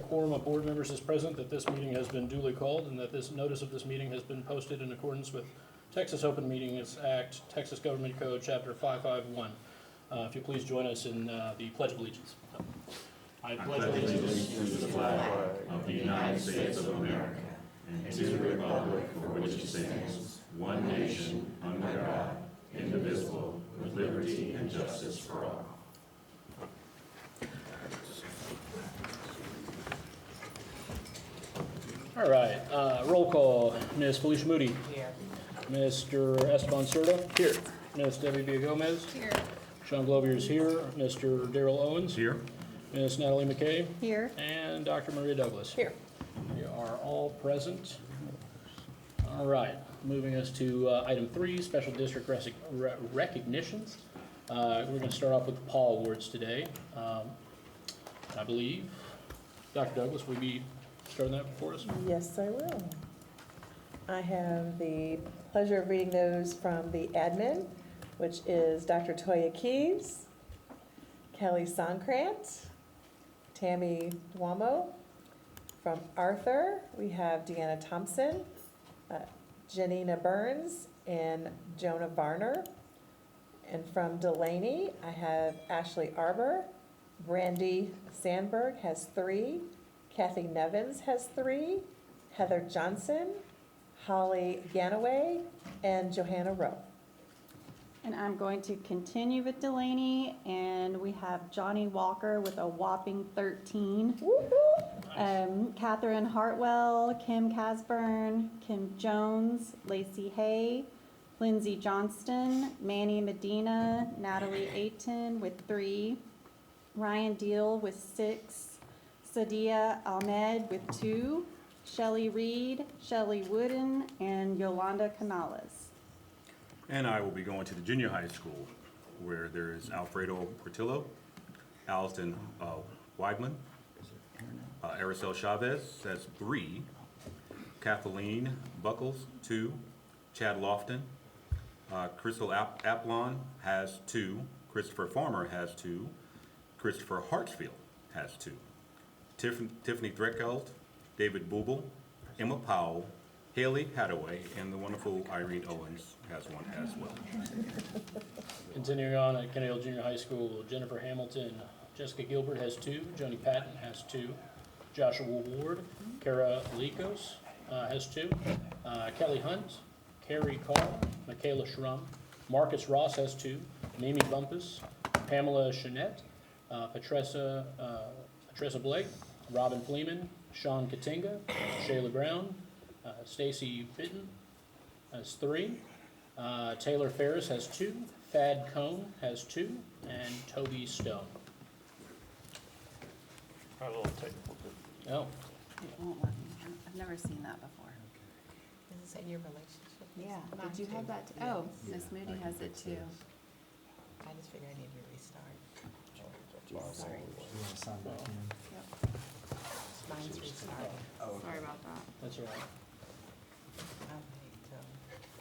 quorum of board members is present, that this meeting has been duly called, and that this notice of this meeting has been posted in accordance with Texas Open Meetings Act, Texas Government Code, Chapter 551. If you please join us in the Pledge of Allegiance. I pledge allegiance to the flag of the United States of America and to the republic for which it stands, one nation, under God, indivisible, with liberty and justice for all. All right, roll call. Ms. Felicia Moody. Here. Mr. Esteban Cerda. Here. Ms. Debbie Bia Gomez. Here. Sean Glover is here. Mr. Daryl Owens. Here. Ms. Natalie McKay. Here. And Dr. Maria Douglas. Here. We are all present. All right, moving us to item 3, special district recognitions. We're going to start off with the Paul Awards today. I believe, Dr. Douglas, will you be starting that for us? Yes, I will. I have the pleasure of reading those from the admin, which is Dr. Toya Keys, Kelly Sonkrant, Tammy Duomo. From Arthur, we have Deanna Thompson, Janina Burns, and Jonah Varner. And from Delaney, I have Ashley Arbor, Brandy Sandberg has 3, Kathy Nevins has 3, Heather Johnson, Holly Ganaway, and Johanna Rowe. And I'm going to continue with Delaney, and we have Johnny Walker with a whopping 13. Catherine Hartwell, Kim Casburn, Kim Jones, Lacey Hay, Lindsay Johnston, Manny Medina, Natalie Ayton with 3, Ryan Deal with 6, Sadia Ahmed with 2, Shelley Reed, Shelley Wooden, and Yolanda Canales. And I will be going to the junior high school, where there is Alfredo Portillo, Allison Weigman, Aracel Chavez has 3, Kathleen Buckles 2, Chad Lofton, Crystal Aplon has 2, Christopher Farmer has 2, Christopher Hartsfield has 2, Tiffany Threckeld, David Bubel, Emma Powell, Haley Hadaway, and the wonderful Irene Owens has 1 as well. Continuing on at Kennedale Junior High School, Jennifer Hamilton, Jessica Gilbert has 2, Joni Patton has 2, Joshua Ward, Kara Likos has 2, Kelly Hunt, Carrie Carr, Michaela Schrum, Marcus Ross has 2, Mamie Bumpus, Pamela Chanette, Patressa Blake, Robin Fleeman, Sean Katinga, Shayla Brown, Stacy Fitton has 3, Taylor Ferris has 2, Thad Cohn has 2, and Toby Stone. A little technical. Oh, It won't let me. I've never seen that before. Is this in your relationship? Yeah, Mine did you too. have that? Yeah. Oh, Miss Moody has it too. I just figured I needed to restart. Sorry. Yep. Mine's restarted. Sorry about that. that's all right.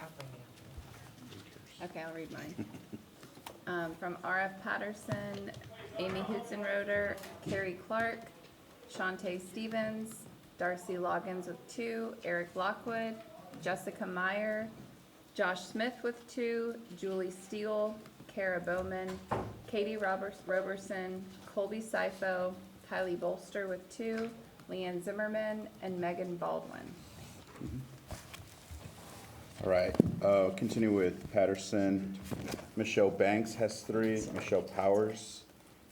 I'll bring it up. Okay, I'll read mine. From R.F. Patterson, Amy Hutzenroder, Carrie Clark, Shantae Stevens, Darcy Loggins with 2, Eric Lockwood, Jessica Meyer, Josh Smith with 2, Julie Steele, Kara Bowman, Katie Roberson, Colby Sifo, Kylie Bolster with 2, Leanne Zimmerman, and Megan Baldwin. All right, continue with Patterson. Michelle Banks has 3, Michelle Powers,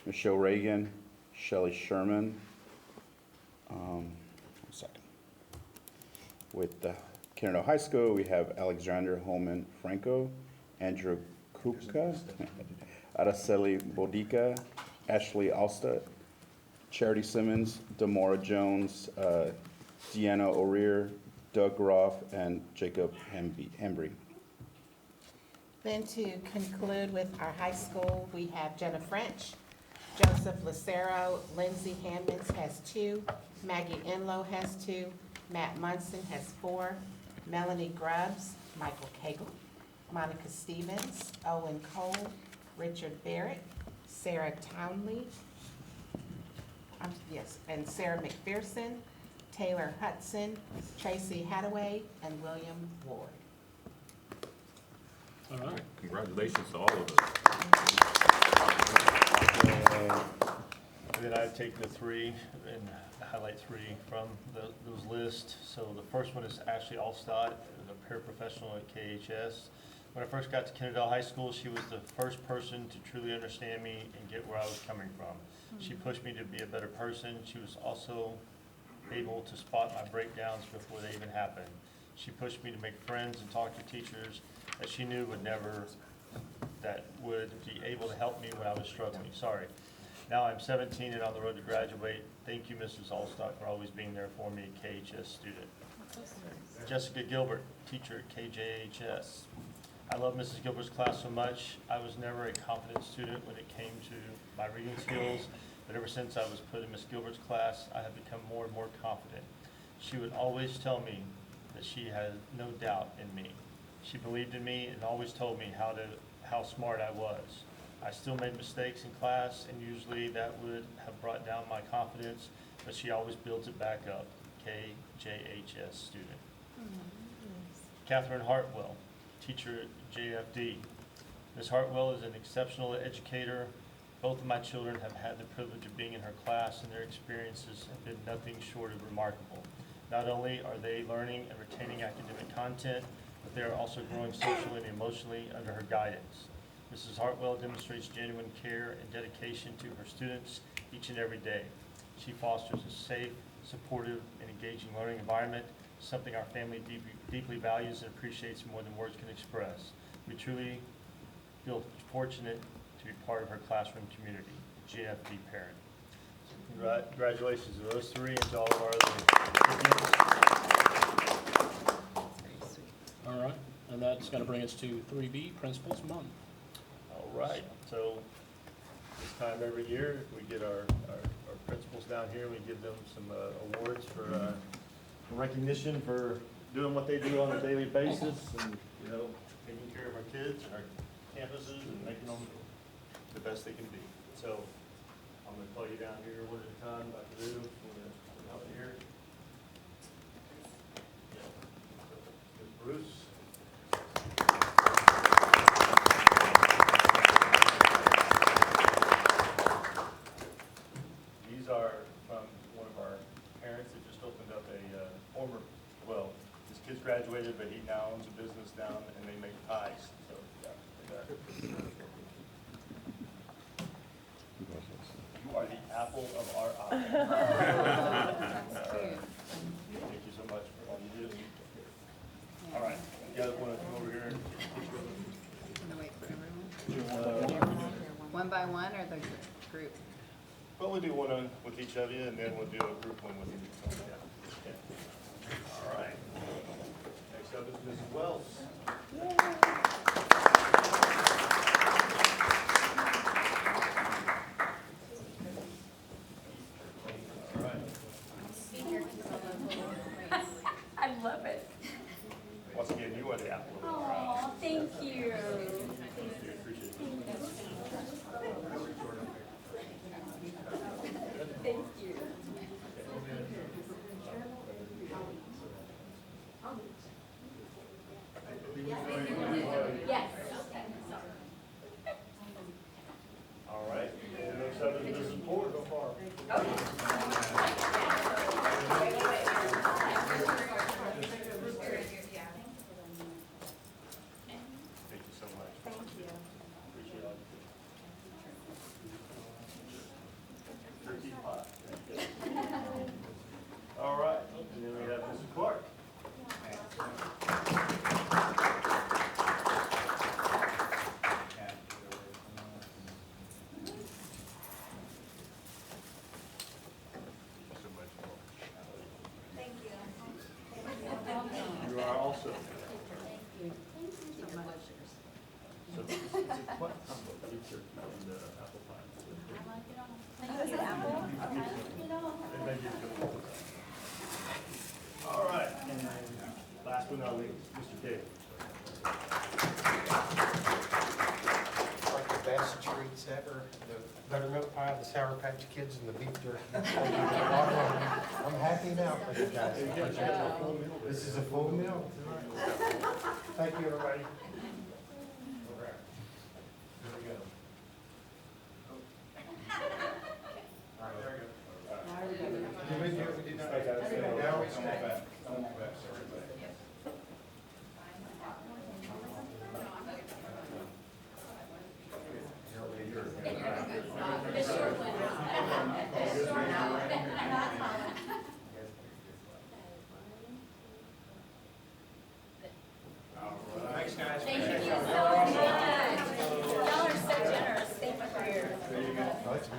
Michelle Reagan, Shelley Sherman. One second. With the Kennedale High School, we have Alexander Holman Franco, Andrew Kupka, Araceli Bodica, Ashley Alstott, Charity Simmons, Demora Jones, Deanna O'Rear, Doug Roth, and Jacob Hembry. Then to conclude with our high school, we have Jenna French, Joseph Lucero, Lindsay Hammonds has 2, Maggie Enlow has 2, Matt Munson has 4, Melanie Grubbs, Michael Cagle, Monica Stevens, Owen Cole, Richard Barrett, Sarah Townley, yes, and Sarah McPherson, Taylor Hudson, Tracy Hadaway, and William Ward. All right. Congratulations to all of us. And then I've taken the three and highlight three from those lists. So the first one is Ashley Allstott, a paraprofessional at KHS. When I first got to Kennedale High School, she was the first person to truly understand me and get where I was coming from. She pushed me to be a better person. She was also able to spot my breakdowns before they even happened. She pushed me to make friends and talk to teachers that she knew would be able to help me when I was struggling. Sorry. Now I'm 17 and on the road to graduate. Thank you, Mrs. Allstock, for always being there for me, KHS student. Jessica Gilbert, teacher at KJHS. I love Mrs. Gilbert's class so much. I was never a confident student when it came to my reading skills, but ever since I was put in Miss Gilbert's class, I have become more and more confident. She would always tell me that she had no doubt in me. She believed in me and always told me how smart I was. I still made mistakes in class, and usually that would have brought down my confidence, but she always builds it back up. KJHS student. Catherine Hartwell, teacher at JFD. Ms. Hartwell is an exceptional educator. Both of my children have had the privilege of being in her class, and their experiences have been nothing short of remarkable. Not only are they learning and retaining academic content, but they are also growing socially and emotionally under her guidance. Mrs. Hartwell demonstrates genuine care and dedication to her students each and every day. She fosters a safe, supportive, and engaging learning environment, something our family deeply values and appreciates more than words can express. We truly feel fortunate to be part of her classroom community. JFD parent. Congratulations to those three and to all of our other recipients. All right, and that's going to bring us to 3B, Principals Month. All right, so this time every year, we get our principals down here, we give them some awards for recognition for doing what they do on a daily basis and, you know, taking care of our kids and our campuses and making them the best they can be. So I'm going to call you down here one at a time. Dr. Lou, come out here. Ms. Bruce. These are from one of our parents that just opened up his kids graduated, but he now owns a business down and they make pies. So, yeah. You are the apple of our eye. That's cute. Thank you so much for all you do. All right, you guys want to come over here? I'm gonna wait for everyone. One by one or the group? Well, we'll do one with each of you, and then we'll do a group one with you. Yeah. All right. Next up is Mrs. Wells. All right. I love it. Once again, you are the apple of our eye. Oh, thank you. Thank you. Appreciate it. Thank you. Thank you. got your kids in the beef jerky. I'm happy now for you guys. This is a full meal. Thank you, everybody. Thank you so much. Y'all are so generous. Thank you for your.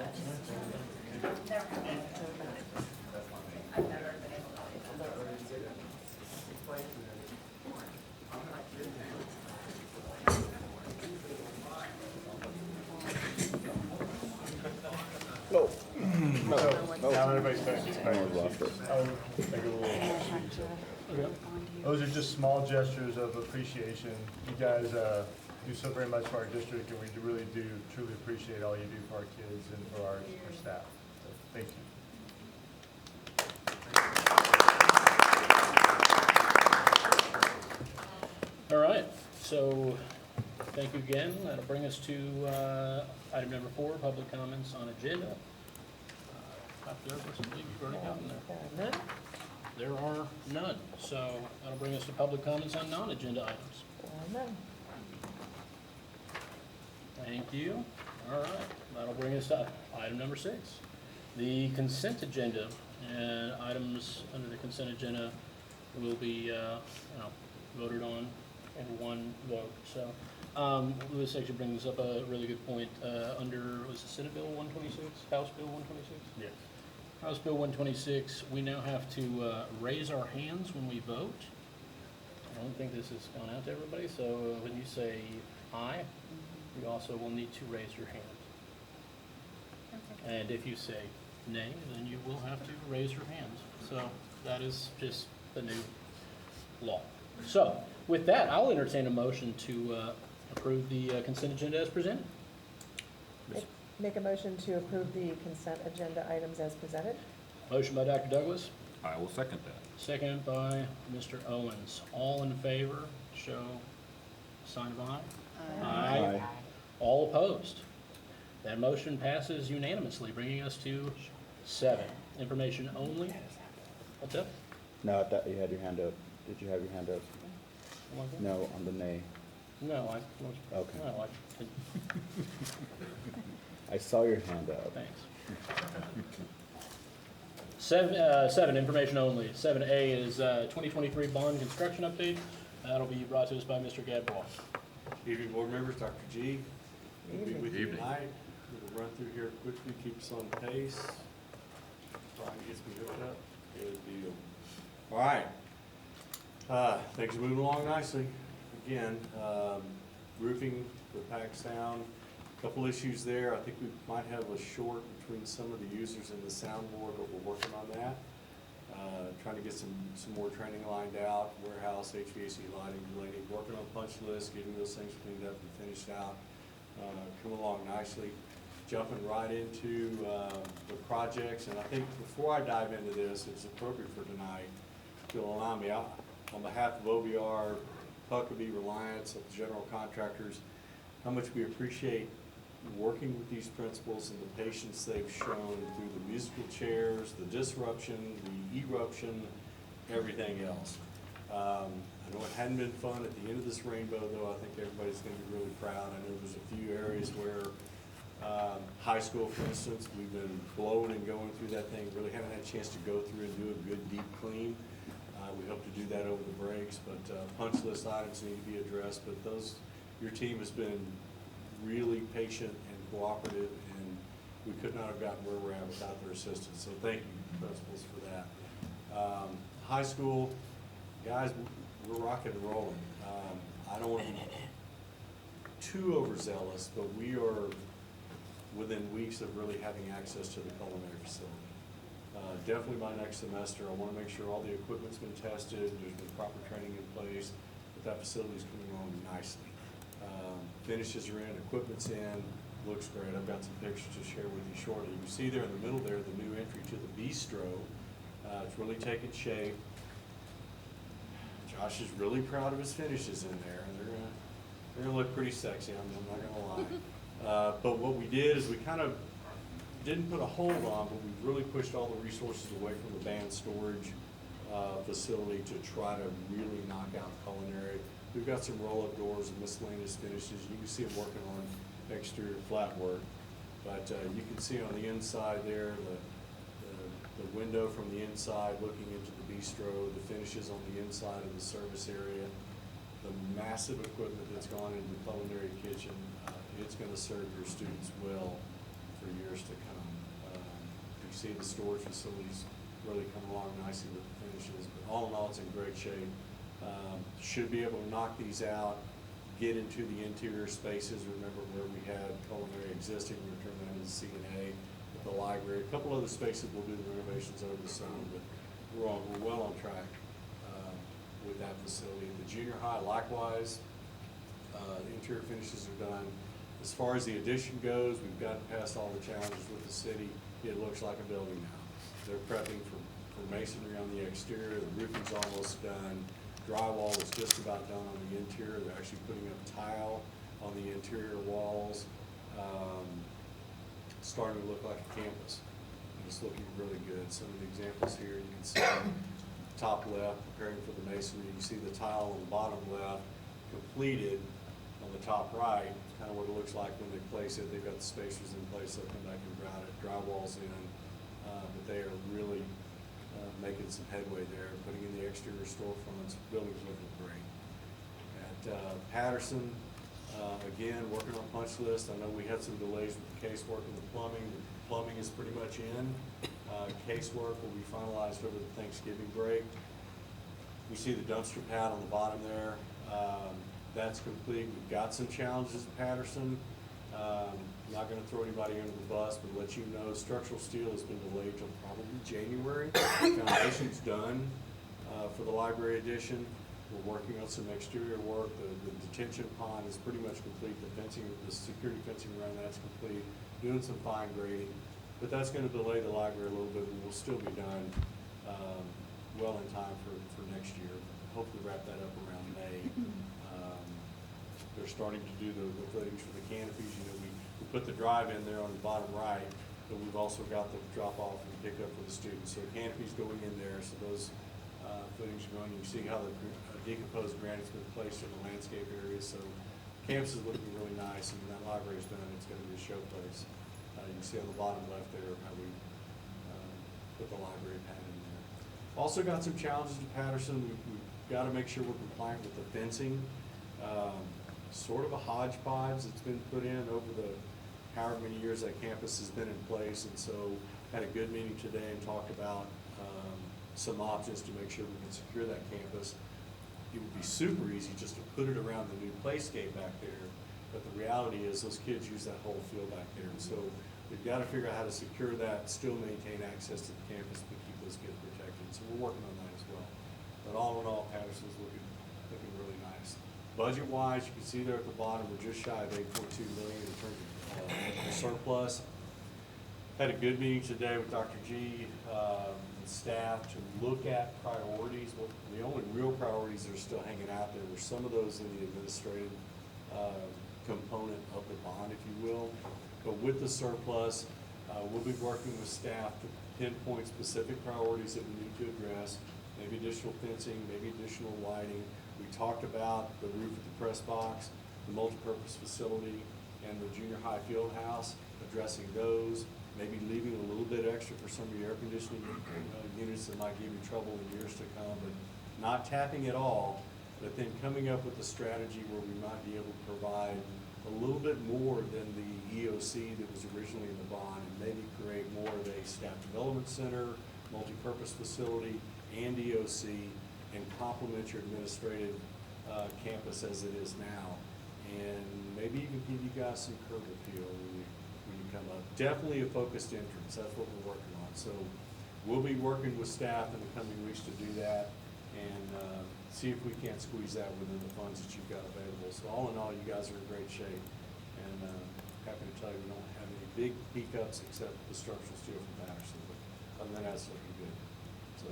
Now everybody's back. Okay. Those are just small gestures of appreciation. You guys do so very much for our district, and we really do truly appreciate all you do for our kids and for our staff. So, thank you. All right, so thank you again. That'll bring us to item number 4, public comments on agenda. Dr. Douglas, I believe you've already gotten there. None? There are none, so that'll bring us to public comments on non-agenda items. None. Thank you. All right, that'll bring us to item number 6, the consent agenda. And items under the consent agenda will be, voted on in one vote. So, this actually brings up a really good point. Under, was it Senate Bill 126, House Bill 126? Yes. House Bill 126, we now have to raise our hands when we vote. I don't think this has gone out to everybody, so when you say aye, you also will need to raise your hand. And if you say nay, then you will have to raise your hands. So that is just the new law. So with that, I'll entertain a motion to approve the consent agenda as presented. Make a motion to approve the consent agenda items as presented. Motion by Dr. Douglas, I will second that. second by Mr. Owens. All in favor, show a sign of aye. Aye. All opposed? That motion passes unanimously, bringing us to 7, information only. What's up? No, I thought you had your hand up. Did you have your hand up? No, on the nay. No, Okay. no, I, I saw your hand up. thanks. 7, information only. 7A is 2023 bond construction update. That'll be brought to us by Mr. Gadbois. Evening, board members, Dr. G. We'll be with you Evening. tonight. We'll run through here quickly, keep us on pace. Brian gets me hooked up. Good deal. All right. Things are moving along nicely. Again, roofing with Paxtown, couple issues there. I think we might have a short between some of the users and the soundboard, but we're working on that. Trying to get some more training lined out, warehouse, HVAC, lighting, related, working on punch lists, getting those things cleaned up and finished out. Come along nicely. Jumping right into the projects, and I think before I dive into this, it's appropriate for tonight, if you'll allow me, on behalf of OBR, Huckabee, Reliance, of the general contractors, how much we appreciate working with these principals and the patience they've shown through the musical chairs, the disruption, the eruption, everything else. I know it hadn't been fun at the end of this rainbow, though. I think everybody's going to be really proud. I know there's a few areas where high school, for instance, we've been blowing and going through that thing, really haven't had a chance to go through and do a good deep clean. We hope to do that over the breaks, but punch list items need to be addressed. But your team has been really patient and cooperative, and we could not have gotten where we're at without their assistance. So thank you, principals, for that. High school, guys, we're rocking and rolling. I don't want to be too overzealous, but we are within weeks of really having access to the culinary facility. Definitely by next semester, I want to make sure all the equipment's been tested, there's been proper training in place, that facility's coming along nicely. Finishes are in, equipment's in, looks great. I've got some pictures to share with you shortly. You see there in the middle there, the new entry to the bistro. It's really taken shape. Josh is really proud of his finishes in there, and they're gonna look pretty sexy, I'm not gonna lie. But what we did is we kind of didn't put a hold on, but we really pushed all the resources away from the band storage facility to try to really knock out culinary. We've got some roll-up doors and miscellaneous finishes. You can see them working on exterior flat work. But you can see on the inside there, the window from the inside looking into the bistro, the finishes on the inside of the service area, the massive equipment that's gone into the culinary kitchen. It's going to serve your students well for years to come. You see the storage facilities really come along nicely with the finishes, but all in all, it's in great shape. Should be able to knock these out, get into the interior spaces. Remember where we had culinary existing, we turned that into C&A with the library. A couple other spaces we'll do the renovations over the summer, but we're well on track with that facility. The junior high, likewise, the interior finishes are done. As far as the addition goes, we've gotten past all the challenges with the city. It looks like a building now. They're prepping for masonry on the exterior. The roofing's almost done. Drywall is just about done on the interior. They're actually putting up tile on the interior walls. Starting to look like a campus. And it's looking really good. Some of the examples here, you can see top left, preparing for the masonry. You see the tile on the bottom left completed. On the top right, kind of what it looks like when they place it. They've got the spacers in place. They'll come back and grout it. Drywall's in. But they are really making some headway there, putting in the exterior storefronts. Building's looking great. At Patterson, again, working on punch list. I know we had some delays with the casework and the plumbing. The plumbing is pretty much in. Casework will be finalized over the Thanksgiving break. You see the dumpster pad on the bottom there. That's complete. We've got some challenges at Patterson. I'm not going to throw anybody under the bus, but let you know structural steel has been delayed till probably January. Foundation's done for the library addition. We're working on some exterior work. The detention pond is pretty much complete. The fencing, the security fencing around that's complete. Doing some fine grading, but that's going to delay the library a little bit, but we'll still be done well in time for next year. Hopefully wrap that up around May. They're starting to do the footings for the canopies. You know, we put the drive in there on the bottom right, but we've also got the drop off and pick up for the students. So the canopy's going in there, so those footings are going. You can see how the decomposed granite's been placed in the landscape area. So campus is looking really nice, and when that library's done, it's going to be a showplace. You can see on the bottom left there how we put the library pad in there. Also got some challenges at Patterson. We've got to make sure we're compliant with the fencing. Sort of a hodgepodge that's been put in over the however many years that campus has been in place, and so had a good meeting today and talked about some options to make sure we can secure that campus. It would be super easy just to put it around the new playscape back there, but the reality is those kids use that whole field back there, and so we've got to figure out how to secure that, still maintain access to the campus, but keep those kids protected. So we're working on that as well. But all in all, Patterson's looking really nice. Budget-wise, you can see there at the bottom, we're just shy of $8.2 million in terms of surplus. Had a good meeting today with Dr. G and staff to look at priorities. Well, the only real priorities that are still hanging out there were some of those in the administrative component of the bond, if you will. But with the surplus, we'll be working with staff to pinpoint specific priorities that we need to address, maybe additional fencing, maybe additional lighting. We talked about the roof at the press box, the multipurpose facility, and the junior high field house, addressing those, maybe leaving a little bit extra for some of your air conditioning units that might give you trouble in years to come, but not tapping it all, but then coming up with a strategy where we might be able to provide a little bit more than the EOC that was originally in the bond, and maybe create more of a staff development center, multipurpose facility, and EOC, and complement your administrative campus as it is now, and maybe even give you guys some curb appeal when you come up. Definitely a focused entrance. That's what we're working on. So we'll be working with staff in the coming weeks to do that and see if we can't squeeze that within the funds that you've got available. So all in all, you guys are in great shape, and happy to tell you we don't have any big hiccups except the structural steel from Patterson, but other than that, it's looking good. So,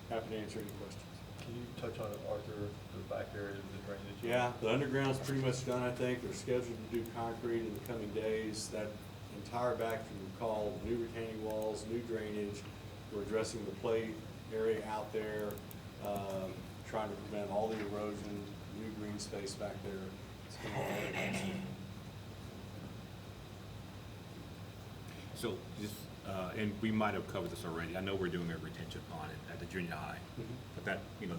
happy to answer any questions. Can you touch on it, Arthur, the back area of the drainage? Yeah, the underground's pretty much done, I think. They're scheduled to do concrete in the coming days. That entire back, if you recall, new retaining walls, new drainage. We're addressing the play area out there, trying to prevent all the erosion, new green space back there. It's been all over. So just, and we might have covered this already. I know we're doing a retention pond at the junior high. But that, you know,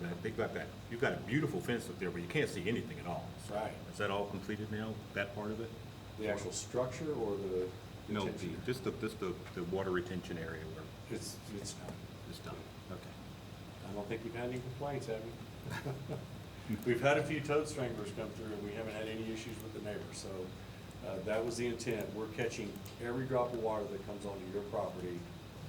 you've got a beautiful fence up there, but you can't see anything at all. Right. Is that all completed now, that part of it? The actual structure or the? No, retention? just the water retention area where It's done. it's done. Okay. I don't think we've had any complaints, have we? We've had a few toad stranglers come through, and we haven't had any issues with the neighbors, so that was the intent. We're catching every drop of water that comes onto your property,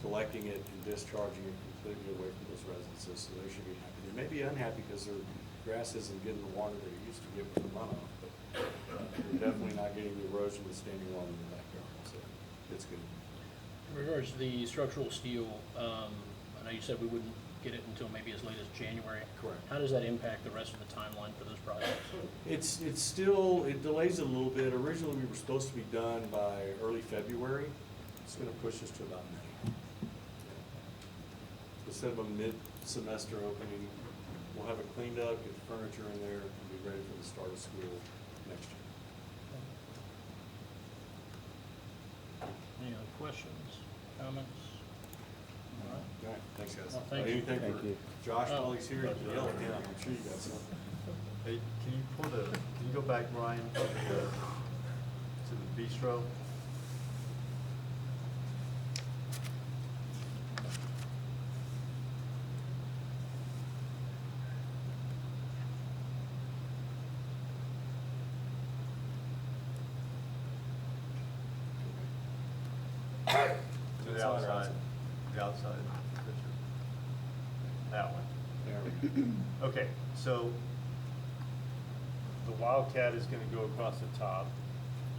collecting it and discharging it completely away from those residences, so they should be happy. They may be unhappy because their grass isn't getting the water that it used to get with the runoff, but they're definitely not getting the erosion that's standing water in the backyard, so it's good. In regards to the structural steel, I know you said we wouldn't get it until maybe as late as January. Correct. How does that impact the rest of the timeline for those projects? It's still, it delays it a little bit. Originally, we were supposed to be done by early February. It's gonna push us to about May. Instead of a mid-semester opening, we'll have it cleaned up, get the furniture in there, and be ready for the start of school next year. Any other questions, comments? All right. All right, thanks, guys. Well, thank you. Anything Thank for you. Josh while Oh. he's here, you can yell at him. I'm sure you got something. Hey, can you go back, Brian, to the bistro? To the outside, the outside picture. That one. There we go. Okay, so the Wildcat is gonna go across the top.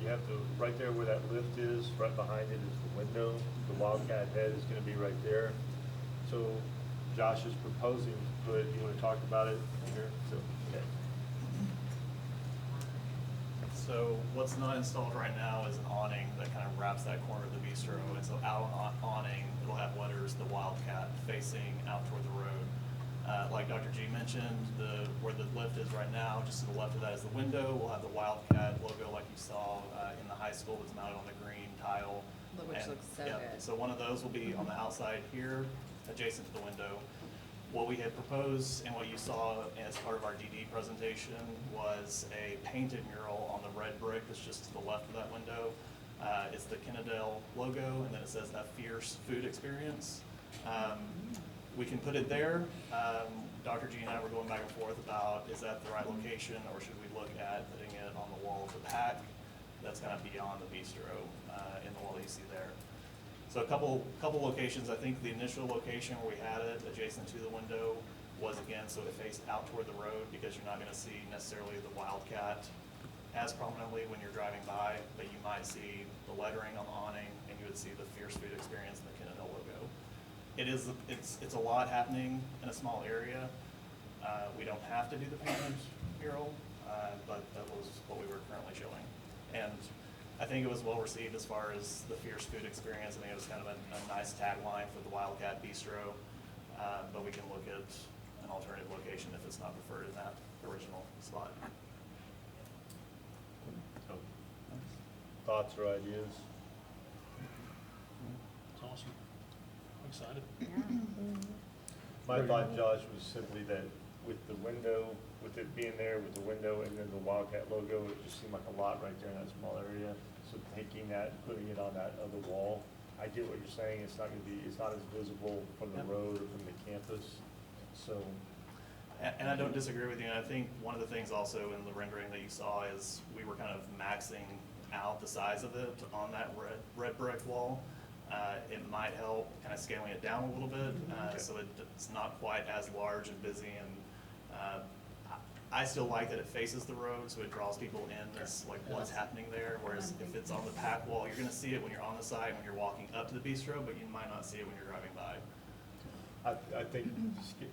You have to, right there where that lift is, right behind it is the window. The Wildcat head is gonna be right there. So Josh is proposing to put, you wanna talk about it here? So, okay. So what's not installed right now is an awning that kind of wraps that corner of the bistro. And so out on awning, it'll have letters, the Wildcat, facing out toward the road. Like Dr. G mentioned, where the lift is right now, just to the left of that is the window. We'll have the Wildcat logo like you saw in the high school that's mounted on the green tile. Which And, looks so yeah, good. So one of those will be on the outside here, adjacent to the window. What we had proposed and what you saw as part of our DD presentation was a painted mural on the red brick that's just to the left of that window. It's the Kennedale logo, and then it says a fierce food experience. We can put it there. Dr. G and I were going back and forth about, is that the right location, or should we look at putting it on the wall of the pack that's kind of beyond the bistro in the wall that you see there. So a couple locations. I think the initial location where we had it adjacent to the window was, again, so it faced out toward the road, because you're not gonna see necessarily the Wildcat as prominently when you're driving by, but you might see the lettering on the awning, and you would see the fierce food experience and the Kennedale logo. It's a lot happening in a small area. We don't have to do the painted mural, but that was what we were currently showing. And I think it was well received as far as the fierce food experience. I think it was kind of a nice tagline for the Wildcat Bistro, but we can look at an alternative location if it's not preferred in that original spot. So, thoughts or ideas? It's awesome. I'm excited. My thought, Josh, was simply that with the window, with it being there, with the window and then the Wildcat logo, it just seemed like a lot right there in that small area. So taking that, putting it on that other wall, I get what you're saying, it's not as visible from the Yep. road or from the campus, so. And I don't disagree with you, and I think one of the things also in the rendering that you saw is we were kind of maxing out the size of it on that red brick wall. It might help kind of scaling it down a little bit, so it's not quite as large and busy, and I still like that it faces the road, so it draws people in, as like what's happening there, whereas if it's on the pack wall, you're gonna see it when you're on the side, when you're walking up to the bistro, but you might not see it when you're driving by. I think just get,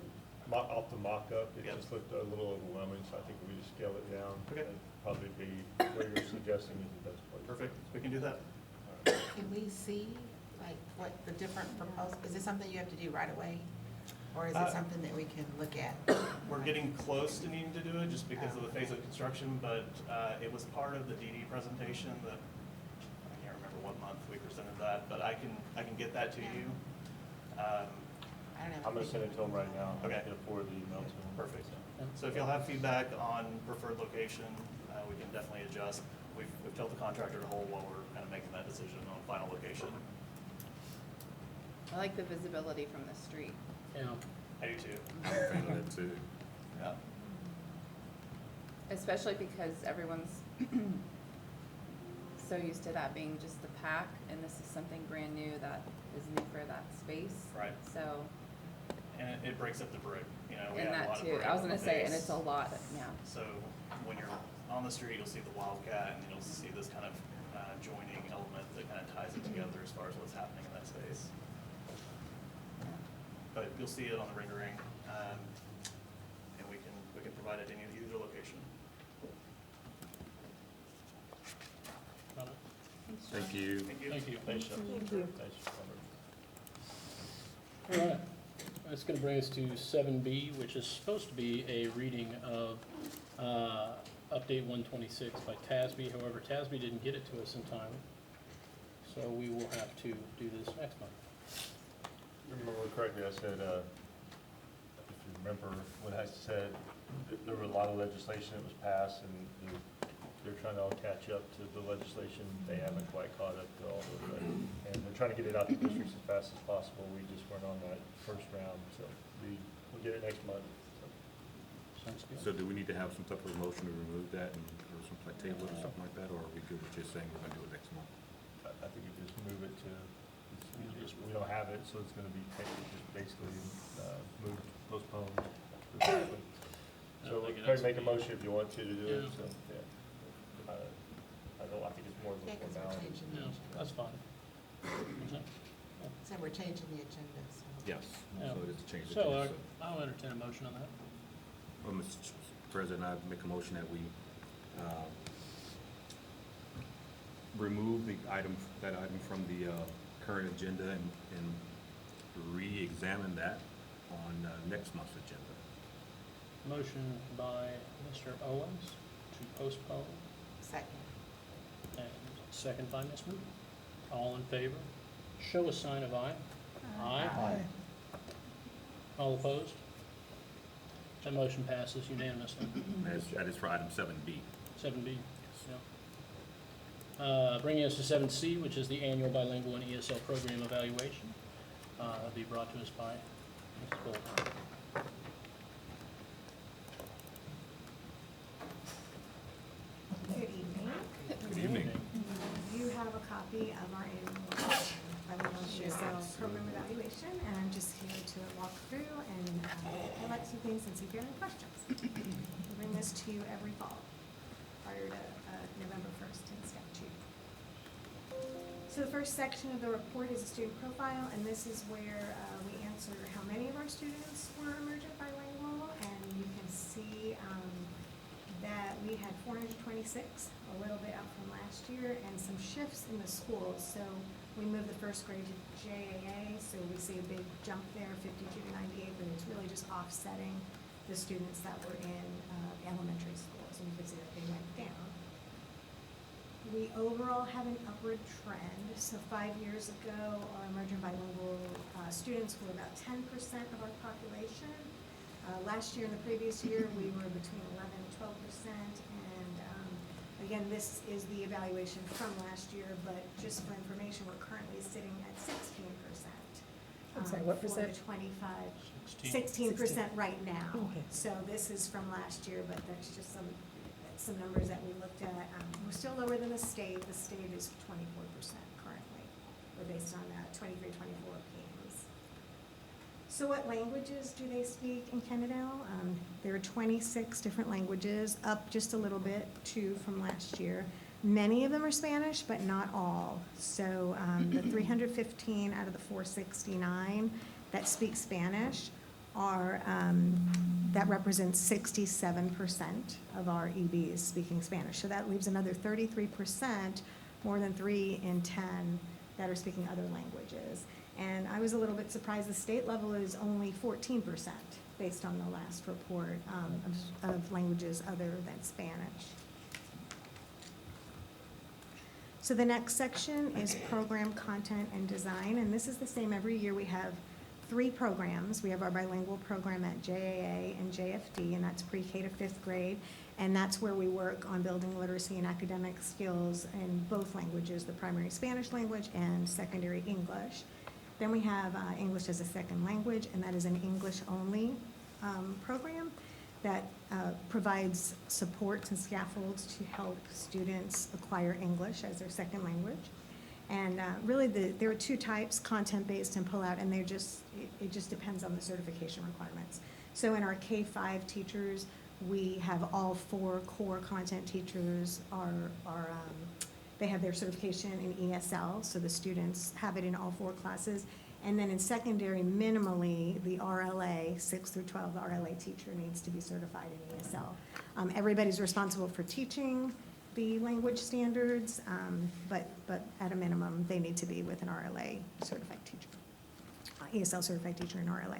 off the mock-up, it Yep. just looked a little overwhelming, so I think we just scale it down. Okay. And probably be where you're suggesting is the best place. Perfect, we can do that. Can we see, like, what the different proposed, is it something you have to do right away? Or is it something that we can look at? We're getting close to needing to do it just because of the phase of construction, but it was part of the DD presentation that, I can't remember what month we presented that, but I can get that to you. I don't know. I'm gonna send it to them right now. Okay. Get a forward the email to them. Perfect. So if you'll have feedback on preferred location, we can definitely adjust. We've told the contractor to hold while we're kind of making that decision on final location. I like the visibility from the street. Yeah. I do too. I'm a fan of that too. Yeah. Especially because everyone's so used to that being just the pack, and this is something brand new that is new for that space. Right. So, And it breaks up the brick, you know, we and have a that lot of too, brick I was on gonna the say, and base. it's a lot, yeah. So when you're on the street, you'll see the Wildcat, and you'll see this kind of joining element that kind of ties it together as far as what's happening in that space. But you'll see it on the rendering, and we can provide it in either location. Got it. Thank you. Thank you. Thank you. Thanks, Jeff. Thank you. Thanks, Robert. All right, that's gonna bring us to 7B, which is supposed to be a reading of Update 126 by TASB. However, TASB didn't get it to us in time, so we will have to do this next month. Remember correctly, I said, if you remember what I said, there were a lot of legislation that was passed, and they're trying to all catch up to the legislation. They haven't quite caught up to all of it, and they're trying to get it out to districts as fast as possible. We just weren't on that first round, so we'll get it next month. So. Sounds good. So do we need to have some type of motion to remove that and, or some like table it or something like that, or are we good with just saying we're gonna do it next month? I think you just move it to, we don't have it, so it's gonna be just basically moved, postponed. So think it probably has to make a be- motion if you want to do it, Yeah. so, yeah. I think it's more of Yeah, a because we're formality. changing the Yeah, agenda. that's fine. What's that? So we're changing the agenda, so. Yes, Yeah. so it's changed. So I'll entertain a motion on that. Well, Mr. President, I make a motion that we remove that item from the current agenda and re-examine that on next month's agenda. Motion by Mr. Owens to postpone, Second. and second by Ms. Moody. All in favor, show a sign of aye. Aye. All opposed? That motion passes unanimously. That is for item 7B. 7B, yeah. Bringing us to 7C, which is the annual bilingual and ESL program evaluation. That'll be brought to us by Ms. Bolton. Good evening. Good evening. You have a copy of our annual bilingual ESL program evaluation, and I'm just here to walk through and highlight some things and see if you have any questions. We bring this to you every fall prior to November 1st in statute. So the first section of the report is a student profile, and this is where we answer how many of our students were emergent bilingual, and you can see that we had 426, a little bit up from last year, and some shifts in the schools. So we moved the first grade to JAA, so we see a big jump there, 52 to 98, but it's really just offsetting the students that were in elementary schools, and you can see that they went down. We overall have an upward trend. So 5 years ago, our emergent bilingual students were about 10% of our population. Last year and the previous year, we were between 11 and 12%. And again, this is the evaluation from last year, but just for information, we're currently sitting at 16%. I'm sorry, what percent? For the 25, 16. 16% right now. Okay. So this is from last year, but that's just some numbers that we looked at. We're still lower than the state. The state is 24% currently. We're based on 23, 24 PMs. So what languages do they speak in Kennedale? There are 26 different languages, up just a little bit, 2 from last year. Many of them are Spanish, but not all. So the 315 out of the 469 that speak Spanish are, that represents 67% of our EBs speaking Spanish. So that leaves another 33%, more than 3 in 10, that are speaking other languages. And I was a little bit surprised the state level is only 14% based on the last report of languages other than Spanish. So the next section is program content and design, and this is the same every year. We have 3 programs. We have our bilingual program at JAA and JFD, and that's pre-K to 5th grade, and that's where we work on building literacy and academic skills in both languages, the primary Spanish language and secondary English. Then we have English as a second language, and that is an English-only program that provides supports and scaffolds to help students acquire English as their second language. And really, there are 2 types, content-based and pull-out, and it just depends on the certification requirements. So in our K-5 teachers, we have all 4 core content teachers they have their certification in ESL, so the students have it in all 4 classes. And then in secondary, minimally, the RLA, 6 through 12, the RLA teacher needs to be certified in ESL. Everybody's responsible for teaching the language standards, but at a minimum, they need to be with an RLA certified teacher, ESL certified teacher in RLA.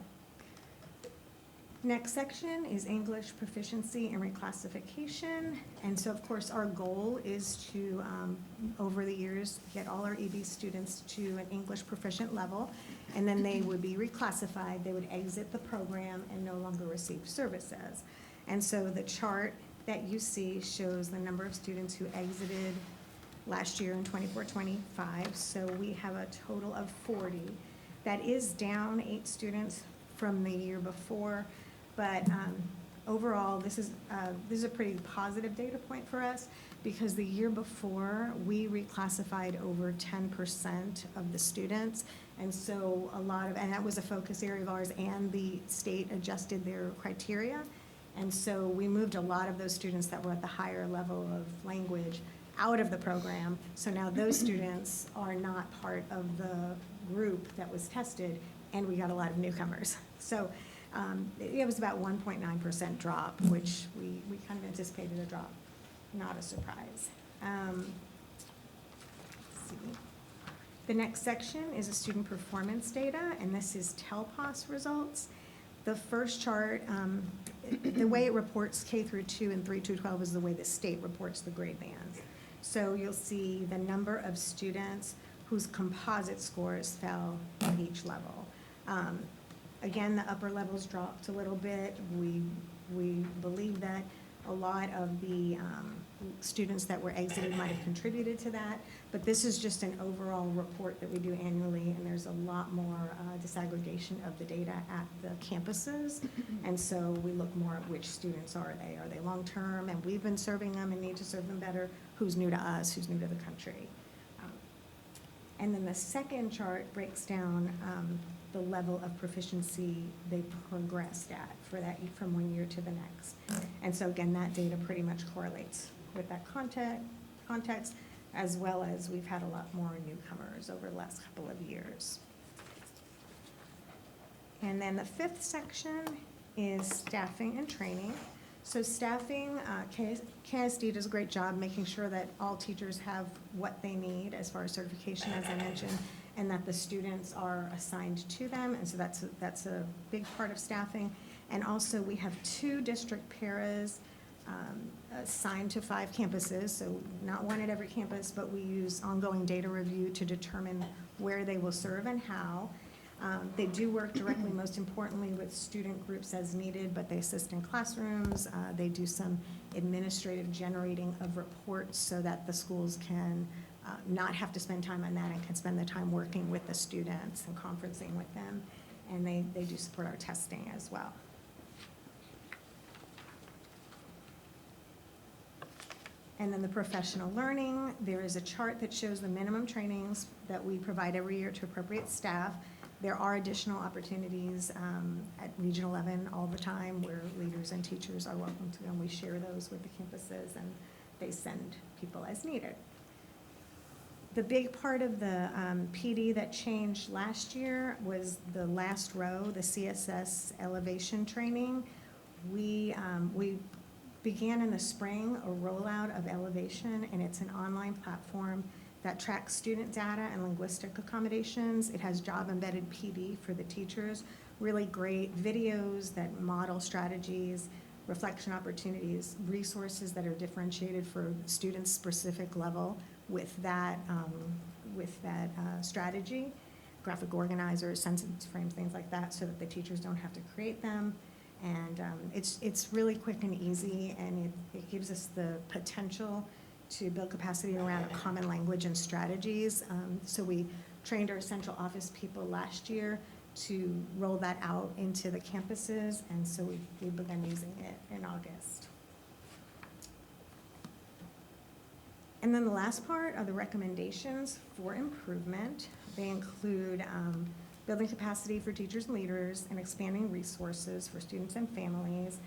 Next section is English proficiency and reclassification. And so, of course, our goal is to, over the years, get all our EB students to an English proficient level, and then they would be reclassified. They would exit the program and no longer receive services. And so the chart that you see shows the number of students who exited last year in 24-25. So we have a total of 40. That is down 8 students from the year before. But overall, this is a pretty positive data point for us, because the year before, we reclassified over 10% of the students. And so and that was a focus area of ours, and the state adjusted their criteria. And so we moved a lot of those students that were at the higher level of language out of the program. So now those students are not part of the group that was tested, and we got a lot of newcomers. So it was about 1.9% drop, which we kind of anticipated a drop, not a surprise. Let's see. The next section is a student performance data, and this is TELPOS results. The first chart, the way it reports K through 2 and 3 to 12 is the way the state reports the grade bands. So you'll see the number of students whose composite scores fell at each level. Again, the upper levels dropped a little bit. We believe that a lot of the students that were exited might have contributed to that, but this is just an overall report that we do annually, and there's a lot more disaggregation of the data at the campuses, and so we look more at which students are they. Are they long-term, and we've been serving them and need to serve them better? Who's new to us? Who's new to the country? And then the second chart breaks down the level of proficiency they progressed at for that from one year to the next. And so again, that data pretty much correlates with that context, as well as we've had a lot more newcomers over the last couple of years. And then the 5th section is staffing and training. So staffing, KISD does a great job making sure that all teachers have what they need as far as certification, as I mentioned, and that the students are assigned to them, and so that's a big part of staffing. And also, we have 2 district paras assigned to 5 campuses, so not one at every campus, but we use ongoing data review to determine where they will serve and how. They do work directly, most importantly, with student groups as needed, but they assist in classrooms. They do some administrative generating of reports so that the schools can not have to spend time on that and can spend the time working with the students and conferencing with them. And they do support our testing as well. And then the professional learning, there is a chart that shows the minimum trainings that we provide every year to appropriate staff. There are additional opportunities at Region 11 all the time where leaders and teachers are welcome to them. We share those with the campuses and they send people as needed. The big part of the PD that changed last year was the last row, the CSS elevation training. We began in the spring a rollout of Elevation, and it's an online platform that tracks student data and linguistic accommodations. It has job-embedded PD for the teachers, really great videos that model strategies, reflection opportunities, resources that are differentiated for students' specific level with that strategy, graphic organizers, sentence frames, things like that, so that the teachers don't have to create them. And it's really quick and easy, and it gives us the potential to build capacity around a common language and strategies. So we trained our central office people last year to roll that out into the campuses, and so we began using it in August. And then the last part are the recommendations for improvement. They include building capacity for teachers and leaders and expanding resources for students and families.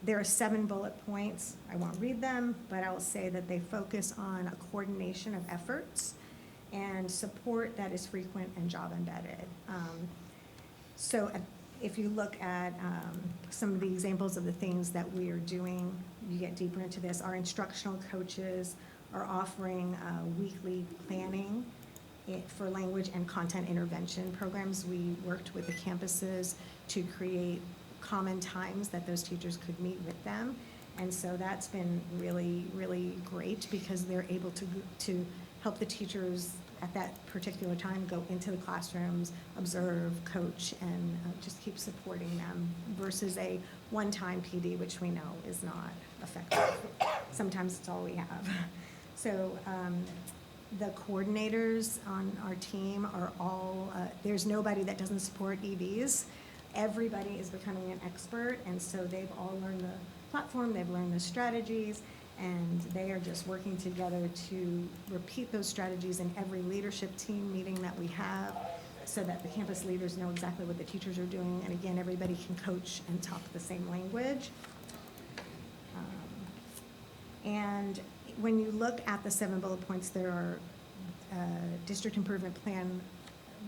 There are 7 bullet points. I won't read them, but I will say that they focus on a coordination of efforts and support that is frequent and job embedded. So if you look at some of the examples of the things that we are doing, you get deeper into this. Our instructional coaches are offering weekly planning for language and content intervention programs. We worked with the campuses to create common times that those teachers could meet with them. And so that's been really, really great because they're able to help the teachers at that particular time go into the classrooms, observe, coach, and just keep supporting them versus a one-time PD, which we know is not effective. Sometimes it's all we have. So the coordinators on our team are all, there's nobody that doesn't support EVs. Everybody is becoming an expert, and so they've all learned the platform, they've learned the strategies, and they are just working together to repeat those strategies in every leadership team meeting that we have so that the campus leaders know exactly what the teachers are doing, and again, everybody can coach and talk the same language. And when you look at the 7 bullet points, there are district improvement plan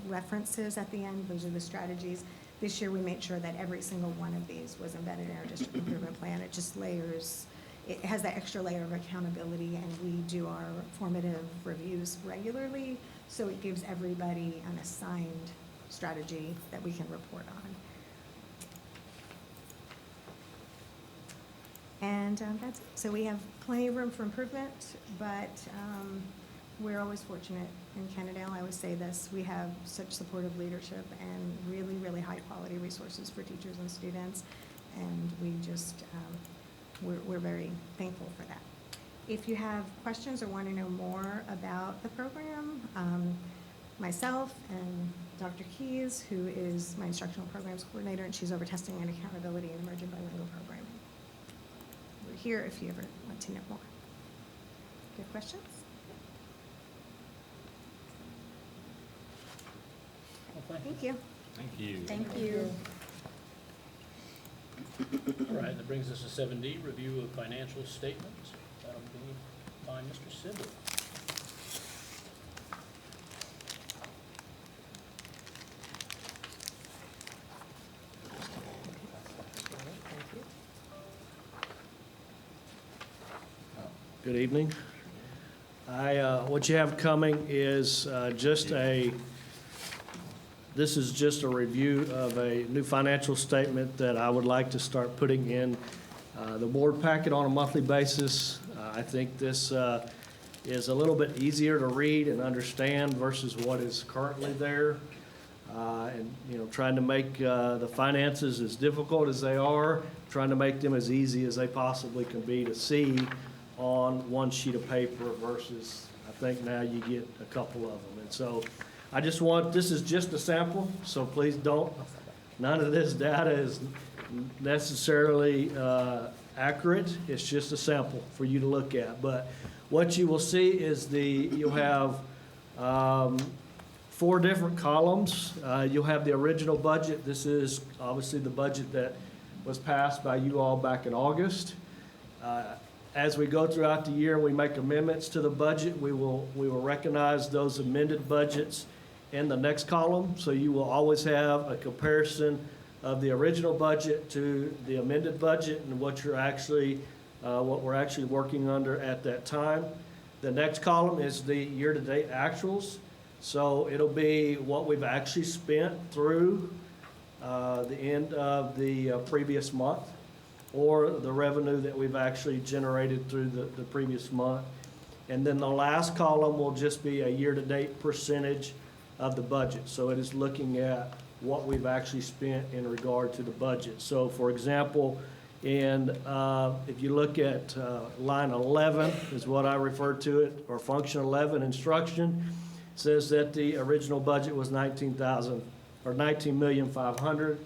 references at the end. Those are the strategies. This year, we made sure that every single one of these was embedded in our district improvement plan. It just layers, it has that extra layer of accountability, and we do our formative reviews regularly, so it gives everybody an assigned strategy that we can report on. And that's it. So we have plenty of room for improvement, but we're always fortunate in Kennedale. I always say this, we have such supportive leadership and really, really high quality resources for teachers and students, and we just, we're very thankful for that. If you have questions or want to know more about the program, myself and Dr. Keys, who is my instructional programs coordinator, and she's over testing and accountability in emerging bilingual programming. We're here if you ever want to know more. Do you have questions? Well, Thank you. Thank you. Thank you. All right, that brings us to 7D, review of financial statements. That'll be by Mr. Sibley. Good evening. What you have coming is this is just a review of a new financial statement that I would like to start putting in the board packet on a monthly basis. I think this is a little bit easier to read and understand versus what is currently there. And, you know, trying to make the finances as difficult as they are, trying to make them as easy as they possibly can be to see on one sheet of paper versus, I think now you get a couple of them. And so I just want, this is just a sample, so please don't, none of this data is necessarily accurate. It's just a sample for you to look at. But what you will see is you'll have 4 different columns. You'll have the original budget. This is obviously the budget that was passed by you all back in August. As we go throughout the year, we make amendments to the budget. We will recognize those amended budgets in the next column. So you will always have a comparison of the original budget to the amended budget and what we're actually working under at that time. The next column is the year-to-date actuals. So it'll be what we've actually spent through the end of the previous month, or the revenue that we've actually generated through the previous month. And then the last column will just be a year-to-date percentage of the budget. So it is looking at what we've actually spent in regard to the budget. So for example, if you look at line 11 is what I refer to it, or function 11, instruction, says that the original budget was $19,500,000.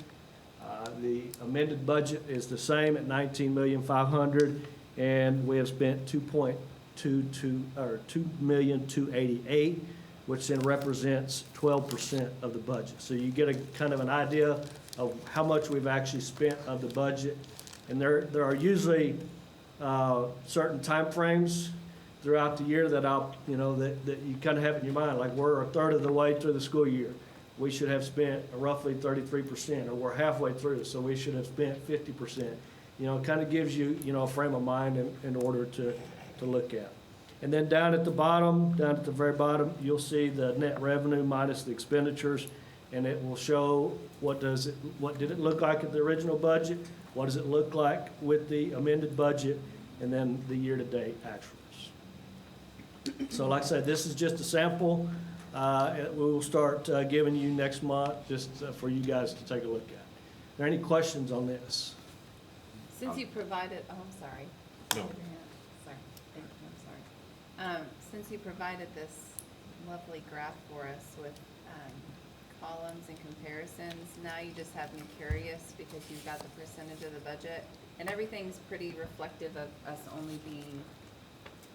The amended budget is the same at $19,500,000, and we have spent $2,288,000, which then represents 12% of the budget. So you get a kind of an idea of how much we've actually spent of the budget. And there are usually certain timeframes throughout the year that that you kind of have in your mind, like we're a third of the way through the school year. We should have spent roughly 33%, or we're halfway through, so we should have spent 50%. It kind of gives you, a frame of mind in order to look at. And then down at the very bottom, you'll see the net revenue minus the expenditures, and it will show what did it look like at the original budget, what does it look like with the amended budget, and then the year-to-date actuals. So like I said, this is just a sample. We will start giving you next month just for you guys to take a look at. Are there any questions on this? Since you provided, oh, I'm sorry. No. Sorry, I'm sorry. Since you provided this lovely graph for us with columns and comparisons, now you just have me curious because you've got the percentage of the budget, and everything's pretty reflective of us only being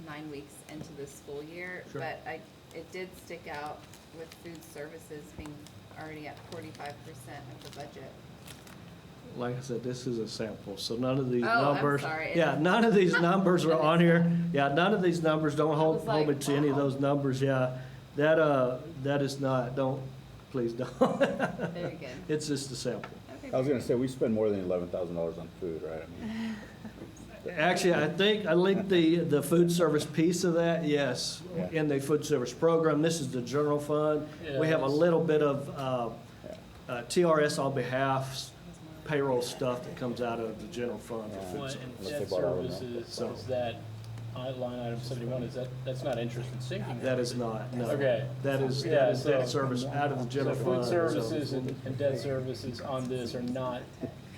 9 weeks into the school year. Sure. But it did stick out with food services being already at 45% of the budget. Like I said, this is a sample, so none of these Oh, I'm numbers. sorry. Yeah, none of these numbers are on here. Yeah, none of these numbers, don't hold was like, me to any of wow. those numbers, yeah. That is not, please don't. Very good. It's just a sample. Okay. I was gonna say, we spend more than $11,000 on food, right? I mean, Actually, I think the food service piece of that, yes, Yeah. in the food service program. This is the general fund. We have a little bit of TRS on behalf payroll stuff that comes out of the general fund for food Well, service. and Unless debt they bought all of them. services, So- is that line item 71, that's not interest in sinking? That is not, no. Okay. That is Yeah, debt so- service out of the So general fund. food so- services and debt services on this are not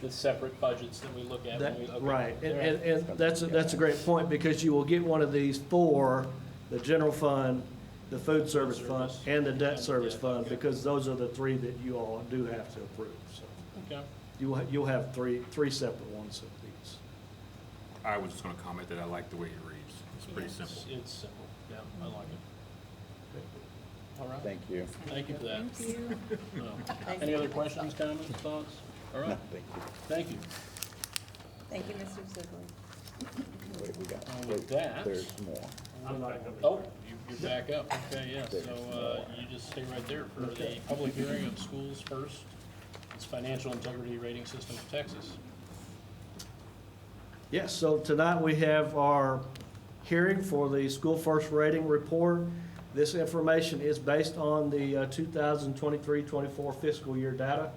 the separate budgets that we look at when we, okay. Right, All and that's a great point, because you will get one of these for the general fund, the food service fund, and the debt service fund, because those are the 3 that you all do have to approve, so. Okay. You'll have three separate ones of these. I was just gonna comment that I like the way it reads. It's pretty simple. It's simple, yeah, I like it. All right, thank you. thank you for that. Thank you. Any other questions, comments, thoughts? All right, Thank you. thank you. Thank you, Mr. Ziegler. Wait, we got, And with that- there's more. I'm back up. Oh, you're back up, okay, yeah, so, you just stay right there for the public hearing of Schools First. It's Financial Integrity Rating System of Texas. Yes, so tonight we have our hearing for the School First Rating Report. This information is based on the 2023-24 fiscal year data,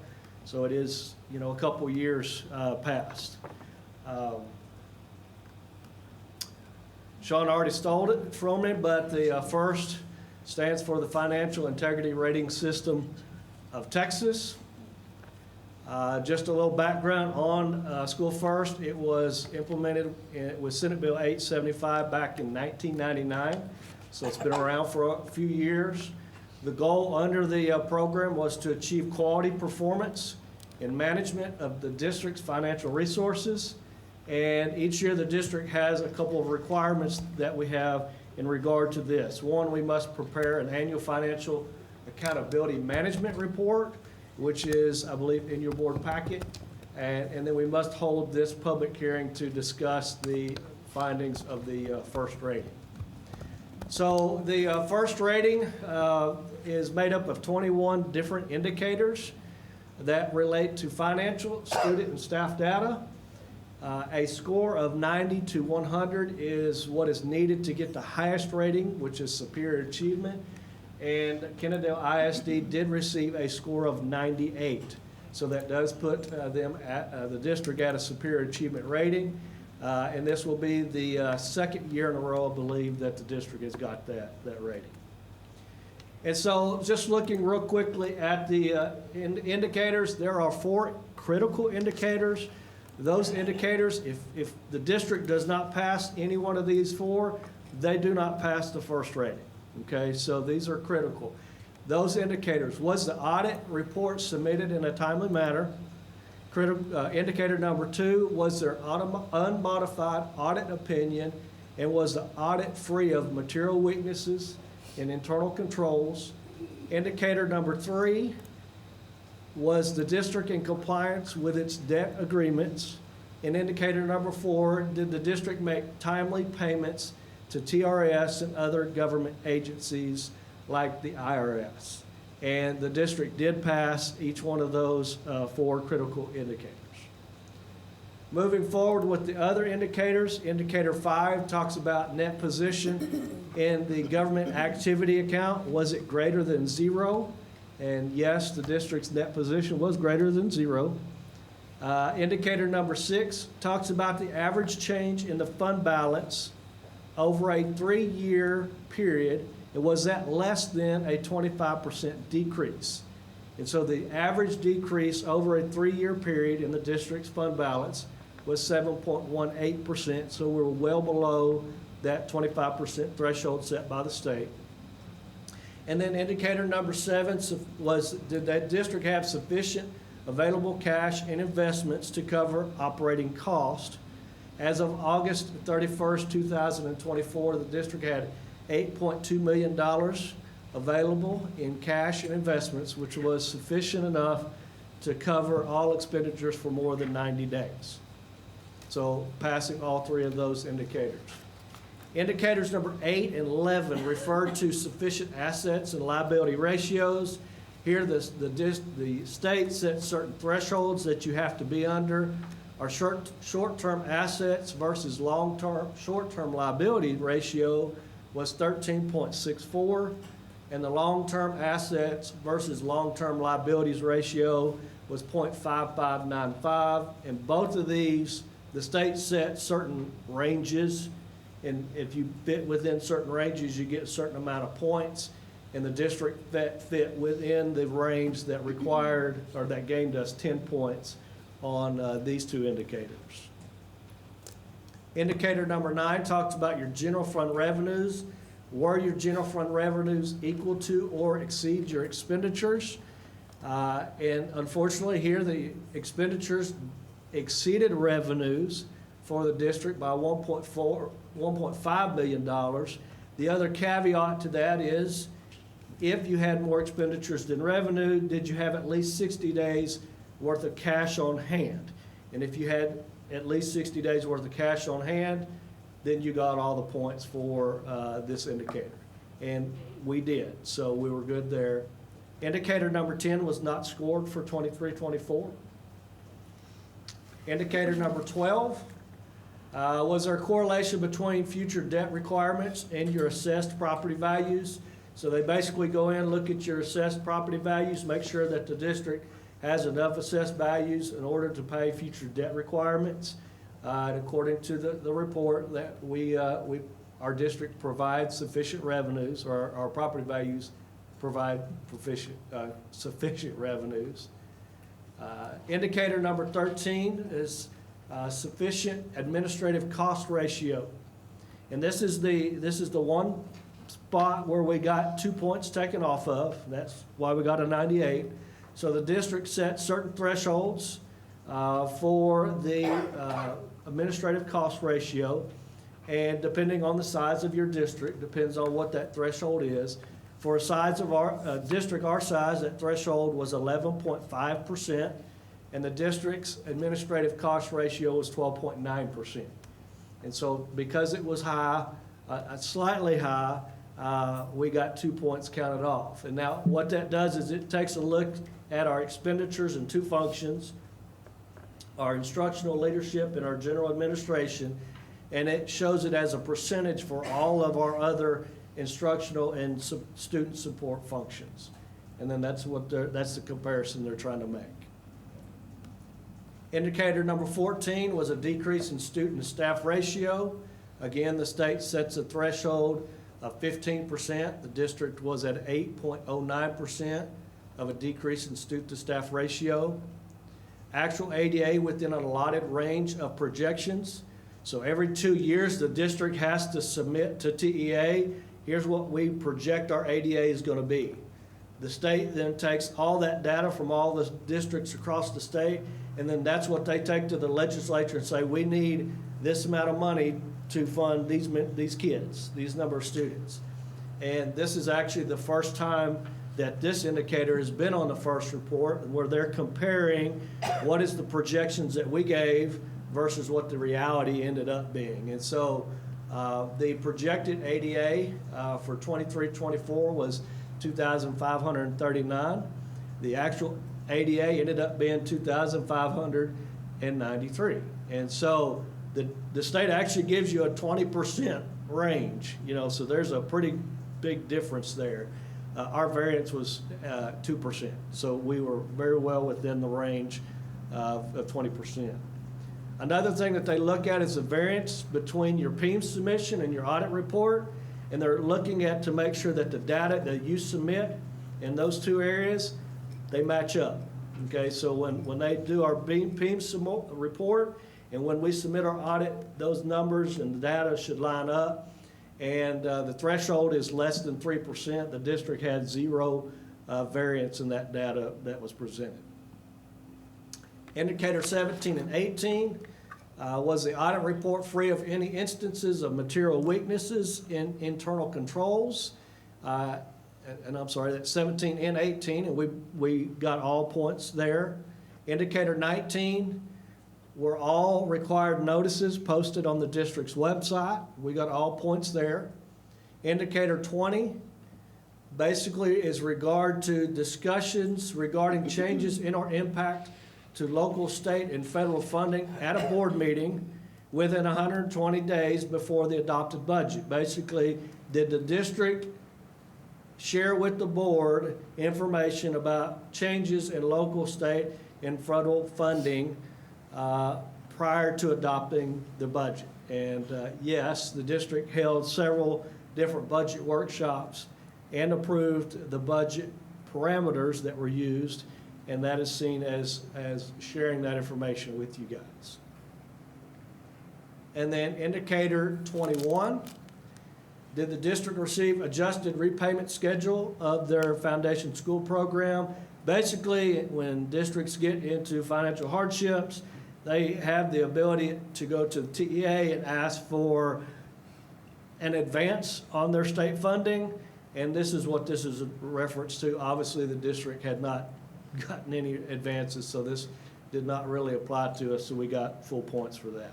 so it is, a couple years past. Sean already stole it from me, but the FIRST stands for the Financial Integrity Rating System of Texas. Just a little background on School First. It was implemented with Senate Bill 875 back in 1999, so it's been around for a few years. The goal under the program was to achieve quality performance in management of the district's financial resources. And each year the district has a couple of requirements that we have in regard to this. One, we must prepare an annual financial accountability management report, which is, I believe, in your board packet. And then we must hold this public hearing to discuss the findings of the first rating. So the first rating is made up of 21 different indicators that relate to financial, student, and staff data. A score of 90 to 100 is what is needed to get the highest rating, which is superior achievement. And Kennedale ISD did receive a score of 98. So that does put them at the district at a superior achievement rating. And this will be the second year in a row, I believe, that the district has got that rating. And so just looking real quickly at the indicators, there are 4 critical indicators. Those indicators, if the district does not pass any one of these 4, they do not pass the first rating. Okay, so these are critical. Those indicators: was the audit report submitted in a timely manner? Indicator number 2, was there unmodified audit opinion, and was the audit free of material weaknesses and internal controls? Indicator number 3, was the district in compliance with its debt agreements? And indicator number 4, did the district make timely payments to TRS and other government agencies like the IRS? And the district did pass each one of those 4 critical indicators. Moving forward with the other indicators, indicator 5 talks about net position in the government activity account. Was it greater than 0? And yes, the district's net position was greater than 0. Indicator number 6 talks about the average change in the fund balance over a 3-year period. And was that less than a 25% decrease? And so the average decrease over a 3-year period in the district's fund balance was 7.18%, so we're well below that 25% threshold set by the state. And then indicator number 7 was, did that district have sufficient available cash and investments to cover operating cost? As of August 31st, 2024, the district had $8.2 million available in cash and investments, which was sufficient enough to cover all expenditures for more than 90 days. So passing all 3 of those indicators. Indicators number 8 and 11 refer to sufficient assets and liability ratios. Here the state sets certain thresholds that you have to be under. Our short-term assets versus short-term liability ratio was 13.64, and the long-term assets versus long-term liabilities ratio was 0.5595. And both of these, the state set certain ranges, and if you fit within certain ranges, you get a certain amount of points, and the district fit within the range that required, or that gained us 10 points on these 2 indicators. Indicator number 9 talks about your general fund revenues. Were your general fund revenues equal to or exceed your expenditures? And unfortunately here, the expenditures exceeded revenues for the district by $1.5 million. The other caveat to that is, if you had more expenditures than revenue, did you have at least 60 days worth of cash on hand? And if you had at least 60 days worth of cash on hand, then you got all the points for this indicator. And we did, so we were good there. Indicator number 10 was not scored for 23-24. Indicator number 12, was there a correlation between future debt requirements and your assessed property values? So they basically go in, look at your assessed property values, make sure that the district has enough assessed values in order to pay future debt requirements. And according to the report, that our district provides sufficient revenues, or our property values provide sufficient revenues. Indicator number 13 is sufficient administrative cost ratio. And this is the one spot where we got 2 points taken off of. That's why we got a 98. So the district set certain thresholds for the administrative cost ratio, and depending on the size of your district, depends on what that threshold is. For a size of our, district our size, that threshold was 11.5%, and the district's administrative cost ratio was 12.9%. And so because it was high, slightly high, we got 2 points counted off. And now what that does is it takes a look at our expenditures in two functions, our instructional leadership and our general administration, and it shows it as a percentage for all of our other instructional and student support functions. And then that's the comparison they're trying to make. Indicator number 14 was a decrease in student to staff ratio. Again, the state sets a threshold of 15%. The district was at 8.09% of a decrease in student to staff ratio. Actual ADA within an allotted range of projections. So every 2 years, the district has to submit to TEA, here's what we project our ADA is going to be. The state then takes all that data from all the districts across the state, and then that's what they take to the legislature and say, we need this amount of money to fund these kids, these number of students. And this is actually the first time that this indicator has been on the first report, where they're comparing what is the projections that we gave versus what the reality ended up being. And so the projected ADA for 23-24 was 2,539. The actual ADA ended up being 2,593. And so the state actually gives you a 20% range, so there's a pretty big difference there. Our variance was 2%, so we were very well within the range of 20%. Another thing that they look at is the variance between your PEIMS submission and your audit report, and they're looking at to make sure that the data that you submit in those two areas, they match up. Okay, so when they do our PEIMS report and when we submit our audit, those numbers and the data should line up. And the threshold is less than 3%. The district had zero variance in that data that was presented. Indicator 17 and 18 was the audit report free of any instances of material weaknesses in internal controls. And I'm sorry, that's 17 and 18, and we got all points there. Indicator 19 were all required notices posted on the district's website. We got all points there. Indicator 20 basically is regard to discussions regarding changes in or impact to local, state, and federal funding at a board meeting within 120 days before the adopted budget. Basically, did the district share with the board information about changes in local, state, and federal funding prior to adopting the budget? And yes, the district held several different budget workshops and approved the budget parameters that were used, and that is seen as sharing that information with you guys. And then indicator 21, did the district receive adjusted repayment schedule of their foundation school program? Basically, when districts get into financial hardships, they have the ability to go to the TEA and ask for an advance on their state funding, and this is what this is a reference to. Obviously, the district had not gotten any advances, so this did not really apply to us, so we got full points for that.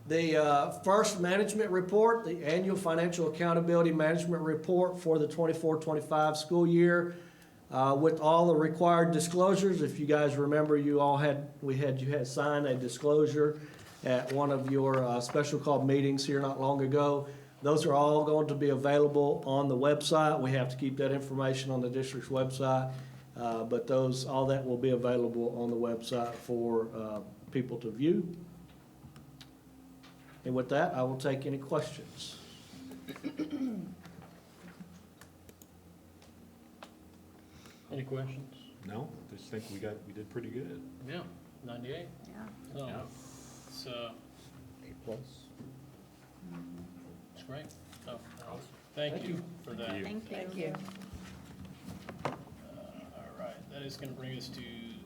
The first management report, the annual financial accountability management report for the 24-25 school year, with all the required disclosures. If you guys remember, you had signed a disclosure at one of your special called meetings here not long ago. Those are all going to be available on the website. We have to keep that information on the district's website, but all that will be available on the website for people to view. And with that, I will take any questions. Any questions? No, I just think we did pretty good. Yeah, 98. Yeah. So, Yeah. it's, A+. it's great. So, thank you for that. Thank you. All right, that is going to bring us to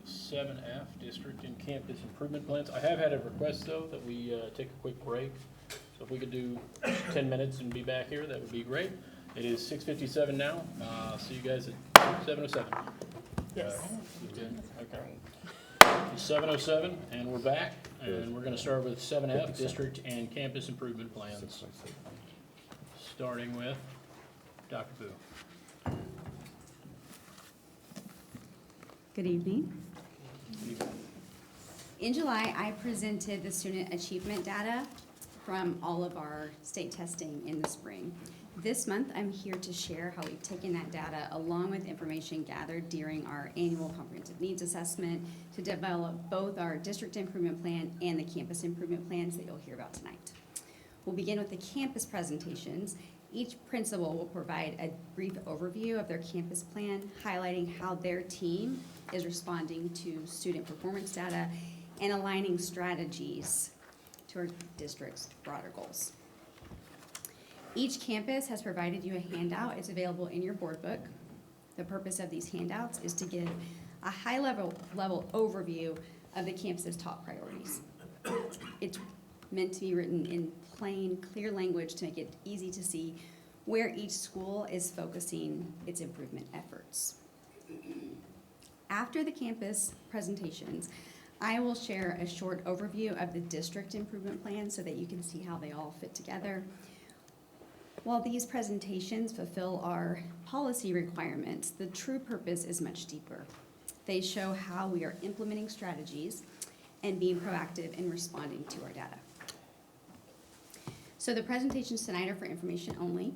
7F, District and Campus Improvement Plans. I have had a request, though, that we take a quick break So if we could do 10 minutes and be back here, that would be great. It is 6:57 now. See you guys at 7:07. Yes. Okay. 7:07, and we're back, and we're gonna start with 7F, District and Campus Improvement Plans. Starting with Dr. Boo. Good evening. In July, I presented the student achievement data from all of our state testing in the spring. This month, I'm here to share how we've taken that data along with information gathered during our annual comprehensive needs assessment to develop both our district improvement plan and the campus improvement plans that you'll hear about tonight. We'll begin with the campus presentations. Each principal will provide a brief overview of their campus plan, highlighting how their team is responding to student performance data and aligning strategies to our district's broader goals. Each campus has provided you a handout. It's available in your board book. The purpose of these handouts is to give a high-level overview of the campus's top priorities. It's meant to be written in plain, clear language to make it easy to see where each school is focusing its improvement efforts. After the campus presentations, I will share a short overview of the district improvement plan so that you can see how they all fit together. While these presentations fulfill our policy requirements, the true purpose is much deeper. They show how we are implementing strategies and being proactive in responding to our data. So the presentations tonight are for information only.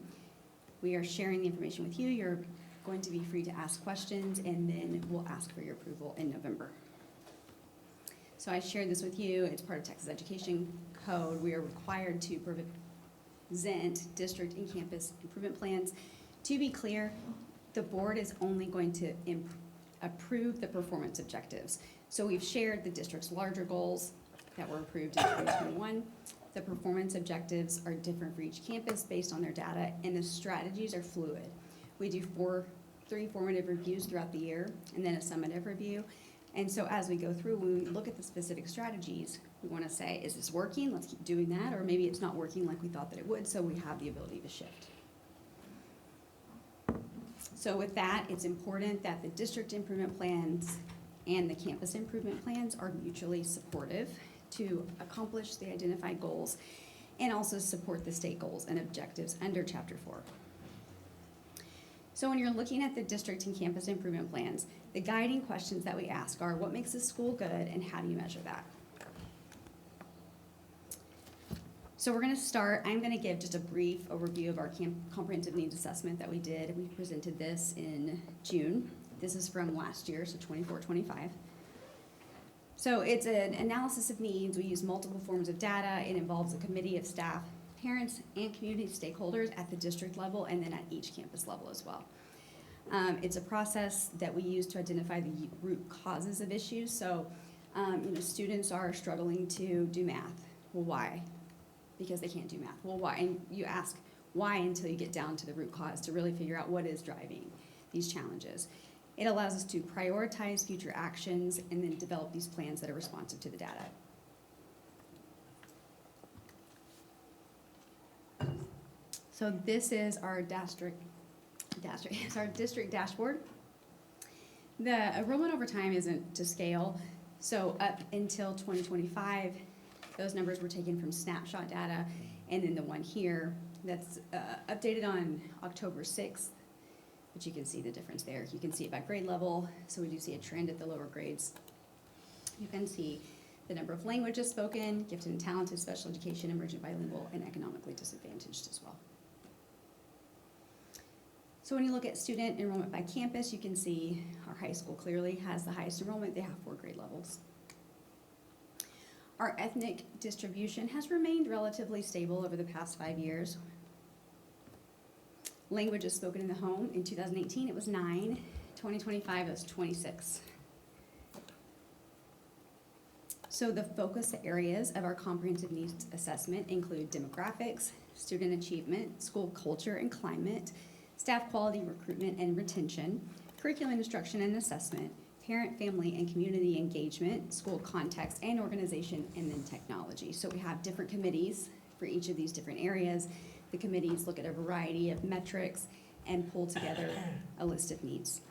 We are sharing the information with you. You're going to be free to ask questions, and then we'll ask for your approval in November. So I shared this with you. It's part of Texas Education Code. We are required to present district and campus improvement plans. To be clear, the board is only going to approve the performance objectives. So we've shared the district's larger goals that were approved in 2021. The performance objectives are different for each campus based on their data, and the strategies are fluid. We do three formative reviews throughout the year, and then a summative review. And so as we go through, when we look at the specific strategies, we want to say, is this working? Let's keep doing that. Or maybe it's not working like we thought that it would, so we have the ability to shift. So with that, it's important that the district improvement plans and the campus improvement plans are mutually supportive to accomplish the identified goals and also support the state goals and objectives under Chapter 4. So when you're looking at the district and campus improvement plans, the guiding questions that we ask are, what makes a school good and how do you measure that? So we're going to start, I'm going to give just a brief overview of our comprehensive needs assessment that we did. We presented this in June. This is from last year, so 24-25. So it's an analysis of needs. We use multiple forms of data. It involves a committee of staff, parents, and community stakeholders at the district level and then at each campus level as well. It's a process that we use to identify the root causes of issues. So, students are struggling to do math. Well, why? Because they can't do math. Well, why? And you ask why until you get down to the root cause to really figure out what is driving these challenges. It allows us to prioritize future actions and then develop these plans that are responsive to the data. So this is our district dashboard. The enrollment over time isn't to scale. So up until 2025, those numbers were taken from snapshot data, and then the one here that's updated on October 6th, but you can see the difference there. You can see it by grade level, so we do see a trend at the lower grades. You can see the number of languages spoken, gifted and talented, special education, emergent bilingual, and economically disadvantaged as well. So when you look at student enrollment by campus, you can see our high school clearly has the highest enrollment. They have 4 grade levels. Our ethnic distribution has remained relatively stable over the past 5 years. Languages spoken in the home, in 2018 it was 9, 2025 it was 26. So the focus areas of our comprehensive needs assessment include demographics, student achievement, school culture and climate, staff quality, recruitment and retention, curriculum instruction and assessment, parent, family, and community engagement, school context and organization, and then technology. So we have different committees For each of these different areas, the committees look at a variety of metrics and pull together a list of needs.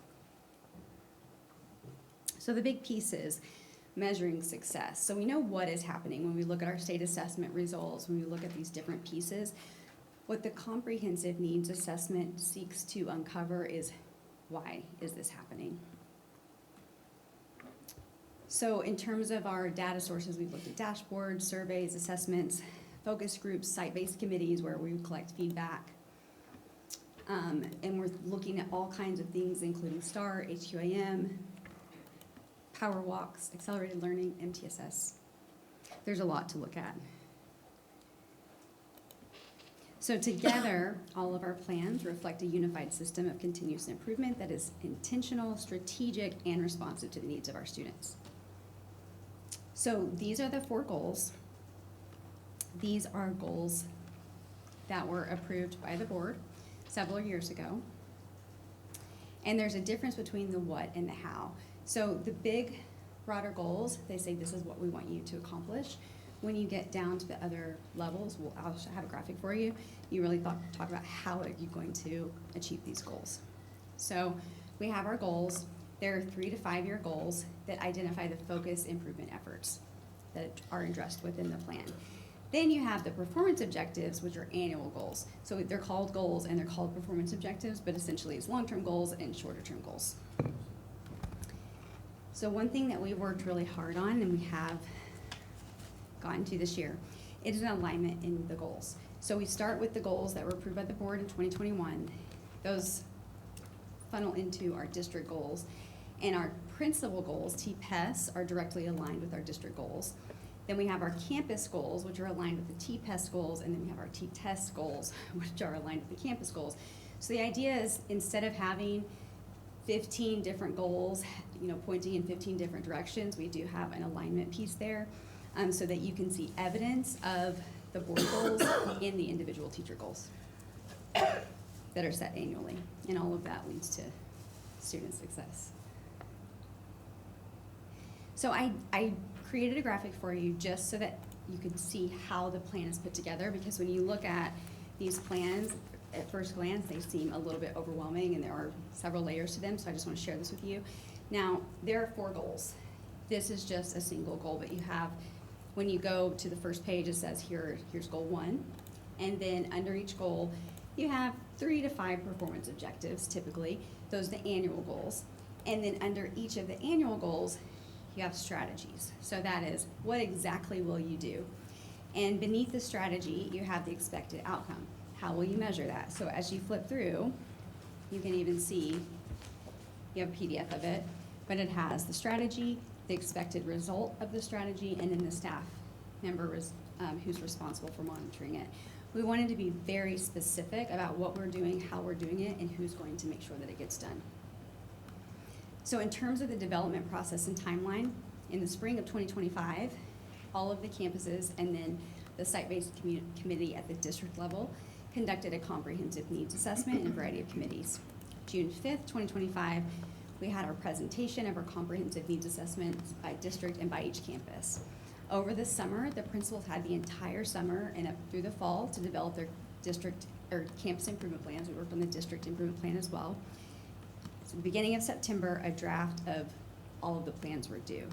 So the big piece is measuring success. So we know what is happening when we look at our state assessment results, when we look at these different pieces. What the comprehensive needs assessment seeks to uncover is, why is this happening? So in terms of our data sources, we've looked at dashboards, surveys, assessments, focus groups, site-based committees where we collect feedback. And we're looking at all kinds of things, including STAR, HQAM, Power Walks, Accelerated Learning, MTSS. There's a lot to look at. So together, all of our plans reflect a unified system of continuous improvement that is intentional, strategic, and responsive to the needs of our students. So these are the 4 goals. These are goals that were approved by the board several years ago. And there's a difference between the what and the how. So the big, broader goals, they say this is what we want you to accomplish. When you get down to the other levels, I'll have a graphic for you. You really talk about how are you going to achieve these goals. So we have our goals. There are 3 to 5 year goals that identify the focus improvement efforts that are addressed within the plan. Then you have the performance objectives, which are annual goals. So they're called goals and they're called performance objectives, but essentially it's long-term goals and shorter-term goals. So one thing that we worked really hard on, and we have gotten to this year, is an alignment in the goals. So we start with the goals that were approved by the board in 2021. Those funnel into our district goals. And our principal goals, TPES, are directly aligned with our district goals. Then we have our campus goals, which are aligned with the TPES goals, and then we have our T-TEST goals, which are aligned with the campus goals. So the idea is, instead of having 15 different goals, pointing in 15 different directions, we do have an alignment piece there, so that you can see evidence of the board goals in the individual teacher goals that are set annually. And all of that leads to student success. So I created a graphic for you just so that you could see how the plan is put together, because when you look at these plans, at first glance, they seem a little bit overwhelming and there are several layers to them, so I just want to share this with you. Now, there are 4 goals. This is just a single goal, but you have, when you go to the first page, it says here's goal 1, and then under each goal, you have 3 to 5 performance objectives, typically. Those are the annual goals. And then under each of the annual goals, you have strategies. So that is, what exactly will you do? And beneath the strategy, you have the expected outcome. How will you measure that? So as you flip through, you can even see, you have a PDF of it, but it has the strategy, the expected result of the strategy, and then the staff member who's responsible for monitoring it. We wanted to be very specific about what we're doing, how we're doing it, and who's going to make sure that it gets done. So in terms of the development process and timeline, in the spring of 2025, all of the campuses and then the site-based committee at the district level conducted a comprehensive needs assessment in a variety of committees. June 5th, 2025, we had our presentation of our comprehensive needs assessments by district and by each campus. Over the summer, the principals had the entire summer and up through the fall to develop their district or campus improvement plans. We worked on the district improvement plan as well. So the beginning of September, a draft of all of the plans were due.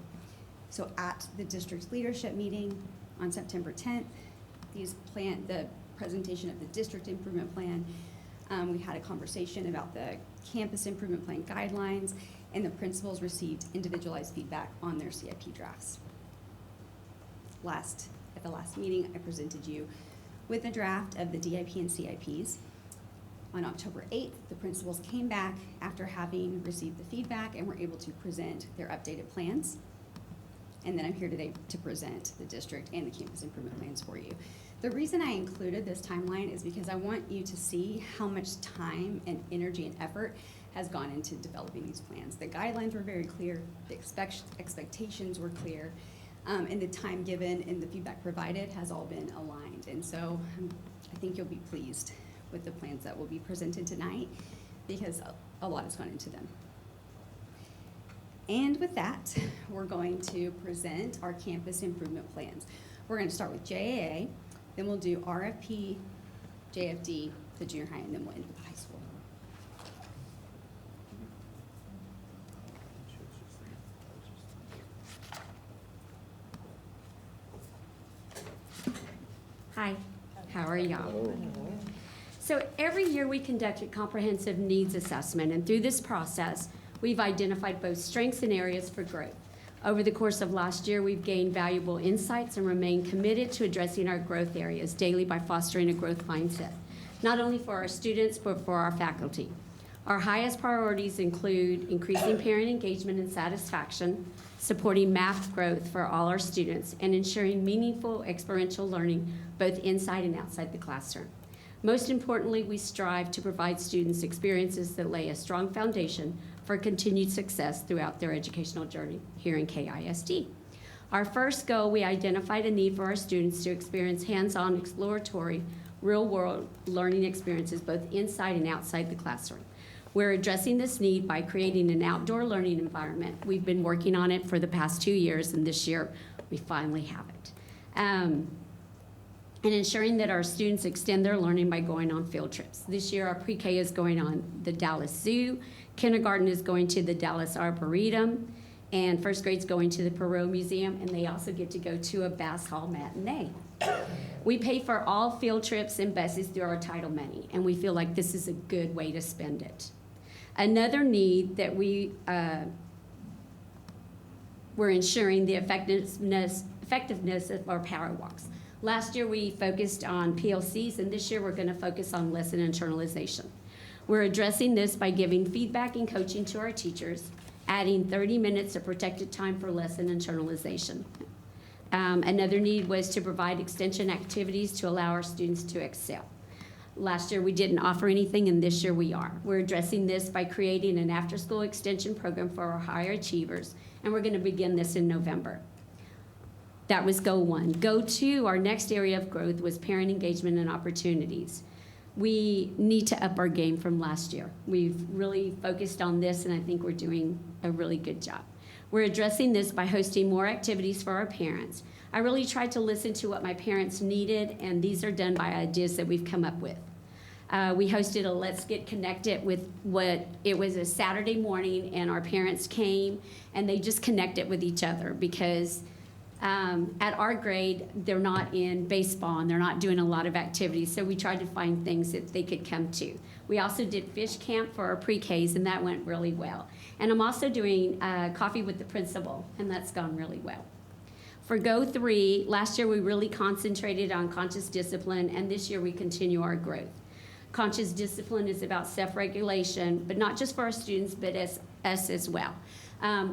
So at the district leadership meeting on September 10th, the presentation of the district improvement plan, we had a conversation about the campus improvement plan guidelines, and the principals received individualized feedback on their CIP drafts. At the last meeting, I presented you with a draft of the DIP and CIPs. On October 8th, the principals came back after having received the feedback and were able to present their updated plans. And then I'm here today to present the district and the campus improvement plans for you. The reason I included this timeline is because I want you to see how much time and energy and effort has gone into developing these plans. The guidelines were very clear, the expectations were clear, and the time given and the feedback provided has all been aligned. And so I think you'll be pleased with the plans that will be presented tonight, because a lot has gone into them. And with that, we're going to present our campus improvement plans. We're going to start with JAA. Then we'll do RFP, JFD, the junior high, and then we'll end with the high school. Hi, how are y'all? So every year we conduct a comprehensive needs assessment, and through this process, we've identified both strengths and areas for growth. Over the course of last year, we've gained valuable insights and remain committed to addressing our growth areas daily by fostering a growth mindset, not only for our students, but for our faculty. Our highest priorities include increasing parent engagement and satisfaction, supporting math growth for all our students, and ensuring meaningful experiential learning both inside and outside the classroom. Most importantly, we strive to provide students experiences that lay a strong foundation for continued success throughout their educational journey here in KISD. Our first goal, we identified a need for our students to experience hands-on exploratory, real-world learning experiences both inside and outside the classroom. We're addressing this need by creating an outdoor learning environment. We've been working on it for the past 2 years, and this year we finally have it. And ensuring that our students extend their learning by going on field trips. This year, our pre-K is going on the Dallas Zoo, kindergarten is going to the Dallas Arboretum, and first grade's going to the Perot Museum, and they also get to go to a Bass Hall matinee. We pay for all field trips and buses through our title money, and we feel like this is a good way to spend it. Another need that we're ensuring the effectiveness of our power walks. Last year, we focused on PLCs, and this year we're going to focus on lesson internalization. We're addressing this by giving feedback and coaching to our teachers, adding 30 minutes of protected time for lesson internalization. Another need was to provide extension activities to allow our students to excel. Last year, we didn't offer anything, and this year we are. We're addressing this by creating an after-school extension program for our higher achievers, and we're going to begin this in November. That was goal 1. Goal 2, our next area of growth, was parent engagement and opportunities. We need to up our game from last year. We've really focused on this, and I think we're doing a really good job. We're addressing this by hosting more activities for our parents. I really tried to listen to what my parents needed, and these are done by ideas that we've come up with. We hosted a Let's Get Connected with it was a Saturday morning, and our parents came, and they just connected with each other because at our grade, they're not in baseball and they're not doing a lot of activities, so we tried to find things that they could come to. We also did fish camp for our pre-Ks, and that went really well. And I'm also doing coffee with the principal, and that's gone really well. For Go 3, last year we really concentrated on conscious discipline, and this year we continue our growth. Conscious discipline is about self-regulation, but not just for our students, but us as well.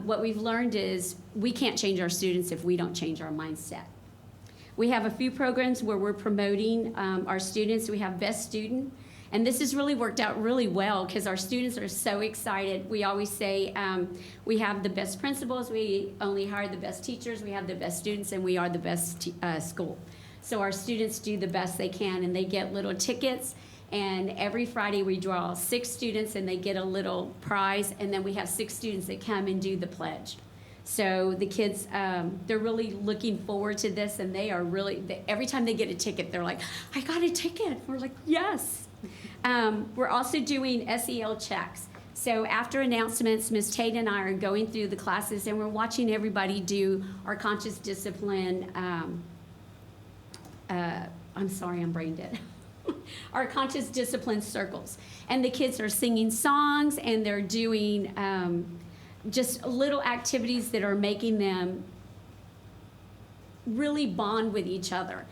What we've learned is we can't change our students if we don't change our mindset. We have a few programs where we're promoting our students. We have Best Student, and this has really worked out really well because our students are so excited. We always say we have the best principals, we only hire the best teachers, we have the best students, and we are the best school. So our students do the best they can, and they get little tickets. And every Friday we draw 6 students and they get a little prize, and then we have 6 students that come and do the pledge. So the kids, they're really looking forward to this, and they are really, every time they get a ticket, they're like, I got a ticket. We're like, yes. We're also doing SEL checks. So after announcements, Ms. Tate and I are going through the classes, and we're watching everybody do our conscious discipline, I'm sorry, I'm brain dead. Our conscious discipline circles. And the kids are singing songs, and they're doing just little activities that are making them really bond with each other.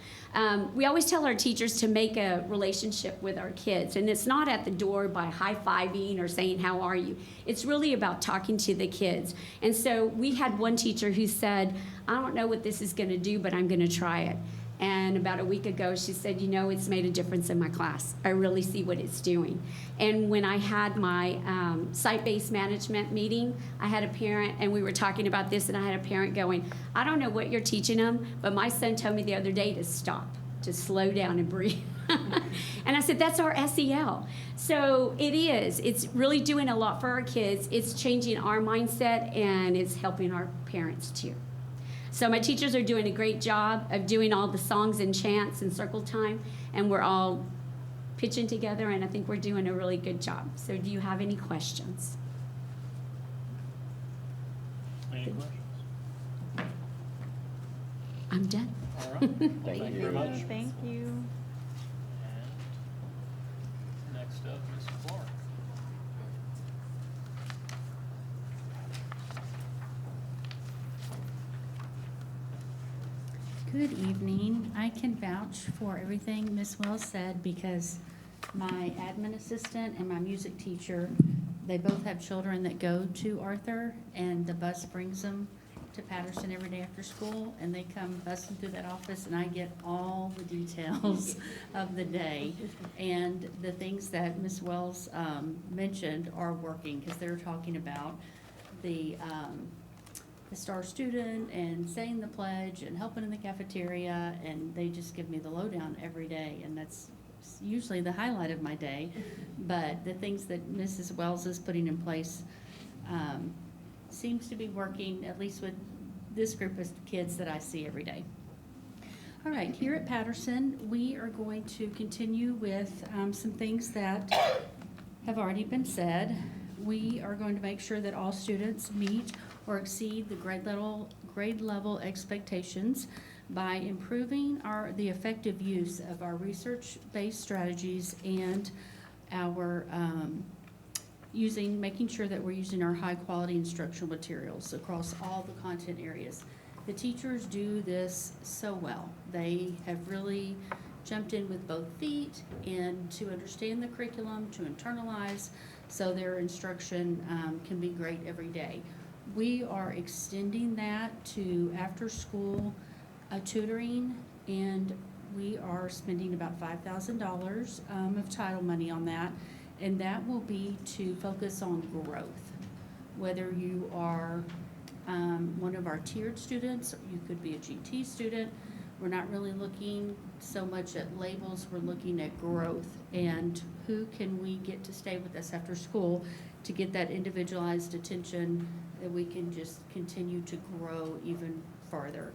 We always tell our teachers to make a relationship with our kids, and it's not at the door by high-fiving or saying, how are you? It's really about talking to the kids. And so we had one teacher who said, I don't know what this is going to do, but I'm going to try it. And about a week ago, she said, you know, it's made a difference in my class. I really see what it's doing. And when I had my site-based management meeting, I had a parent, and we were talking about this, and I had a parent going, I don't know what you're teaching them, but my son told me the other day to stop, to slow down and breathe. And I said, that's our SEL. So it is. It's really doing a lot for our kids. It's changing our mindset, and it's helping our parents too. So my teachers are doing a great job of doing all the songs and chants and circle time, and we're all pitching together, and I think we're doing a really good job. So do you have any questions? Any questions? I'm done. All right. Thank you very much. Thank you. And next up, Ms. Clark. Good evening. I can vouch for everything Ms. Wells said because my admin assistant and my music teacher, they both have children that go to Arthur, and the bus brings them to Patterson every day after school, and they come busting through that office, and I get all the details of the day. And the things that Ms. Wells mentioned are working, because they're talking about the star student and saying the pledge and helping in the cafeteria, and they just give me the lowdown every day, and that's usually the highlight of my day. But the things that Mrs. Wells is putting in place seems to be working, at least with this group of kids that I see every day. All right, here at Patterson, we are going to continue with some things that have already been said. We are going to make sure that all students meet or exceed the grade level expectations by improving the effective use of our research-based strategies and our making sure that we're using our high-quality instructional materials across all the content areas. The teachers do this so well. They have really jumped in with both feet and to understand the curriculum, to internalize, so their instruction can be great every day. We are extending that to after-school tutoring, and we are spending about $5,000 of title money on that, and that will be to focus on growth. Whether you are one of our tiered students, you could be a GT student, we're not really looking so much at labels, we're looking at growth and who can we get to stay with us after school to get that individualized attention that we can just continue to grow even farther.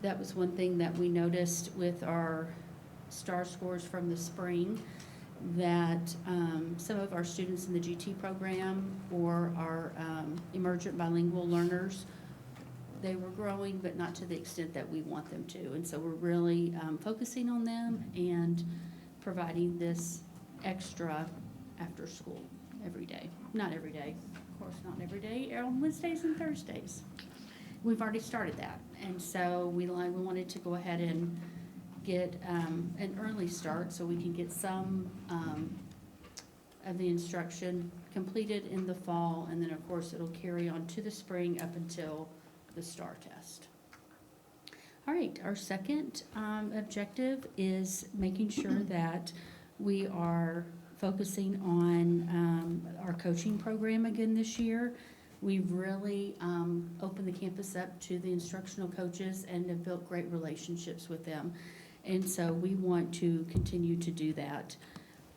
That was one thing that we noticed with our STAR scores from the spring, that some of our students in the GT program or our emergent bilingual learners, they were growing, but not to the extent that we want them to. And so we're really focusing on them and providing this extra after school every day. Not every day, of course, not every day, on Wednesdays and Thursdays. We've already started that. And so we wanted to go ahead and get an early start so we can get some of the instruction completed in the fall, and then of course it'll carry on to the spring up until the STAR test. All right, our second objective is making sure that we are focusing on our coaching program again this year. We've really opened the campus up to the instructional coaches and have built great relationships with them. And so we want to continue to do that.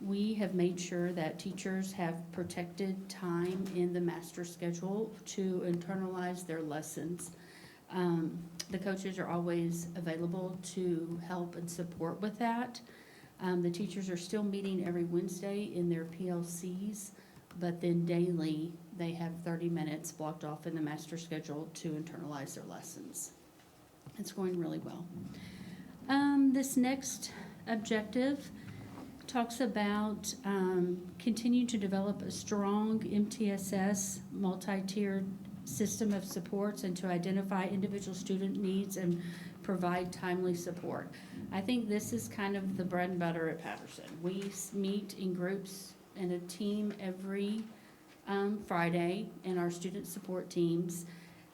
We have made sure that teachers have protected time in the master schedule to internalize their lessons. The coaches are always available to help and support with that. The teachers are still meeting every Wednesday in their PLCs, but then daily they have 30 minutes blocked off in the master schedule to internalize their lessons. It's going really well. This next objective talks about continuing to develop a strong MTSS multi-tiered system of supports and to identify individual student needs and provide timely support. I think this is kind of the bread and butter at Patterson. We meet in groups and a team every Friday in our student support teams.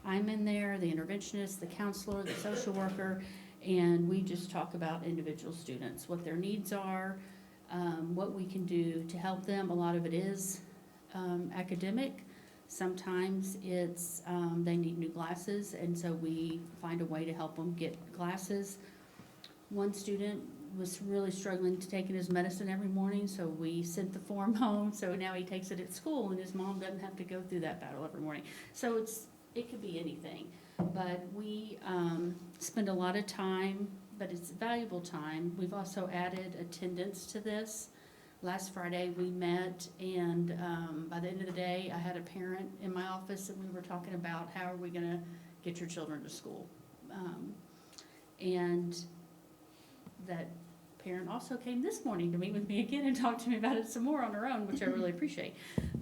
I'm in there, the interventionist, the counselor, the social worker, and we just talk about individual students, what their needs are, what we can do to help them. A lot of it is academic. Sometimes it's they need new glasses, and so we find a way to help them get glasses. One student was really struggling to taking his medicine every morning, so we sent the form home, so now he takes it at school, and his mom doesn't have to go through that battle every morning. So it could be anything. But we spend a lot of time, but it's valuable time. We've also added attendance to this. Last Friday, we met, and by the end of the day, I had a parent in my office, and we were talking about how are we gonna get your children to school. And that parent also came this morning to meet with me again and talk to me about it some more on her own, which I really appreciate.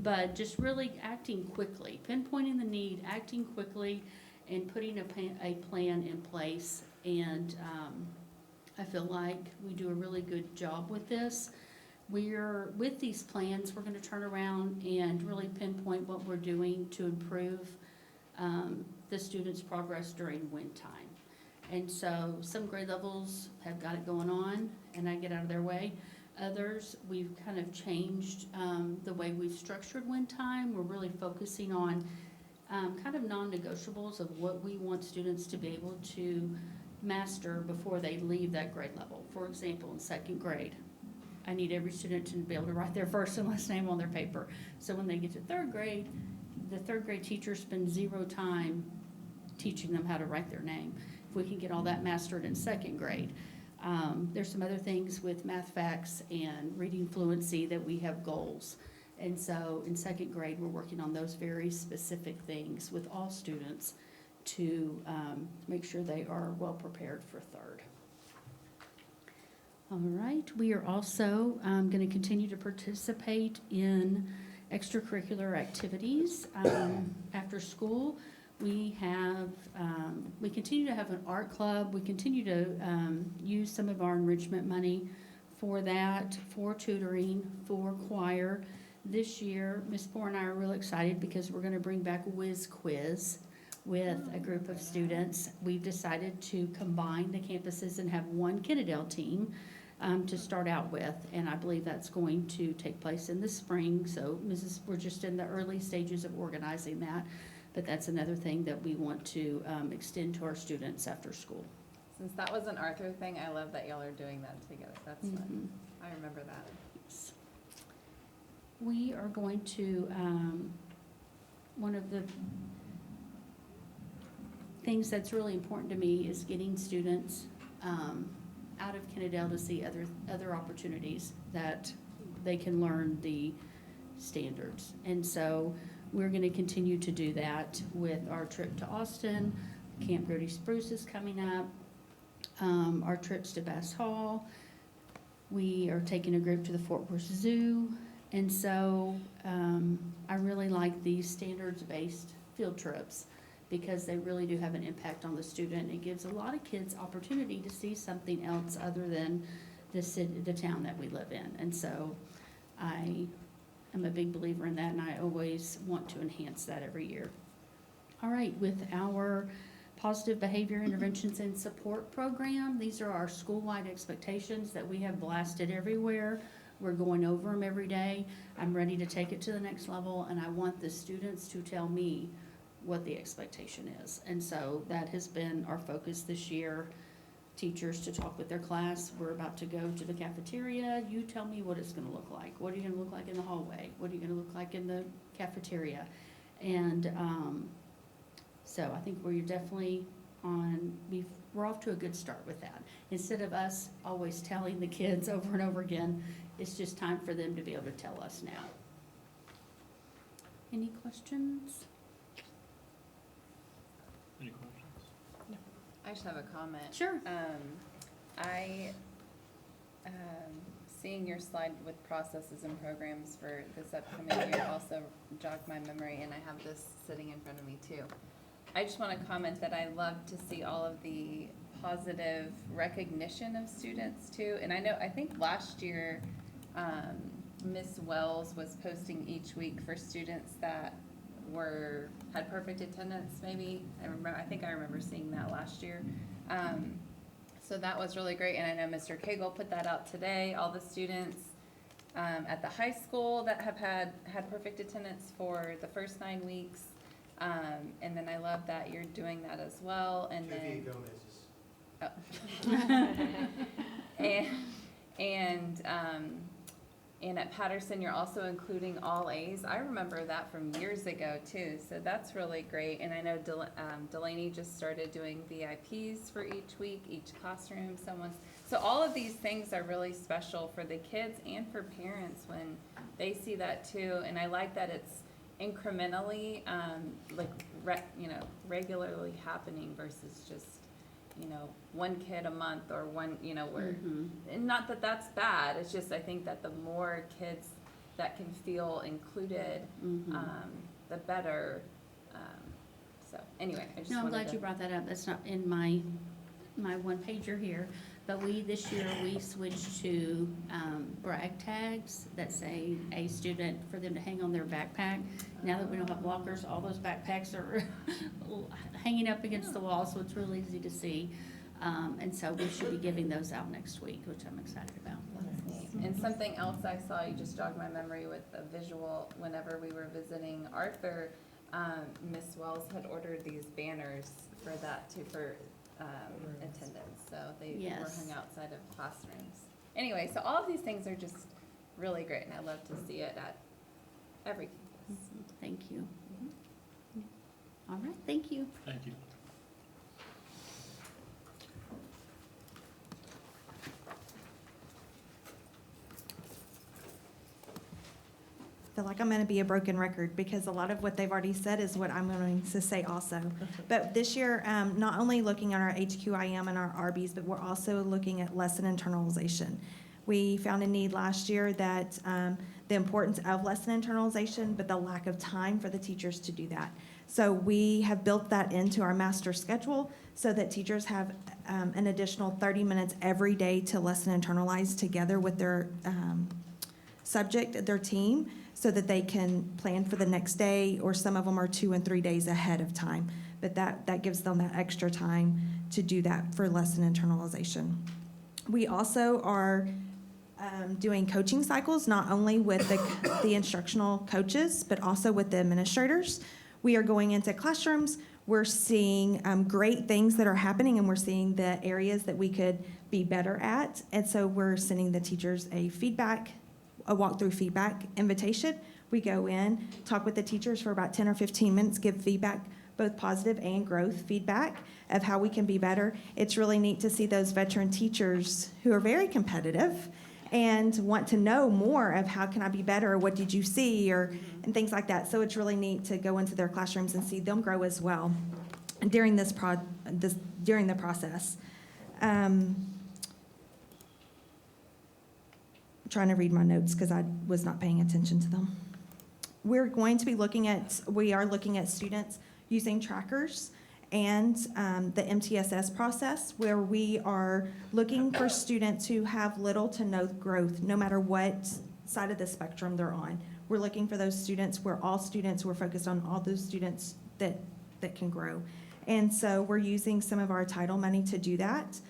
But just really acting quickly, pinpointing the need, acting quickly, and putting a plan in place. And I feel like we do a really good job with this. With these plans, we're gonna turn around and really pinpoint what we're doing to improve the students' progress during win time. And so some grade levels have got it going on, and I get out of their way. Others, we've kind of changed the way we've structured win time. We're really focusing on kind of non-negotiables of what we want students to be able to master before they leave that grade level. For example, in second grade, I need every student to be able to write their first and last name on their paper. So when they get to third grade, the third grade teacher spends 0 time teaching them how to write their name. If we can get all that mastered in second grade. There's some other things with math facts and reading fluency that we have goals. And so in second grade, we're working on those very specific things with all students to make sure they are well prepared for third. All right, we are also going to continue to participate in extracurricular activities after school. We continue to have an art club. We continue to use some of our enrichment money for that, for tutoring, for choir. This year, Ms. Moore and I are real excited because we're going to bring back Whiz Quiz with a group of students. We've decided to combine the campuses and have one Kennedale team to start out with, and I believe that's going to take place in the spring. So we're just in the early stages of organizing that, but that's another thing that we want to extend to our students after school. Since that was an Arthur thing, I love that y'all are doing that together. That's fun. I remember that. Yes. We are going to, one of the things that's really important to me is getting students out of Kennedale to see other opportunities that they can learn the standards. And so we're going to continue to do that with our trip to Austin. Camp Grody Spruce is coming up. Our trips to Bass Hall. We are taking a group to the Fort Worth Zoo. And so I really like these standards-based field trips because they really do have an impact on the student. It gives a lot of kids opportunity to see something else other than the town that we live in. And so I am a big believer in that, and I always want to enhance that every year. All right, with our Positive Behavior Interventions and Support Program, these are our school-wide expectations that we have blasted everywhere. We're going over them every day. I'm ready to take it to the next level, and I want the students to tell me what the expectation is. And so that has been our focus this year. Teachers to talk with their class. We're about to go to the cafeteria. You tell me what it's gonna look like. What are you gonna look like in the hallway? What are you gonna look like in the cafeteria? And so I think we're definitely we're off to a good start with that. Instead of us always telling the kids over and over again, it's just time for them to be able to tell us now. Any questions? Any questions? I just have a comment. Sure. Seeing your slide with processes and programs for this upcoming year also jogged my memory, and I have this sitting in front of me too. I just want to comment that I love to see all of the positive recognition of students too. And I think last year, Miss Wells was posting each week for students that had perfect attendance maybe. I think I remember seeing that last year. So that was really great, and I know Mr. Cagle put that out today. All the students at the high school that have had perfect attendance for the first 9 weeks, and then I love that you're doing that as well. And then, And at Patterson, you're also including all A's. I remember that from years ago too, so that's really great. And I know Delaney just started doing VIPs for each week, each classroom, so all of these things are really special for the kids and for parents when they see that too. And I like that it's incrementally, regularly happening versus just, one kid a month or one, where, and not that that's bad, it's just, I think that the more kids that can feel included, the better. So anyway, I just No, I'm wanted glad to. you brought that up. That's not in my one pager here. But this year, we switched to brag tags that say a student for them to hang on their backpack. Now that we don't have lockers, all those backpacks are hanging up against the wall, so it's real easy to see. And so we should be giving those out next week, which I'm excited about. That's neat. And something else I saw, you just jogged my memory with a visual, whenever we were visiting Arthur, Miss Wells had ordered these banners for that too, for attendance, so they were Yes. hung outside of classrooms. Anyway, so all of these things are just really great, and I love to see it at every campus. Thank you. All right, thank you. Thank you. I feel like I'm going to be a broken record because a lot of what they've already said is what I'm going to say also. But this year, not only looking at our HQIM and our RBs, but we're also looking at lesson internalization. We found a need last year that the importance of lesson internalization, but the lack of time for the teachers to do that. So we have built that into our master schedule so that teachers have an additional 30 minutes every day to lesson internalize together with their subject, their team, so that they can plan for the next day, or some of them are 2 and 3 days ahead of time. But that gives them that extra time to do that for lesson internalization. We also are doing coaching cycles, not only with the instructional coaches, but also with the administrators. We are going into classrooms. We're seeing great things that are happening, and we're seeing the areas that we could be better at. And so we're sending the teachers a walkthrough feedback invitation. We go in, talk with the teachers for about 10 or 15 minutes, give feedback, both positive and growth feedback of how we can be better. It's really neat to see those veteran teachers who are very competitive and want to know more of how can I be better, or what did you see, and things like that. So it's really neat to go into their classrooms and see them grow as well during during the process. Trying to read my notes because I was not paying attention to them. We are looking at students using trackers and the MTSS process, where we are looking for students who have little to no growth, no matter what side of the spectrum they're on. We're looking for those students, we're focused on all those students that can grow. And so we're using some of our title money to do that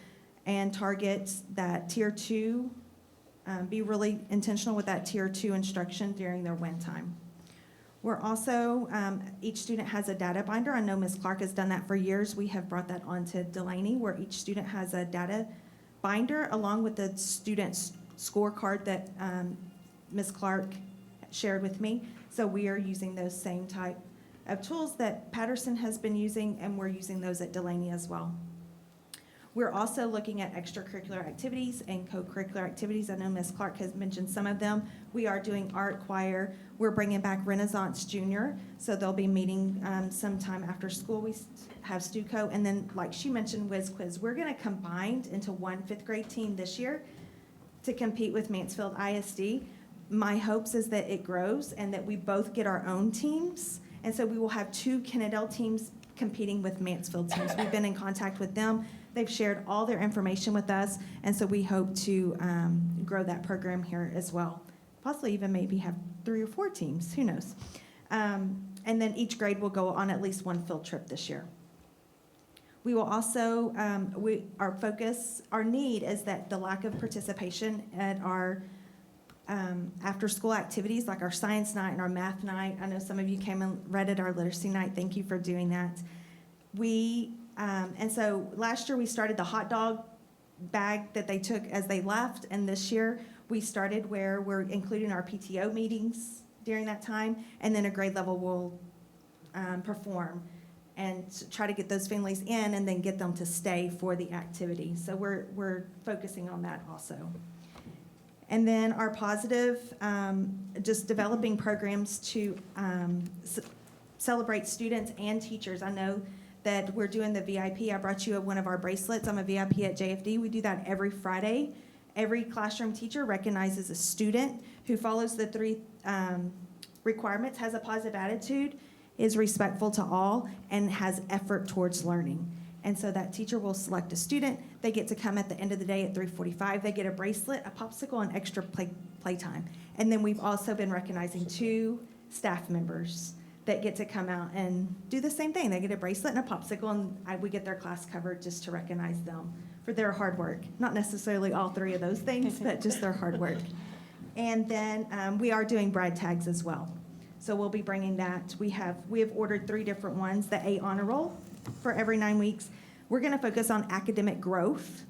and target that tier 2, be really intentional with that tier 2 instruction during their win time. We're also, each student has a data binder. I know Ms. Clark has done that for years. We have brought that on to Delaney, where each student has a data binder along with the student's scorecard that Ms. Clark shared with me. So we are using those same type of tools that Patterson has been using, and we're using those at Delaney as well. We're also looking at extracurricular activities and co-curricular activities. I know Ms. Clark has mentioned some of them. We are doing art, choir. We're bringing back Renaissance Junior, so they'll be meeting sometime after school. We have Stuco, and then, like she mentioned, Whiz Quiz. We're going to combine into one 5th grade team this year to compete with Mansfield ISD. My hopes is that it grows and that we both get our own teams, and so we will have 2 Kennedale teams competing with Mansfield teams. We've been in contact with them. They've shared all their information with us, and so we hope to grow that program here as well. Possibly even maybe have 3 or 4 teams, who knows. And then each grade will go on at least one field trip this year. We will also, our need is that the lack of participation at our after-school activities, like our science night and our math night. I know some of you came and read at our literacy night. Thank you for doing that. And so last year we started the hot dog bag that they took as they left, and this year We started where we're including our PTO meetings during that time, and then a grade level will perform and try to get those families in and then get them to stay for the activity. So we're focusing on that also. And then our positive, just developing programs to celebrate students and teachers. I know that we're doing the VIP. I brought you one of our bracelets. I'm a VIP at JFD. We do that every Friday. Every classroom teacher recognizes a student who follows the 3 requirements, has a positive attitude, is respectful to all, and has effort towards learning. And so that teacher will select a student. They get to come at the end of the day at 3:45. They get a bracelet, a popsicle, and extra playtime. And then we've also been recognizing 2 staff members that get to come out and do the same thing. They get a bracelet and a popsicle, and we get their class covered just to recognize them for their hard work. Not necessarily all 3 of those things, but just their hard work. And then we are doing bride tags as well. So we'll be bringing that. We have ordered 3 different ones. The A honor roll for every 9 weeks. We're going to focus on academic growth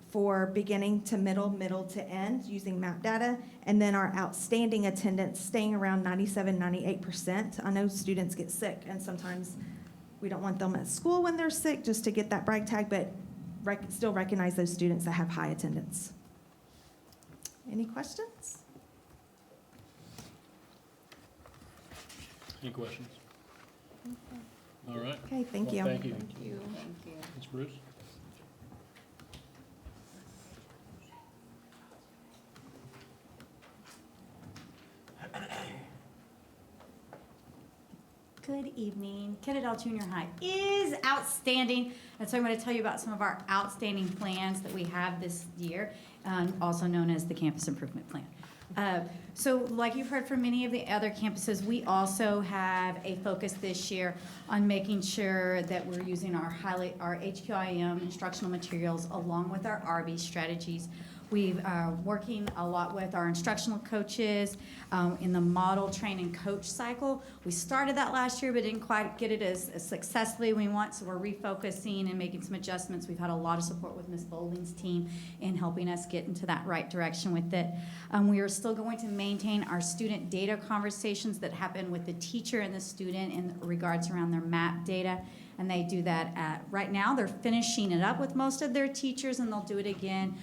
for beginning to middle to end using MAP data, and then our outstanding attendance staying around 97-98%. I know students get sick, and sometimes we don't want them at school when they're sick just to get that brag tag, but still recognize those students that have high attendance. Any questions? Any questions? All right. Okay, thank Well, you. Thank you. Thank you. Ms. Bruce? Good evening. Kennedale Junior High is outstanding, and so I'm going to tell you about some of our outstanding plans that we have this year, also known as the Campus Improvement Plan. So like you've heard from many of the other campuses, we also have a focus this year on making sure that we're using our HQIM instructional materials along with our RB strategies. We are working a lot with our instructional coaches in the model, train, and coach cycle. We started that last year, but didn't quite get it as successfully we want, so we're refocusing and making some adjustments. We've had a lot of support with Ms. Bowling's team in helping us get into that right direction with it. We are still going to maintain our student data conversations that happen with the teacher and the student in regards around their MAP data. And they do that right now. They're finishing it up with most of their teachers, and they'll do it again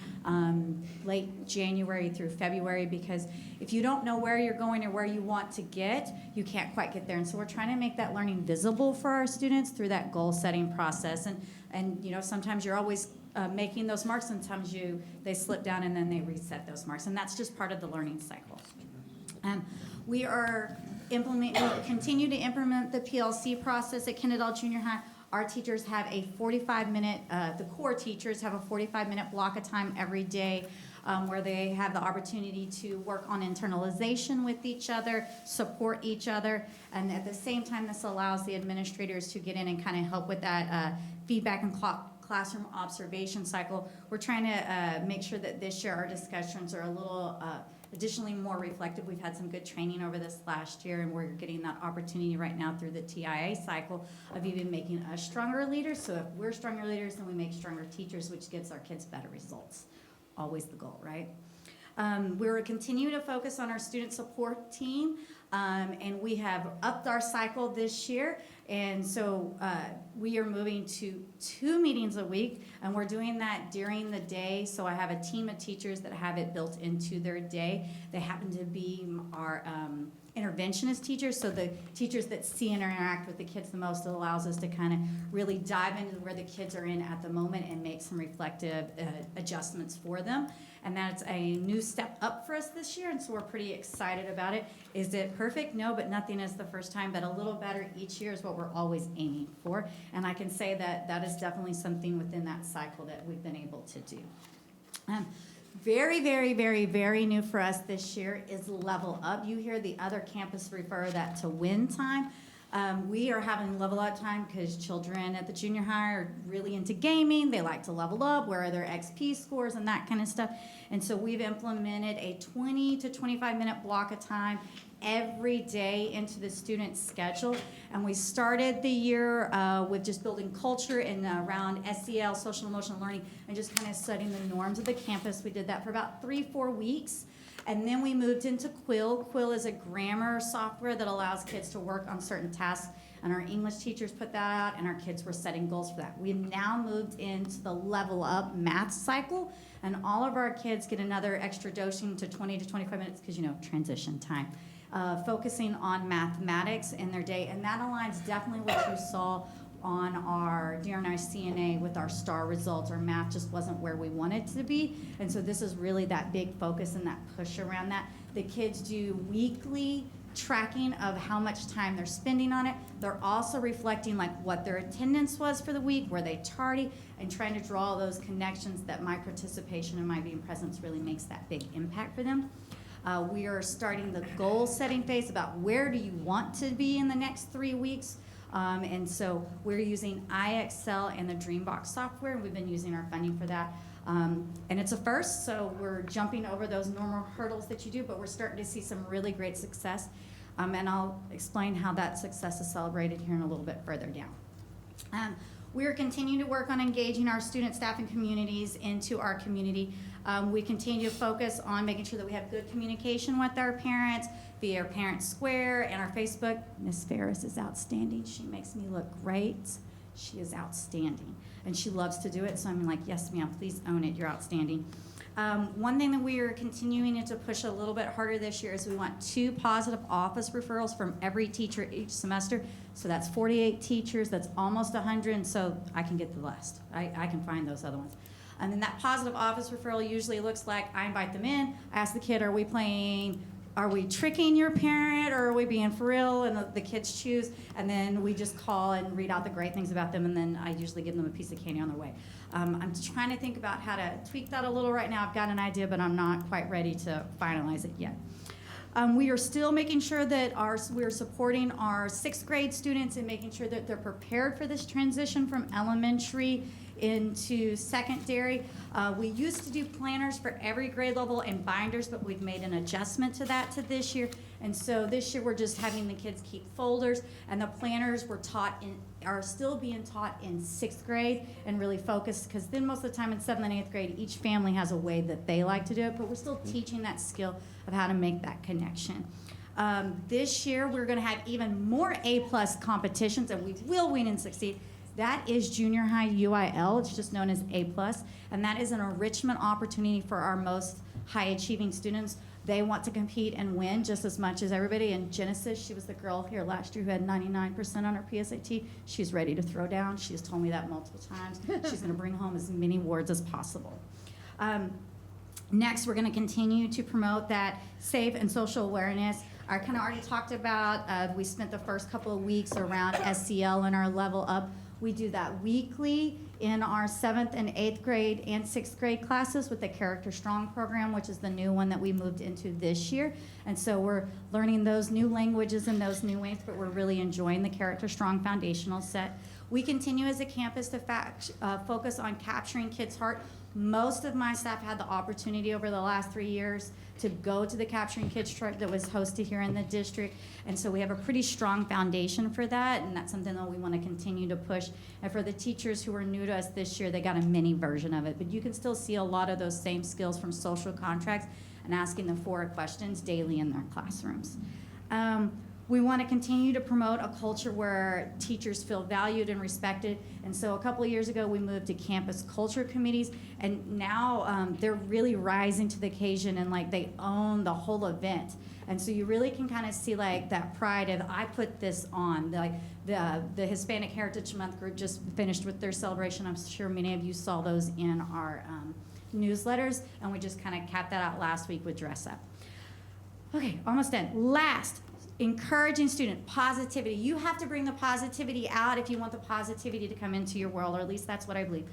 late January through February, because if you don't know where you're going or where you want to get, you can't quite get there. And so we're trying to make that learning visible for our students through that goal-setting process. And you know, sometimes you're always making those marks, sometimes they slip down and then they reset those marks. And that's just part of the learning cycle. We are continue to implement the PLC process at Kennedale Junior High. Our teachers have a 45-minute, the core teachers have a 45-minute block of time every day where they have the opportunity to work on internalization with each other, support each other, and at the same time, this allows the administrators to get in and kind of help with that feedback and classroom observation cycle. We're trying to make sure that this year our discussions are a little additionally more reflective. We've had some good training over this last year, and we're getting that opportunity right now through the TIA cycle of even making us stronger leaders. So if we're stronger leaders, then we make stronger teachers, which gives our kids better results. Always the goal, right? We're continuing to focus on our student support team, and we have upped our cycle this year. And so we are moving to 2 meetings a week, and we're doing that during the day. So I have a team of teachers that have it built into their day. They happen to be our interventionist teachers, so the teachers that see and interact with the kids the most. It allows us to kind of really dive into where the kids are in at the moment and make some reflective adjustments for them. And that's a new step up for us this year, and so we're pretty excited about it. Is it perfect? No, but nothing is the first time, but a little better each year is what we're always aiming for. And I can say that that is definitely something within that cycle that we've been able to do. Very, very, very, very new for us this year is Level Up. You hear the other campus refer that to win time. We are having level up time because children at the junior high are really into gaming. They like to level up. Where are their XP scores and that kind of stuff? And so we've implemented a 20 to 25-minute block of time every day into the student's schedule. And we started the year with just building culture and around SEL, social emotional learning, and just kind of studying the norms of the campus. We did that for about 3-4 weeks. And then we moved into Quill. Quill is a grammar software that allows kids to work on certain tasks, and our English teachers put that out, and our kids were setting goals for that. We've now moved into the Level Up math cycle, and all of our kids get another extra dosing to 20 to 25 minutes, because transition time, focusing on mathematics in their day, and that aligns definitely what you saw on our DRNI CNA with our STAR results. Our math just wasn't where we wanted to be, and so this is really that big focus and that push around that. The kids do weekly tracking of how much time they're spending on it. They're also reflecting like what their attendance was for the week, were they tardy, and trying to draw those connections that my participation and my being presence really makes that big impact for them. We are starting the goal setting phase about where do you want to be in the next 3 weeks. And so we're using iExcel and the Dreambox software. We've been using our funding for that. And it's a first, so we're jumping over those normal hurdles that you do, but we're starting to see some really great success. And I'll explain how that success is celebrated here in a little bit further down. We are continuing to work on engaging our student, staff, and communities into our community. We continue to focus on making sure that we have good communication with our parents via our Parent Square and our Facebook. Miss Ferris is outstanding. She makes me look great. She is outstanding, and she loves to do it, so I'm like, yes, ma'am, please own it. You're outstanding. One thing that we are continuing to push a little bit harder this year is we want 2 positive office referrals from every teacher each semester. So that's 48 teachers, that's almost 100, and so I can get the list. I can find those other ones. And then that positive office referral usually looks like I invite them in, I ask the kid, are we tricking your parent, or are we being for real? And the kids choose, and then we just call and read out the great things about them, and then I usually give them a piece of candy on their way. I'm trying to think about how to tweak that a little right now. I've got an idea, but I'm not quite ready to finalize it yet. We are still making sure that we're supporting our 6th grade students and making sure that they're prepared for this transition from elementary into secondary. We used to do planners for every grade level and binders, but we've made an adjustment to that to this year. And so this year we're just having the kids keep folders, and the planners are still being taught in 6th grade and really focused, because then most of the time in 7th and 8th grade, each family has a way that they like to do it, but we're still teaching that skill of how to make that connection. This year we're gonna have even more A+ competitions, and we will win and succeed. That is junior high UIL, it's just known as A+, and that is an enrichment opportunity for our most high achieving students. They want to compete and win just as much as everybody. And Genesis, she was the girl here last year who had 99% on her PSAT. She's ready to throw down. She's told me that multiple times. She's gonna bring home as many awards as possible. Next, we're gonna continue to promote that safe and social awareness. I kind of already talked about, we spent the first couple of weeks around SEL and our Level Up. We do that weekly in our 7th and 8th grade and 6th grade classes with the Character Strong program, which is the new one that we moved into this year. And so we're learning those new languages and those new ways, but we're really enjoying the Character Strong foundational set. We continue as a campus to focus on capturing kids' heart. Most of my staff had the opportunity over the last 3 years to go to the Capturing Kids trip that was hosted here in the district. And so we have a pretty strong foundation for that, and that's something that we want to continue to push. And for the teachers who are new to us this year, they got a mini version of it, but you can still see a lot of those same skills from social contracts and asking the 4 questions daily in their classrooms. We want to continue to promote a culture where teachers feel valued and respected. And so a couple of years ago, we moved to campus culture committees, and now they're really rising to the occasion, and like they own the whole event. And so you really can kind of see like that pride of, I put this on. Like the Hispanic Heritage Month group just finished with their celebration. I'm sure many of you saw those in our newsletters, and we just kind of capped that out last week with Dress Up. Okay, almost done. Last, encouraging student positivity. You have to bring the positivity out if you want the positivity to come into your world, or at least that's what I believe.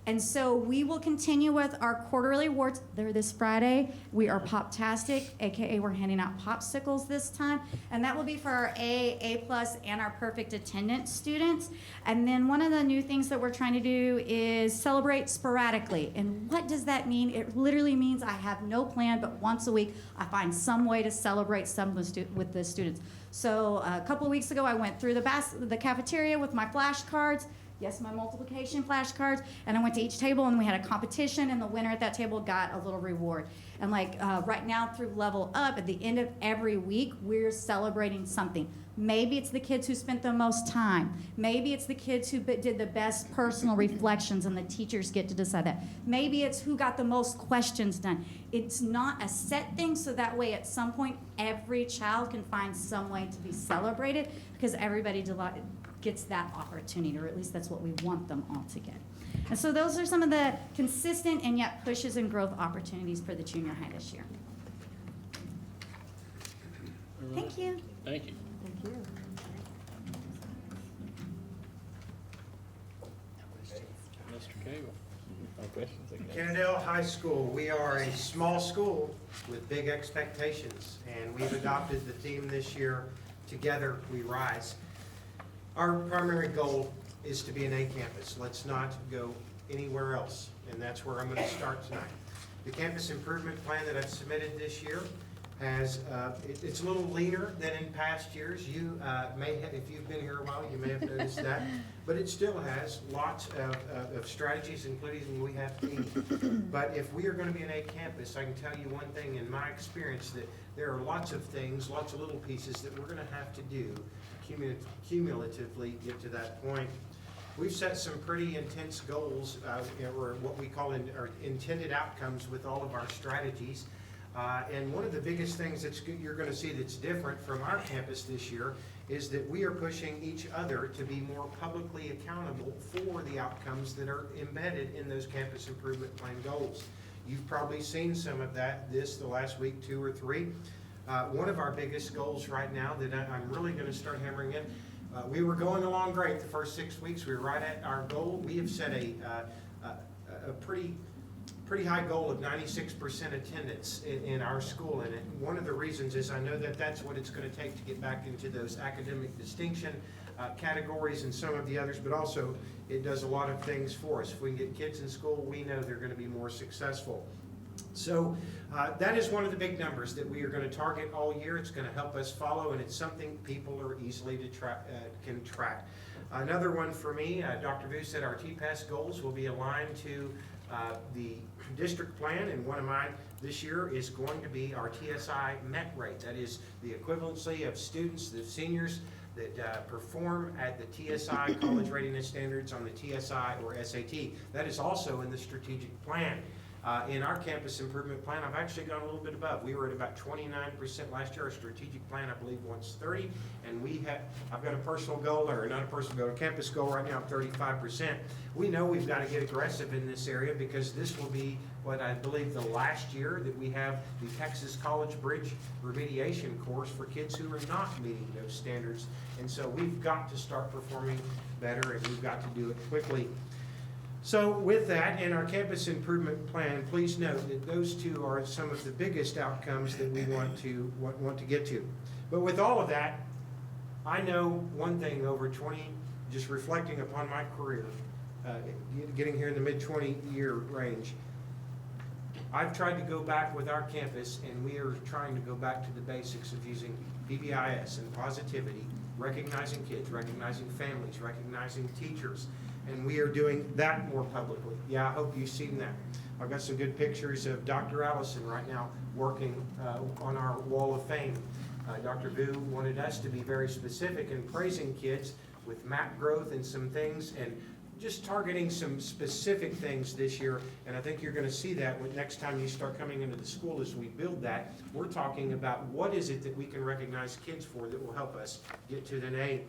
And so we will continue with our quarterly awards. They're this Friday. We are Poptastic, aka we're handing out popsicles this time, and that will be for our A+, and our perfect attendance students. And then one of the new things that we're trying to do is celebrate sporadically. And what does that mean? It literally means I have no plan, but once a week I find some way to celebrate some with the students. So a couple of weeks ago I went through the cafeteria with my flashcards. Yes, my multiplication flashcards, and I went to each table and we had a competition, and the winner at that table got a little reward. And like right now through Level Up, at the end of every week, we're celebrating something. Maybe it's the kids who spent the most time. Maybe it's the kids who did the best personal reflections, and the teachers get to decide that. Maybe it's who got the most questions done. It's not a set thing, so that way at some point every child can find some way to be celebrated, because everybody gets that opportunity, or at least that's what we want them all to get. And so those are some of the consistent and yet pushes and growth opportunities for the junior high this year. Thank you. Thank you. Thank you. Mr. Cagle. No questions, I guess. Kennedale High School, we are a small school with big expectations, and we've adopted the theme this year, Together We Rise. Our primary goal is to be an A campus. Let's not go anywhere else, and that's where I'm going to start tonight. The campus improvement plan that I've submitted this year has, it's a little leaner than in past years. You may have, if you've been here a while, you may have noticed that, but it still has lots of strategies, including we have themes. But if we are going to be an A campus, I can tell you one thing in my experience, that there are lots of things, lots of little pieces that we're going to have to do cumulatively get to that point. We've set some pretty intense goals, or what we call our intended outcomes with all of our strategies. And one of the biggest things that you're going to see that's different from our campus this year is that we are pushing each other to be more publicly accountable for the outcomes that are embedded in those campus improvement plan goals. You've probably seen some of that the last week, 2 or 3. One of our biggest goals right now that I'm really going to start hammering in, we were going along great the first 6 weeks. We were right at our goal. We have set a pretty high goal of 96% attendance in our school. And one of the reasons is I know that that's what it's going to take to get back into those academic distinction categories and some of the others, but also it does a lot of things for us. If we can get kids in school, we know they're going to be more successful. So that is one of the big numbers that we are going to target all year. It's going to help us follow, and it's something people are easily can track. Another one for me, Dr. Vu said our TPAS goals will be aligned to the district plan, and one of mine this year is going to be our TSI MET rate. That is the equivalency of students, the seniors that perform at the TSI college readiness standards on the TSI or SAT. That is also in the strategic plan. In our campus improvement plan, I've actually gone a little bit above. We were at about 29% last year. Our strategic plan, I believe, wants 30, and I've got a personal goal, or not a personal goal, a campus goal right now of 35%. We know we've got to get aggressive in this area, because this will be what I believe the last year that we have the Texas College Bridge remediation course for kids who are not meeting those standards. And so we've got to start performing better, and we've got to do it quickly. So with that, in our campus improvement plan, please note that those two are some of the biggest outcomes that we want to get to. But with all of that, I know one thing over 20, just reflecting upon my career, getting here in the mid-20-year range, I've tried to go back with our campus, and we are trying to go back to the basics of using PBIS and positivity, recognizing kids, recognizing families, recognizing teachers. And we are doing that more publicly. Yeah, I hope you've seen that. I've got some good pictures of Dr. Allison right now working on our wall of fame. Dr. Vu wanted us to be very specific in praising kids with map growth and some things, and just targeting some specific things this year. And I think you're going to see that when next time you start coming into the school as we build that. We're talking about what is it that we can recognize kids for that will help us get to the A.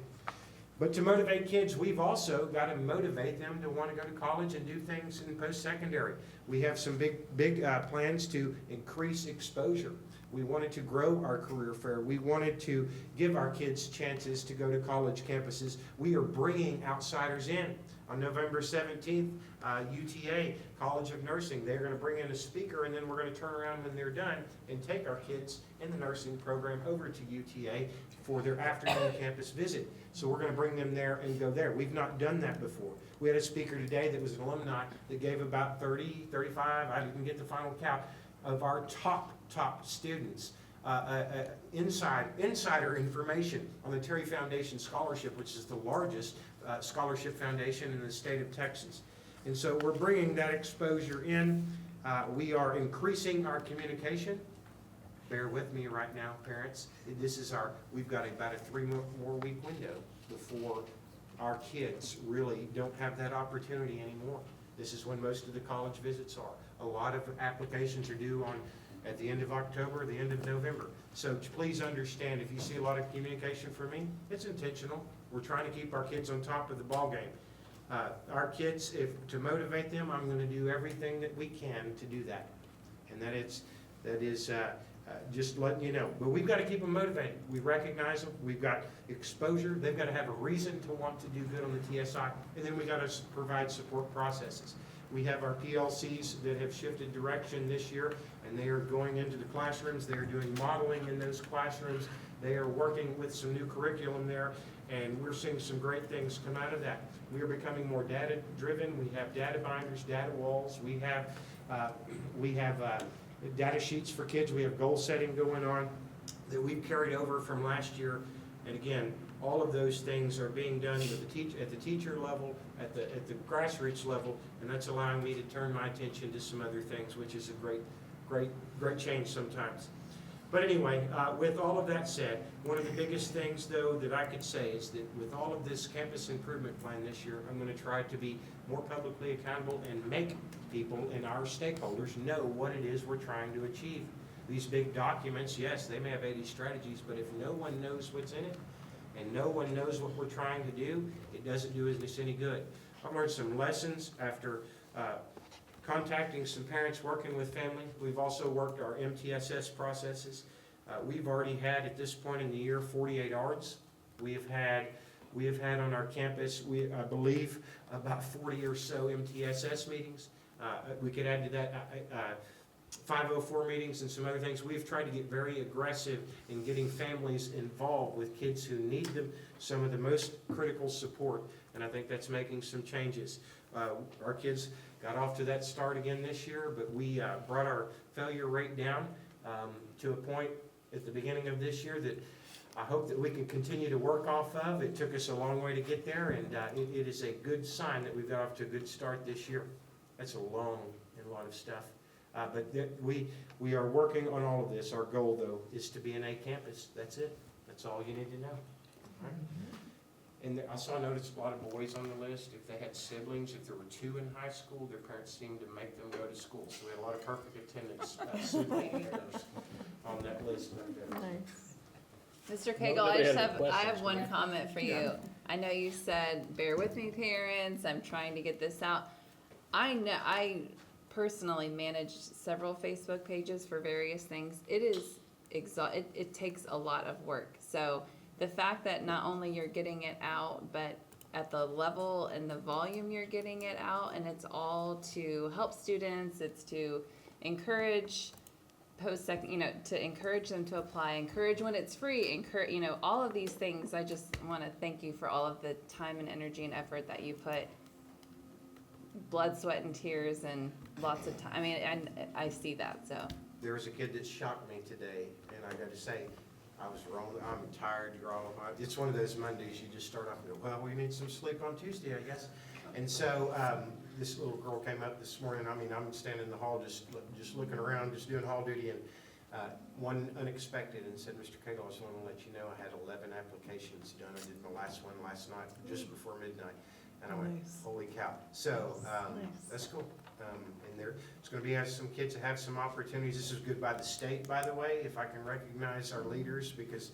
But to motivate kids, we've also got to motivate them to want to go to college and do things in post-secondary. We have some big plans to increase exposure. We wanted to grow our career fair. We wanted to give our kids chances to go to college campuses. We are bringing outsiders in. On November 17th, UTA, College of Nursing, they're going to bring in a speaker, and then we're going to turn around when they're done and take our kids in the nursing program over to UTA for their afternoon campus visit. So we're going to bring them there and go there. We've not done that before. We had a speaker today that was an alumni that gave about 30, 35, I didn't get the final count, of our top students insider information on the Terry Foundation Scholarship, which is the largest Scholarship Foundation in the state of Texas. And so we're bringing that exposure in. We are increasing our communication. Bear with me right now, parents. We've got about a 3 more week window before our kids really don't have that opportunity anymore. This is when most of the college visits are. A lot of applications are due at the end of October, the end of November. So please understand, if you see a lot of communication from me, it's intentional. We're trying to keep our kids on top of the ball game. Our kids, to motivate them, I'm gonna do everything that we can to do that. And that is just letting you know. But we've got to keep them motivated. We recognize them. We've got exposure. They've got to have a reason to want to do good on the TSI. And then we got to provide support processes. We have our PLCs that have shifted direction this year, and they are going into the classrooms. They are doing modeling in those classrooms. They are working with some new curriculum there, and we're seeing some great things come out of that. We are becoming more data-driven. We have data binders, data walls. We have data sheets for kids. We have goal setting going on that we've carried over from last year. And again, all of those things are being done with at the teacher level, at the grassroots level, and that's allowing me to turn my attention to some other things, which is a great change sometimes. But anyway, with all of that said, one of the biggest things, though, that I could say is that with all of this campus improvement plan this year, I'm going to try to be more publicly accountable and make people and our stakeholders know what it is we're trying to achieve. These big documents, yes, they may have 80 strategies, but if no one knows what's in it and no one knows what we're trying to do, it doesn't do us any good. I've learned some lessons after contacting some parents, working with family. We've also worked our MTSS processes. We've already had, at this point in the year, 48 ARDs. We have had on our campus, I believe, about 40 or so MTSS meetings. We could add to that 504 meetings and some other things. We've tried to get very aggressive in getting families involved with kids who need some of the most critical support, and I think that's making some changes. Our kids got off to that start again this year, but we brought our failure rate down to a point at the beginning of this year that I hope that we can continue to work off of. It took us a long way to get there, and it is a good sign that we've got off to a good start this year. That's a lot of stuff. But we are working on all of this. Our goal, though, is to be an A campus. That's it. That's all you need to know. All right? And I saw noticed a lot of boys on the list. If they had siblings, if there were 2 in high school, their parents seemed to make them go to school. So we had a lot of perfect attendance on that list right there. Mr. Cagle, I have one comment for you. I know you said, bear with me, parents, I'm trying to get this out. I personally manage several Facebook pages for various things. It takes a lot of work. So the fact that not only you're getting it out, but at the level and the volume you're getting it out, and it's all to help students, it's to encourage to encourage them to apply, encourage when it's free, encourage, all of these things. I just want to thank you for all of the time and energy and effort that you put, blood, sweat, and tears, and lots of time. I mean, and I see that, so. There was a kid that shocked me today, and I got to say, I was wrong. I'm tired. It's one of those Mondays you just start off and go, well, we need some sleep on Tuesday, I guess. And so this little girl came up this morning. I mean, I'm standing in the hall just looking around, just doing hall duty, and one unexpected and said, Mr. Cagle, I just want to let you know I had 11 applications done. I did my last one last night, just before midnight. And I went, holy cow. So that's cool. And it's going to be some kids that have some opportunities. This is good by the state, by the way, if I can recognize our leaders, because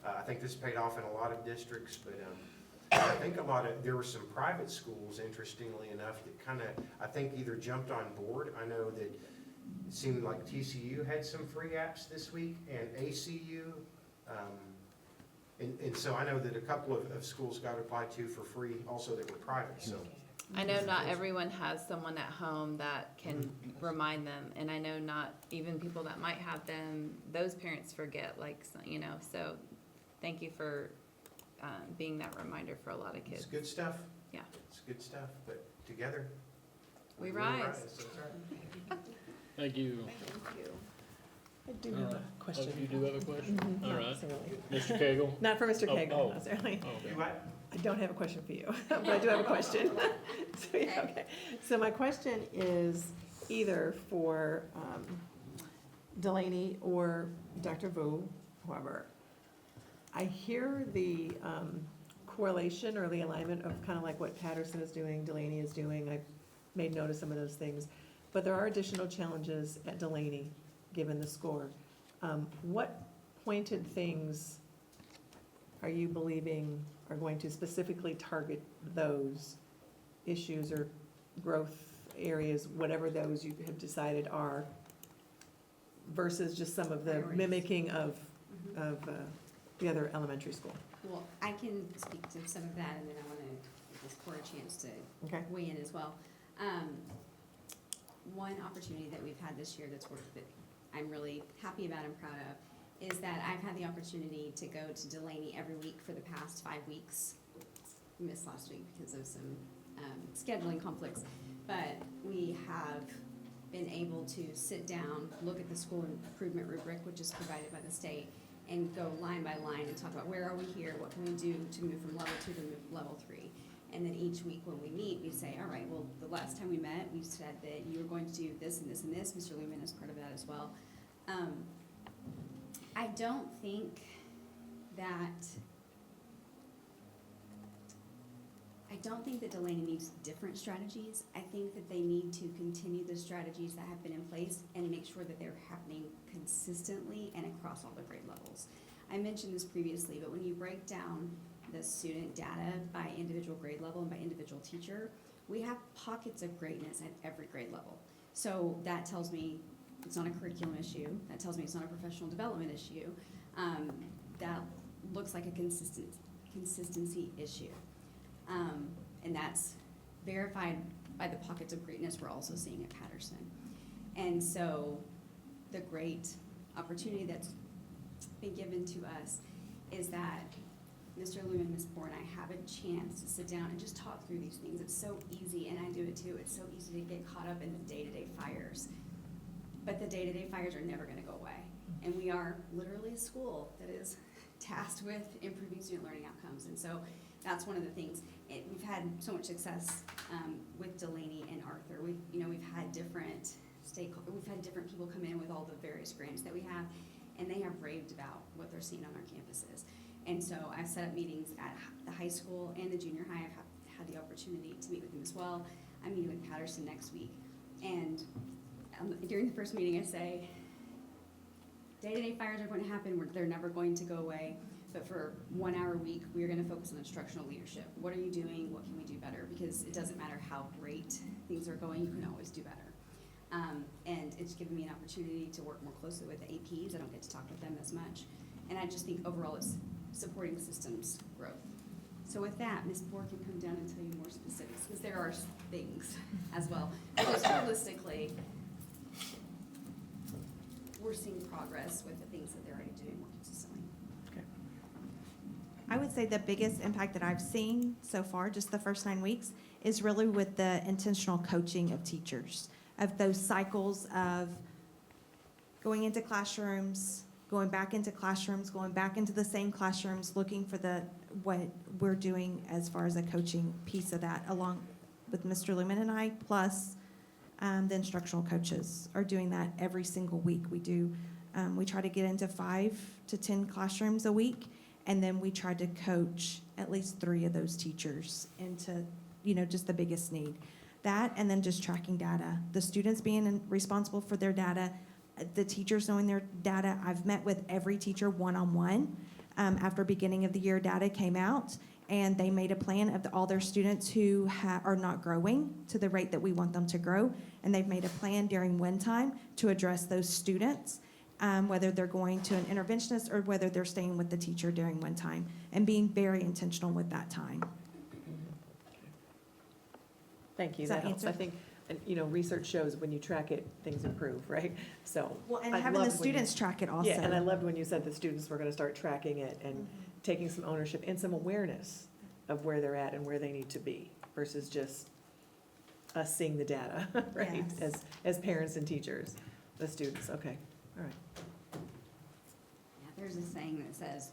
I think this paid off in a lot of districts. But I think there were some private schools, interestingly enough, that kind of, I think, either jumped on board. I know that it seemed like TCU had some free apps this week, and ACU. And so I know that a couple of schools got applied to for free, also that were private. So I know not everyone has someone at home that can remind them, and I know not even people that might have them, those parents forget, so thank you for being that reminder for a lot of kids. It's good stuff. Yeah. It's good stuff, but together we rise. That's right. Thank you. Thank you. I do All have right. a question. Oh, you do have a question? Mhm, All not right. necessarily. Mr. Cagle? Not for Mr. Oh, Cagle, oh. not necessarily. Oh, okay. You what? I don't have a question for you, but I do have a question. So, yeah, okay. So my question is either for Delaney or Dr. Vu, whoever. I hear the correlation or the alignment of kind of like what Patterson is doing, Delaney is doing. I've made note of some of those things. But there are additional challenges at Delaney, given the score. What pointed things are you believing are going to specifically target those issues or growth areas, whatever those you have decided are, versus just some of the Priorities. mimicking of the other elementary school? Well, I can speak to some of that, and then I want to give this court a chance to Okay. weigh in as well. One opportunity that we've had this year that's worked that I'm really happy about and proud of is that I've had the opportunity to go to Delaney every week for the past 5 weeks. We missed last week because of some scheduling conflicts, but we have been able to sit down, look at the school improvement rubric, which is provided by the state, and go line by line and talk about where are we here, what can we do to move from level 2 to level 3. And then each week when we meet, we say, all right, well, the last time we met, we said that you were going to do this and this and this. Mr. Lumen is part of that as well. I don't think that Delaney needs different strategies. I think that they need to continue the strategies that have been in place and make sure that they're happening consistently and across all the grade levels. I mentioned this previously, but when you break down the student data by individual grade level and by individual teacher, we have pockets of greatness at every grade level. So that tells me it's not a curriculum issue. That tells me it's not a professional development issue. That looks like a consistency issue. And that's verified by the pockets of greatness we're also seeing at Patterson. And so the great opportunity that's been given to us is that Mr. Lumen, Ms. Bohr, and I have a chance to sit down and just talk through these things. It's so easy, and I do it too, it's so easy to get caught up in the day-to-day fires. But the day-to-day fires are never gonna go away. And we are literally a school that is tasked with improving student learning outcomes. And so that's one of the things. We've had so much success with Delaney and Arthur. We've had different people come in with all the various grants that we have, and they have raved about what they're seeing on our campuses. And so I've set up meetings at the high school and the junior high. I've had the opportunity to meet with them as well. I'm meeting with Patterson next week. And during the first meeting, I say, day-to-day fires are going to happen. They're never going to go away. But for 1 hour a week, we are going to focus on instructional leadership. What are you doing? What can we do better? Because it doesn't matter how great things are going, you can always do better. And it's given me an opportunity to work more closely with the APs. I don't get to talk with them as much. And I just think overall it's supporting systems growth. So with that, Ms. Bohr can come down and tell you more specifics, because there are things as well. But just holistically, we're seeing progress with the things that they're already doing more consistently. I would say the biggest impact that I've seen so far, just the first 9 weeks, is really with the intentional coaching of teachers, of those cycles of going into classrooms, going back into classrooms, going back into the same classrooms, looking for what we're doing as far as a coaching piece of that, along with Mr. Lumen and I, plus the instructional coaches are doing that every single week. We try to get into 5 to 10 classrooms a week, and then we try to coach at least 3 of those teachers into, just the biggest need. That, and then just tracking data. The students being responsible for their data, the teachers knowing their data. I've met with every teacher one-on-one after beginning of the year data came out, and they made a plan of all their students who are not growing to the rate that we want them to grow, and they've made a plan during win time to address those students, whether they're going to an interventionist or whether they're staying with the teacher during win time, and being very intentional with that time. Thank you. Does that That helps. I answer? think, research shows when you track it, things improve, right? So. Well, and I having the loved when you- students track it also. Yeah, and I loved when you said the students were gonna start tracking it and taking some ownership and some awareness of where they're at and where they need to be versus just us seeing the data, right? Yes. As parents and teachers, the students, okay, all right. there's a saying that says,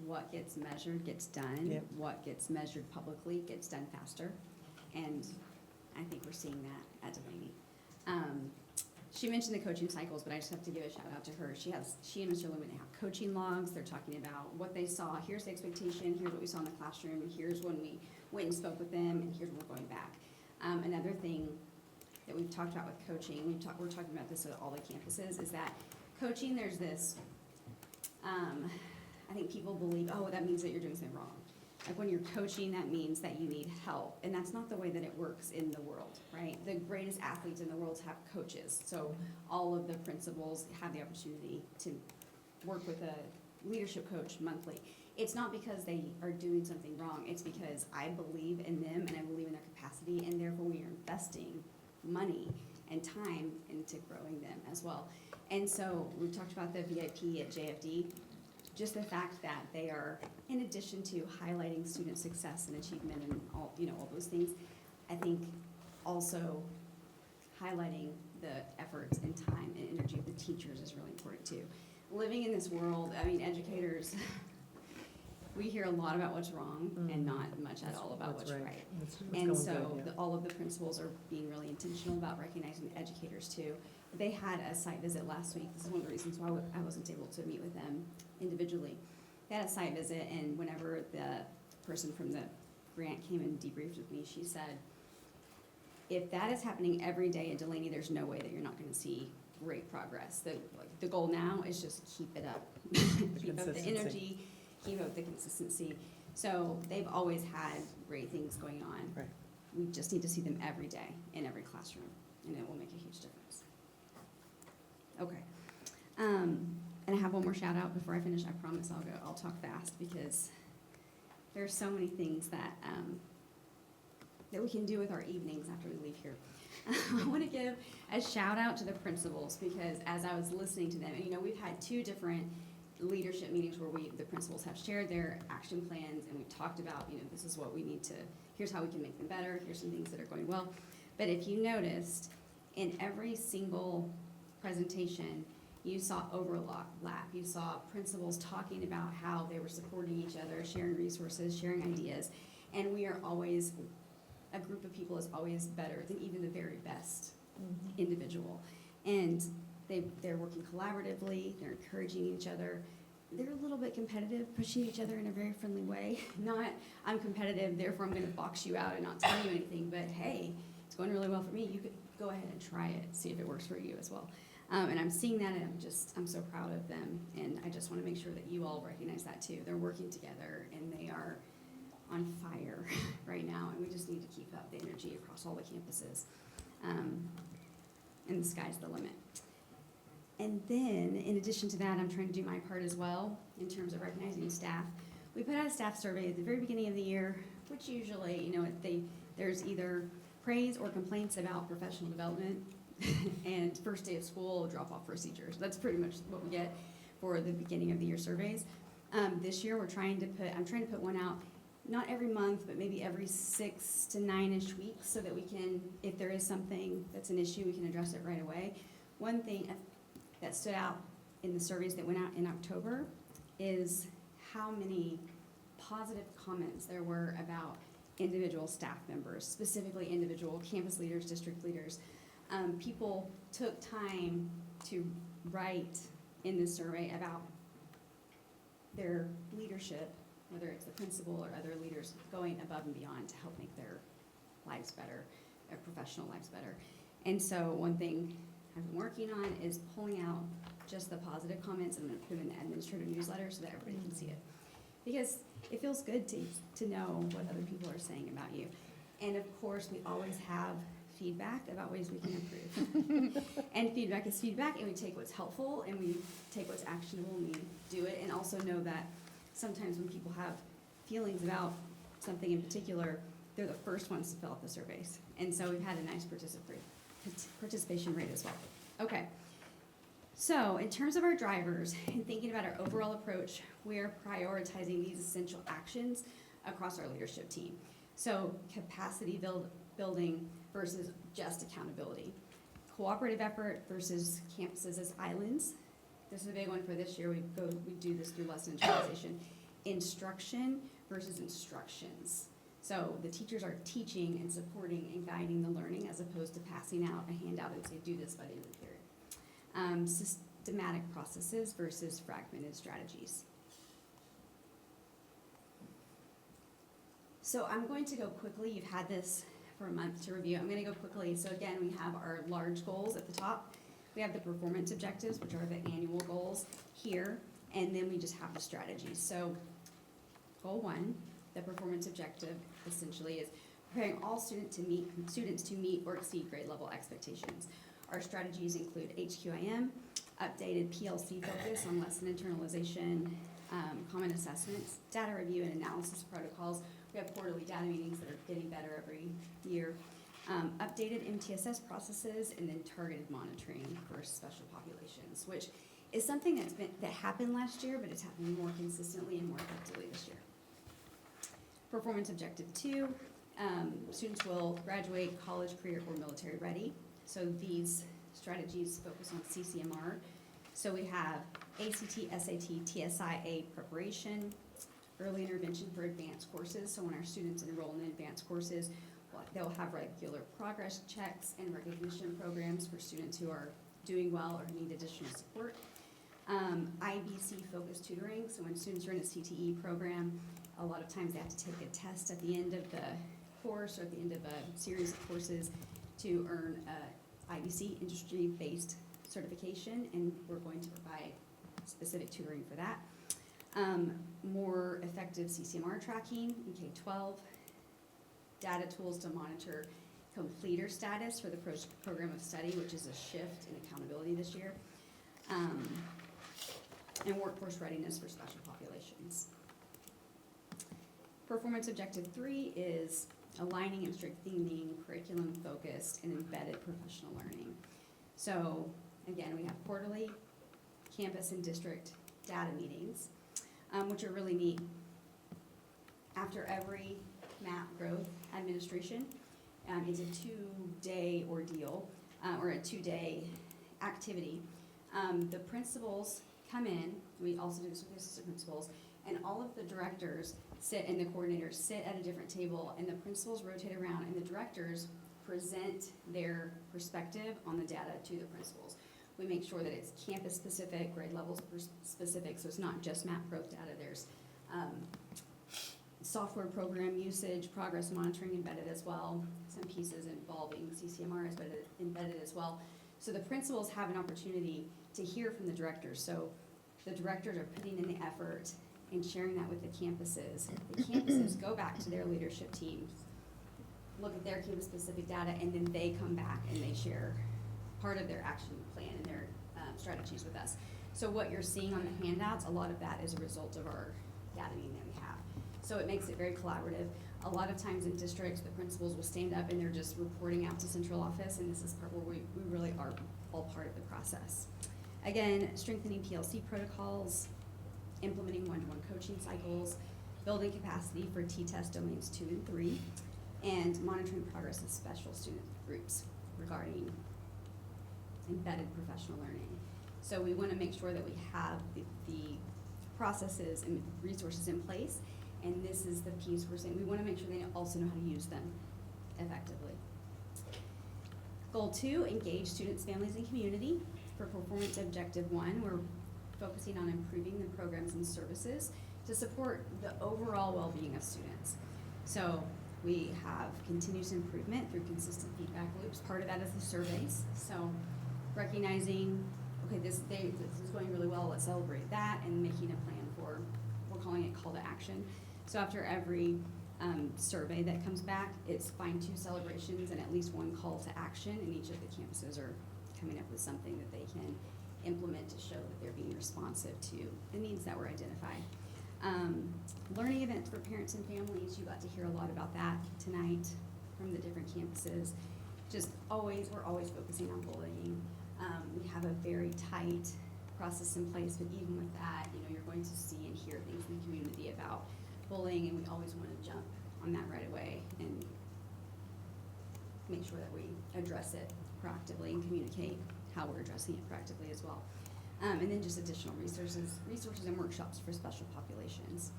what gets measured gets done. Yep. What gets measured publicly gets done faster. And I think we're seeing that at Delaney. She mentioned the coaching cycles, but I just have to give a shout out to her. She and Mr. Lumen, they have coaching logs. They're talking about what they saw. Here's the expectation. Here's what we saw in the classroom. Here's when we went and spoke with them, and here's when we're going back. Another thing that we've talked about with coaching, we're talking about this at all the campuses, is that coaching, there's this, I think people believe, oh, that means that you're doing something wrong. Like when you're coaching, that means that you need help. And that's not the way that it works in the world, right? The greatest athletes in the world have coaches. So all of the principals have the opportunity to work with a leadership coach monthly. It's not because they are doing something wrong. It's because I believe in them and I believe in their capacity, and therefore we are investing money and time into growing them as well. And so we talked about the VIP at JFD. Just the fact that they are, in addition to highlighting student success and achievement and all, all those things, I think also highlighting the efforts and time and energy of the teachers is really important too. Living in this world, I mean, educators, we hear a lot about what's wrong and not much at all about what's right. And so all of the principals are being really intentional about recognizing the educators too. They had a site visit last week. This is one of the reasons why I wasn't able to meet with them individually. They had a site visit, and whenever the person from the grant came and debriefed with me, she said, if that is happening every day at Delaney, there's no way that you're not gonna see great progress. The goal now is just keep it up. Keep up the energy, keep up the consistency. So they've always had great things going on. Right. We just need to see them every day in every classroom, and it will make a huge difference. Okay. And I have one more shout out before I finish. I promise I'll talk fast because there are so many things that we can do with our evenings after we leave here. I want to give a shout out to the principals because as I was listening to them, and we've had 2 different leadership meetings where the principals have shared their action plans, and we've talked about, this is what we need to, here's how we can make them better, here's some things that are going well. But if you noticed, in every single presentation, you saw overlap. You saw principals talking about how they were supporting each other, sharing resources, sharing ideas, and we are always, a group of people is always better than even the very best individual. And they're working collaboratively, they're encouraging each other. They're a little bit competitive, pushing each other in a very friendly way. Not, I'm competitive, therefore I'm gonna box you out and not tell you anything, but hey, it's going really well for me. You could go ahead and try it, see if it works for you as well. And I'm seeing that, and I'm so proud of them, and I just want to make sure that you all recognize that too. They're working together, and they are on fire right now, and we just need to keep up the energy across all the campuses. And the sky's the limit. And then, in addition to that, I'm trying to do my part as well in terms of recognizing staff. We put out a staff survey at the very beginning of the year, which usually, there's either praise or complaints about professional development and first day of school drop-off procedures. That's pretty much what we get for the beginning of the year surveys. This year, I'm trying to put one out, not every month, but maybe every 6 to 9-ish weeks, so that we can, if there is something that's an issue, we can address it right away. One thing that stood out in the surveys that went out in October is how many positive comments there were about individual staff members, specifically individual campus leaders, district leaders. People took time to write in this survey about their leadership, whether it's the principal or other leaders, going above and beyond to help make their lives better, their professional lives better. And so one thing I've been working on is pulling out just the positive comments and I'm gonna put them in the administrative newsletter so that everybody can see it. Because it feels good to know what other people are saying about you. And of course, we always have feedback about ways we can improve. And feedback is feedback, and we take what's helpful and we take what's actionable and we do it. And also know that sometimes when people have feelings about something in particular, they're the first ones to fill out the surveys. And so we've had a nice participation rate as well. Okay. So in terms of our drivers and thinking about our overall approach, we are prioritizing these essential actions across our leadership team. So capacity building versus just accountability. Cooperative effort versus campuses as islands. this is a big one for this year, we do this through lesson internalization, instruction versus instructions. So the teachers are teaching and supporting and guiding the learning as opposed to passing out a handout and say, do this by the end of the period. Systematic processes versus fragmented strategies. So I'm going to go quickly. You've had this for a month to review. I'm going to go quickly. So again, we have our large goals at the top. We have the performance objectives, which are the annual goals here, and then we just have the strategies. So goal 1, the performance objective essentially is preparing all students to meet or exceed grade level expectations. Our strategies include HQIM, updated PLC focus on lesson internalization, common assessments, data review and analysis protocols. We have quarterly data meetings that are getting better every year. Updated MTSS processes, and then targeted monitoring for special populations, which is something that happened last year, but it's happening more consistently and more effectively this year. Performance objective 2, students will graduate college, career, or military ready. So these strategies focus on CCMR. So we have ACT, SAT, TSIA preparation, early intervention for advanced courses. So when our students enroll in advanced courses, they'll have regular progress checks and recognition programs for students who are doing well or need additional support. IBC focused tutoring. So when students are in a CTE program, a lot of times they have to take a test at the end of the course or at the end of a series of courses to earn a IBC industry-based certification, and we're going to provide specific tutoring for that. More effective CCMR tracking in K-12, data tools to monitor completer status for the program of study, which is a shift in accountability this year, and workforce readiness for special populations. Performance objective 3 is aligning and strengthening curriculum focused and embedded professional learning. So again, we have quarterly campus and district data meetings, which are really neat. After every MAP growth administration, it's a 2-day ordeal, or a 2-day activity. The principals come in, we also do this with assistant principals, and all of the directors sit and the coordinators sit at a different table, and the principals rotate around, and the directors present their perspective on the data to the principals. We make sure that it's campus specific, grade levels specific, so it's not just MAP growth data. There's software program usage, progress monitoring embedded as well, some pieces involving CCMR is embedded as well. So the principals have an opportunity to hear from the directors. So the directors are putting in the effort and sharing that with the campuses. The campuses go back to their leadership teams, look at their campus-specific data, and then they come back and they share part of their action plan and their strategies with us. So what you're seeing on the handouts, a lot of that is a result of our data meeting that we have. So it makes it very collaborative. A lot of times in districts, the principals will stand up and they're just reporting out to central office, and this is part where we really are all part of the process. Again, strengthening PLC protocols, implementing one-to-one coaching cycles, building capacity for T-test domains 2 and 3, and monitoring progress of special student groups regarding embedded professional learning. So we want to make sure that we have the processes and resources in place, and this is the piece we're saying. We want to make sure they also know how to use them effectively. Goal 2, engage students, families, and community. For performance objective 1, we're focusing on improving the programs and services to support the overall well-being of students. So we have continuous improvement through consistent feedback loops. Part of that is the surveys. So recognizing, okay, this is going really well, let's celebrate that, and making a plan for, we're calling it call to action. So after every survey that comes back, it's find 2 celebrations and at least 1 call to action, and each of the campuses are coming up with something that they can implement to show that they're being responsive to the needs that were identified. Learning events for parents and families, you got to hear a lot about that tonight from the different campuses. We're always focusing on bullying. We have a very tight process in place, but even with that, you're going to see and hear things in the community about bullying, and we always want to jump on that right away and make sure that we address it proactively and communicate how we're addressing it proactively as well. And then just additional resources and workshops for special populations.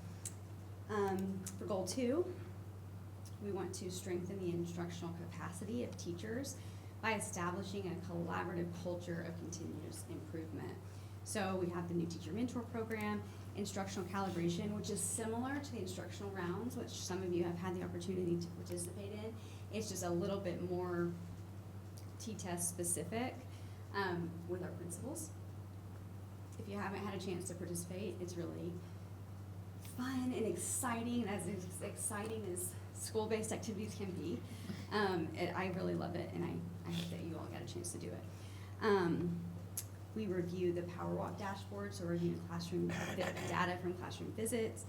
For goal 2, we want to strengthen the instructional capacity of teachers by establishing a collaborative culture of continuous improvement. So we have the new teacher mentor program, instructional calibration, which is similar to the instructional rounds, which some of you have had the opportunity to participate in. It's just a little bit more T-test specific with our principals. If you haven't had a chance to participate, it's really fun and exciting, as exciting as school-based activities can be. I really love it, and I hope that you all got a chance to do it. We review the Power Walk dashboard, so review classroom data from classroom visits,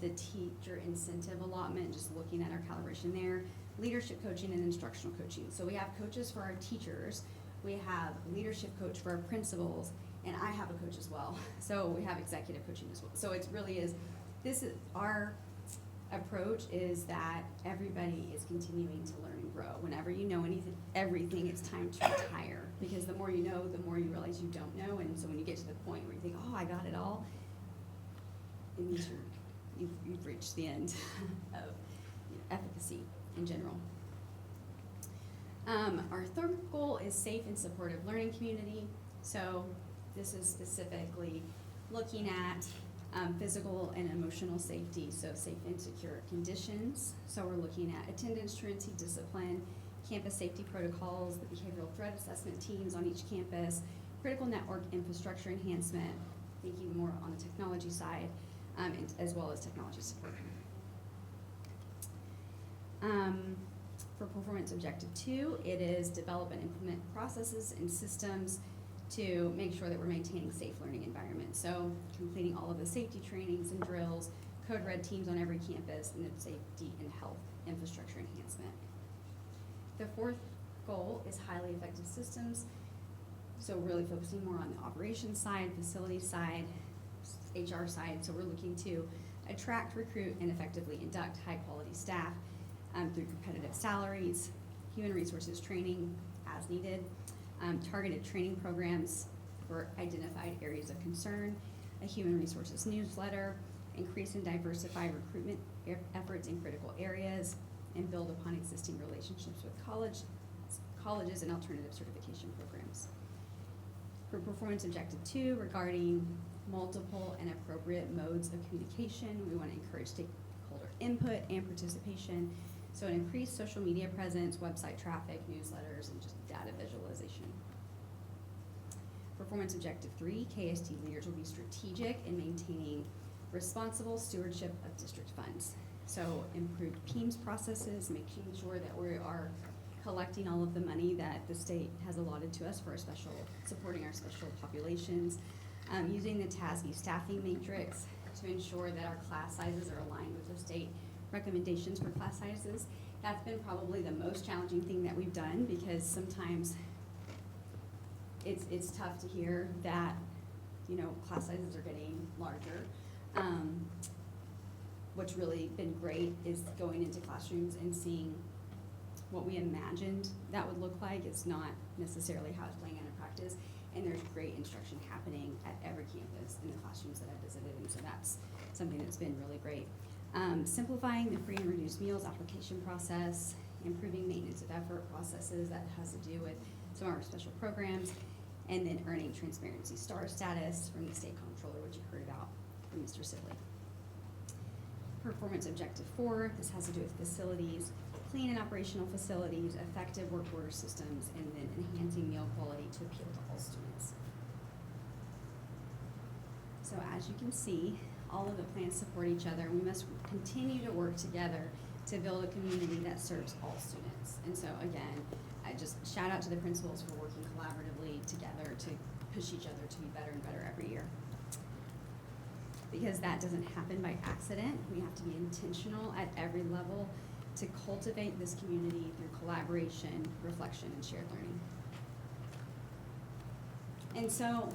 the teacher incentive allotment, just looking at our calibration there, leadership coaching and instructional coaching. So we have coaches for our teachers, we have leadership coach for our principals, and I have a coach as well. So we have executive coaching as well. So it really is, this is our approach, is that everybody is continuing to learn and grow. Whenever you know everything, it's time to retire, because the more you know, the more you realize you don't know. And so when you get to the point where you think, oh, I got it all, it means you've reached the end of efficacy in general. Our third goal is safe and supportive learning community. So this is specifically looking at physical and emotional safety, so safe and secure conditions. So we're looking at attendance, truancy, discipline, campus safety protocols, the behavioral threat assessment teams on each campus, critical network infrastructure enhancement, thinking more on the technology side, as well as technology support. For performance objective 2, it is develop and implement processes and systems to make sure that we're maintaining safe learning environments. So completing all of the safety trainings and drills, code red teams on every campus, and then safety and health infrastructure enhancement. The fourth goal is highly effective systems. So really focusing more on the operations side, facility side, HR side. So we're looking to attract, recruit, and effectively induct high quality staff through competitive salaries, human resources training as needed, targeted training programs for identified areas of concern, a human resources newsletter, increase and diversify recruitment efforts in critical areas, and build upon existing relationships with colleges and alternative certification programs. For performance objective 2, regarding multiple and appropriate modes of communication, we want to encourage stakeholder input and participation. So an increased social media presence, website traffic, newsletters, and just data visualization. Performance objective 3, KISD leaders will be strategic in maintaining responsible stewardship of district funds. So improved PEMS processes, making sure that we are collecting all of the money that the state has allotted to us for supporting our special populations, using the TASB staffing matrix to ensure that our class sizes are aligned with the state recommendations for class sizes. That's been probably the most challenging thing that we've done, because sometimes it's tough to hear that, class sizes are getting larger. What's really been great is going into classrooms and seeing what we imagined that would look like. It's not necessarily how it's playing out in practice, and there's great instruction happening at every campus in the classrooms that I've visited, and so that's something that's been really great. Simplifying the free and reduced meals application process, improving maintenance of effort processes, that has to do with some of our special programs, and then earning transparency star status from the state comptroller, which you heard about from Mr. Sibley. Performance objective 4, this has to do with facilities, clean and operational facilities, effective work order systems, and then enhancing meal quality to appeal to all students. So as you can see, all of the plans support each other. We must continue to work together to build a community that serves all students. And so again, I just shout out to the principals for working collaboratively together to push each other to be better and better every year. Because that doesn't happen by accident. We have to be intentional at every level to cultivate this community through collaboration, reflection, and shared learning. And so,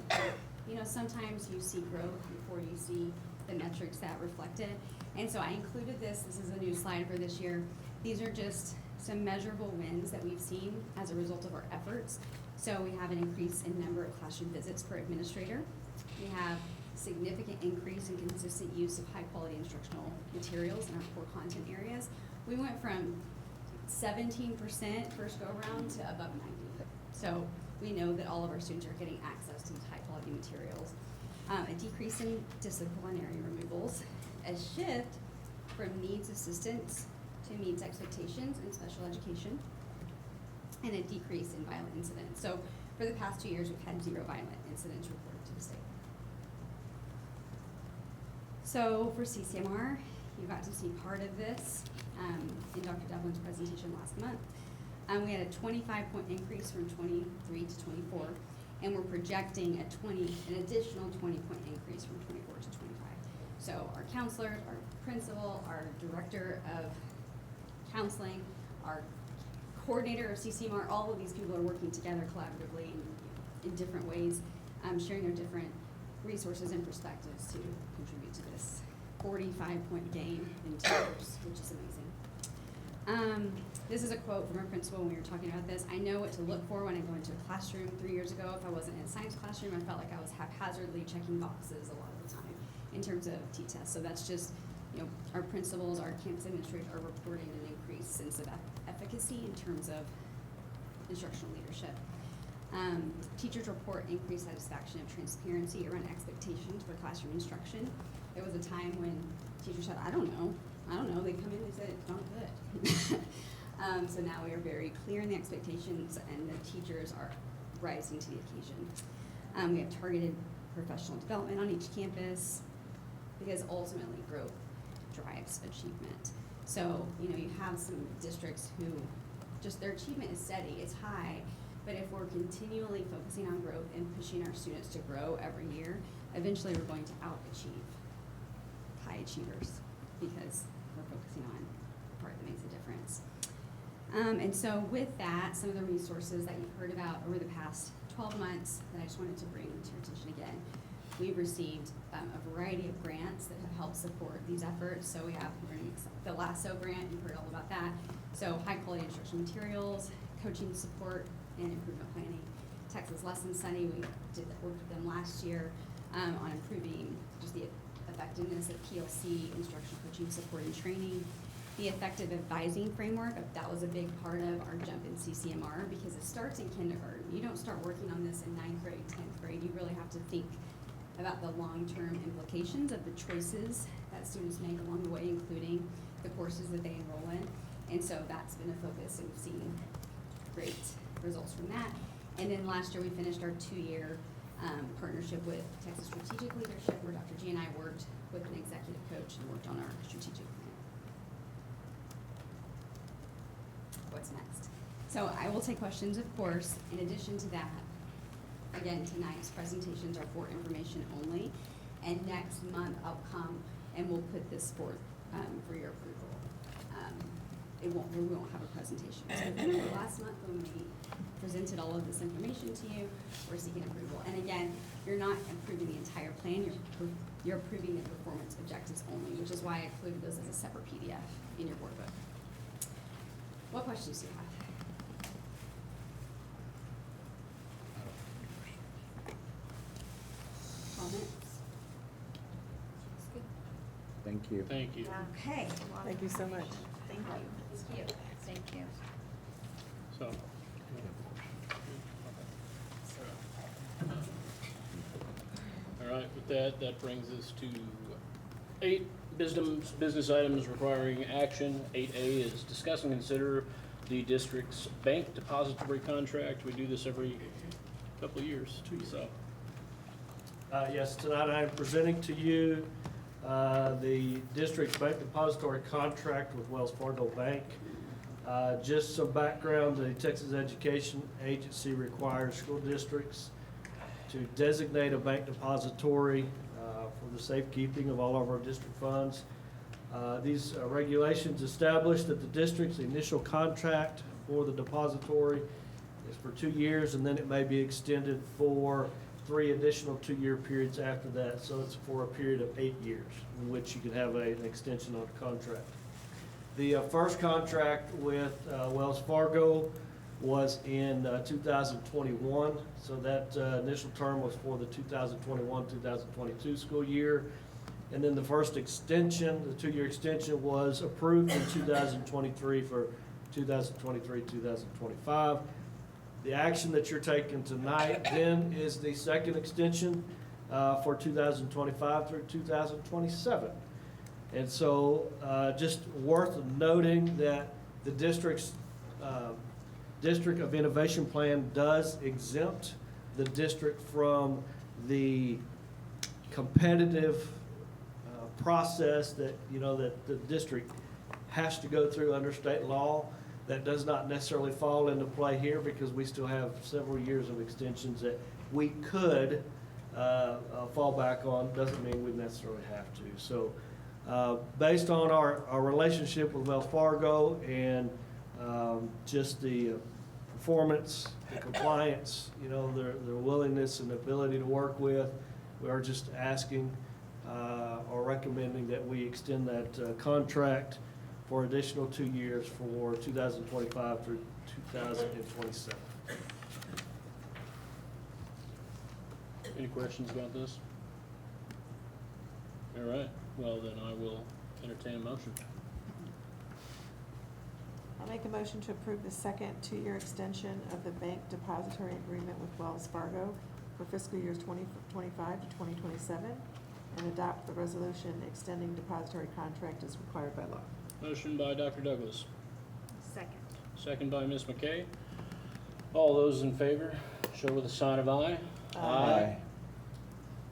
sometimes you see growth before you see the metrics that reflect it. And so I included this is a new slide for this year. These are just some measurable wins that we've seen as a result of our efforts. So we have an increase in number of classroom visits per administrator. We have significant increase in consistent use of high-quality instructional materials in our core content areas. We went from 17% first go-around to above 90. So we know that all of our students are getting access to these high-quality materials. A decrease in disciplinary removals, a shift from needs assistance to meets expectations in special education, and a decrease in violent incidents. So for the past 2 years, we've had 0 violent incidents reported to the state. So for CCMR, you got to see part of this in Dr. Devlin's presentation last month. We had a 25-point increase from 23 to 24, and we're projecting an additional 20-point increase from 24 to 25. So our counselors, our principal, our director of counseling, our coordinator of CCMR, all of these people are working together collaboratively in different ways, sharing their different resources and perspectives to contribute to this 45-point gain in 2 years, which is amazing. This is a quote from our principal when we were talking about this. I know what to look for when I go into a classroom. 3 years ago, if I wasn't in a science classroom, I felt like I was haphazardly checking boxes a lot of the time in terms of T-tests. So that's just, our principals, our campus administrators are reporting an increased sense of efficacy in terms of instructional leadership. Teachers report increased satisfaction and transparency around expectations for classroom instruction. There was a time when teachers said, I don't know. They come in and they said, it's not good. So now we are very clear in the expectations, and the teachers are rising to the occasion. We have targeted professional development on each campus, because ultimately growth drives achievement. So, you have some districts who just their achievement is steady, it's high, but if we're continually focusing on growth and pushing our students to grow every year, eventually we're going to out-achieve high achievers, because we're focusing on the part that makes a difference. And so with that, some of the resources that you've heard about over the past 12 months that I just wanted to bring to your attention again. We've received a variety of grants that have helped support these efforts. So we have the LASSO grant, you've heard all about that. So high quality instructional materials, coaching support, and improvement planning. Texas Lesson Study, we did work with them last year on improving just the effectiveness of PLC, instructional coaching support and training. The effective advising framework, that was a big part of our jump in CCMR, because it starts in kindergarten. You don't start working on this in 9th grade, 10th grade. You really have to think about the long-term implications of the choices that students make along the way, including the courses that they enroll in. And so that's been a focus, and we've seen great results from that. And then last year we finished our 2-year partnership with Texas Strategic Leadership, where Dr. G and I worked with an executive coach and worked on our strategic plan. What's next? So I will take questions, of course. In addition to that, again, tonight's presentations are for information only, and next month I'll come and we'll put this forth for your approval. We won't have a presentation. So remember last month when we presented all of this information to you, we're seeking approval. And again, you're not approving the entire plan, you're approving the performance objectives only, which is why I included those as a separate PDF in your board book. What questions do you have? Comments? Thank you. Thank you. Okay. Thank you so much. Thank you. Thank you. Thank you. So. All right, with that, that brings us to 8 business items requiring action. 8A is discuss and consider the district's bank depository contract. We do this every couple of years, so. Yes, tonight I'm presenting to you the district's bank depository contract with Wells Fargo Bank. Just some background, the Texas Education Agency requires school districts to designate a bank depository for the safekeeping of all of our district funds. These regulations establish that the district's initial contract for the depository is for 2 years, and then it may be extended for 3 additional 2-year periods after that. So it's for a period of 8 years in which you can have an extension on the contract. The first contract with Wells Fargo was in 2021, so that initial term was for the 2021-2022 school year. And then the first extension, the two-year extension, was approved in 2023 for 2023-2025. The action that you're taking tonight then is the second extension for 2025 through 2027. And so just worth noting that the district's District of Innovation Plan does exempt the district from the competitive process that, that the district has to go through under state law. That does not necessarily fall into play here because we still have several years of extensions that we could fall back on. Doesn't mean we necessarily have to. So based on our relationship with Wells Fargo and just the performance, the compliance, their willingness and ability to work with, we are just asking or recommending that we extend that contract for additional 2 years for 2025 through 2027. Any questions about this? All right, well then I will entertain a motion. I'll make a motion to approve the second 2-year extension of the bank depository agreement with Wells Fargo for fiscal years 2025 to 2027 and adopt the resolution extending depository contract as required by law. Motion by Dr. Douglas, Second. second by Ms. McKay. All those in favor, show with a sign of aye. Aye.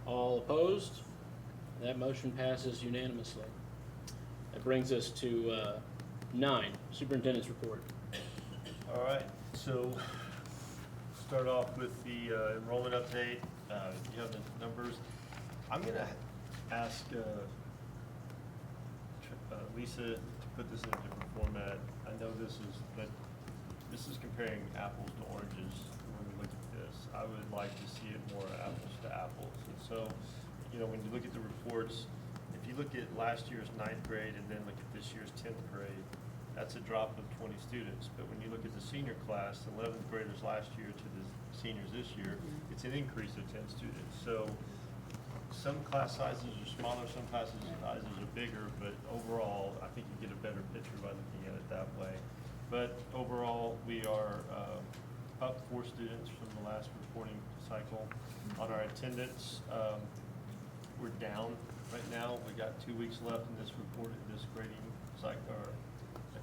All opposed? That motion passes unanimously. That brings us to 9, Superintendent's report. All right, so start off with the enrollment update. You have the numbers. I'm gonna ask Lisa to put this in a different format. I know this is comparing apples to oranges when we look at this. I would like to see it more apples to apples. And so, when you look at the reports, if you look at last year's 9th grade and then look at this year's 10th grade, that's a drop of 20 students. But when you look at the senior class, the 11th graders last year to the seniors this year, it's an increase of 10 students. So some class sizes are smaller, some classes sizes are bigger, but overall, I think you get a better picture by looking at it that way. But overall, we are up 4 students from the last reporting cycle. On our attendance, we're down right now. We got 2 weeks left in this grading cycle, or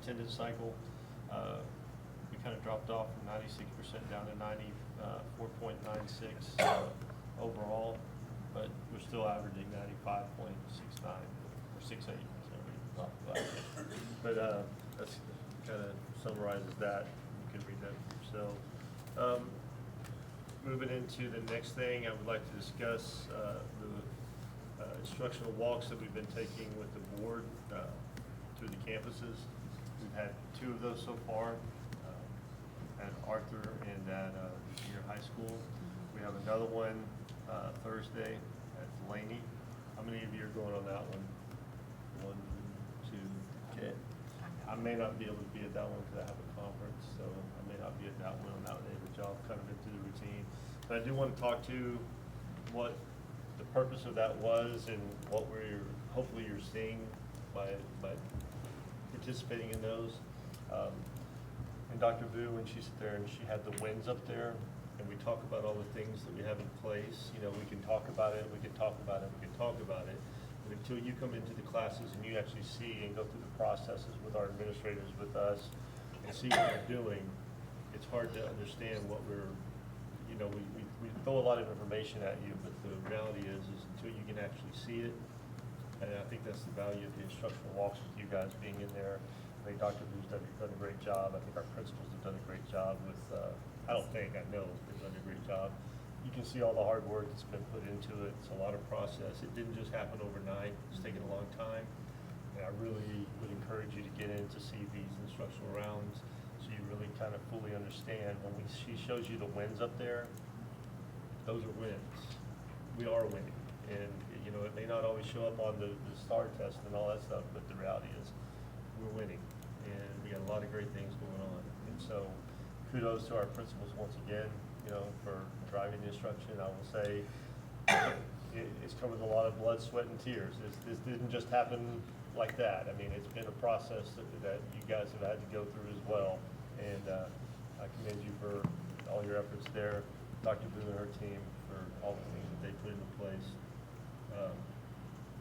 attendance cycle. We kind of dropped off from 96% down to 94.96 overall, but we're still averaging 95.69 or 68. But that's kind of summarizes that. You can read that for yourself. Moving into the next thing, I would like to discuss the instructional walks that we've been taking with the board through the campuses. We've had 2 of those so far at Arthur and at junior high school. We have another one Thursday at Delaney. How many of you are going on that one? 1, 2, okay. I may not be able to be at that one because I have a conference, so I may not be at that one on that day, but y'all kind of been through the routine. But I do want to talk to what the purpose of that was and what hopefully you're seeing by participating in those. And Dr. Vu, when she sat there and she had the wins up there, and we talk about all the things that we have in place, we can talk about it, we can talk about it, we can talk about it. But until you come into the classes and you actually see and go through the processes with our administrators, with us, and see what we're doing, it's hard to understand what we're, we throw a lot of information at you, but the reality is until you can actually see it, and I think that's the value of the instructional walks with you guys being in there. I think Dr. Vu's done a great job. I think our principals have done a great job with, I know they've done a great job. You can see all the hard work that's been put into it. It's a lot of process. It didn't just happen overnight. It's taken a long time. And I really would encourage you to get in to see these instructional rounds so you really kind of fully understand. When she shows you the wins up there, those are wins. We are winning. And, it may not always show up on the STAR test and all that stuff, but the reality is we're winning, and we got a lot of great things going on. And so kudos to our principals once again, you know, for driving the instruction. I will say, it's come with a lot of blood, sweat, and tears. This didn't just happen like that. I mean, it's been a process that you guys have had to go through as well. And I commend you for all your efforts there, Dr. Boo and her team for all the things that they put into place.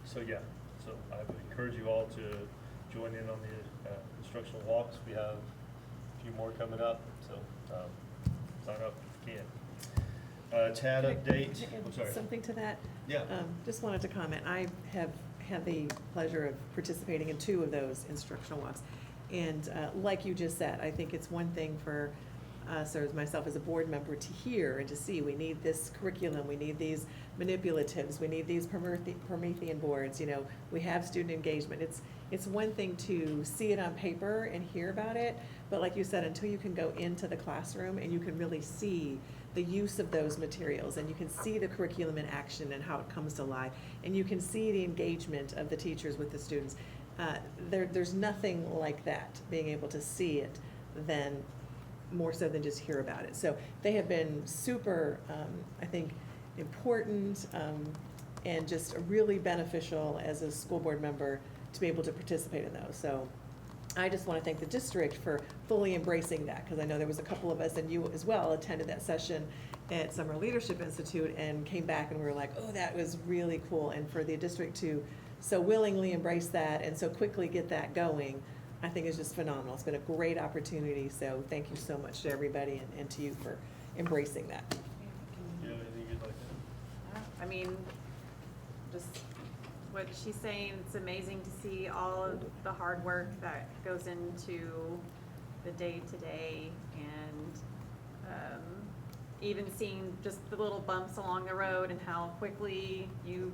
So yeah, so I would encourage you all to join in on the instructional walks. We have a few more coming up, so sign up if you can. TAD update. Can I add I'm sorry. something to that? Yeah. Just wanted to comment. I have had the pleasure of participating in 2 of those instructional walks. And like you just said, I think it's one thing for us, or myself as a board member, to hear and to see, we need this curriculum, we need these manipulatives, we need these Promethean boards, you know, we have student engagement. It's one thing to see it on paper and hear about it, but like you said, until you can go into the classroom and you can really see the use of those materials, and you can see the curriculum in action and how it comes to life, and you can see the engagement of the teachers with the students. There's nothing like that, being able to see it, than more so than just hear about it. So they have been super, I think, important and just really beneficial as a school board member to be able to participate in those. So I just want to thank the district for fully embracing that, because I know there was a couple of us, and you as well, attended that session at Summer Leadership Institute and came back and we were like, oh, that was really cool. And for the district to so willingly embrace that and so quickly get that going, I think is just phenomenal. It's been a great opportunity, so thank you so much to everybody and to you for embracing that. You have anything you'd like to? I mean, just what she's saying, it's amazing to see all of the hard work that goes into the day-to-day, and even seeing just the little bumps along the road and how quickly you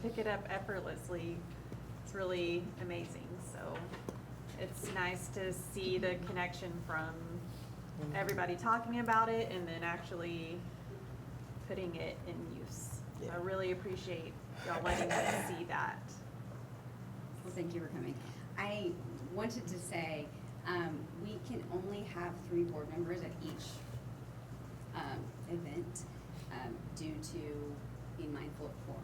pick it up effortlessly. It's really amazing. So it's nice to see the connection from everybody talking about it and then actually putting it in use. Yeah. I really appreciate y'all letting us see that. Well, thank you for coming. I wanted to say, we can only have 3 board members at each event due to being mindful of quorum.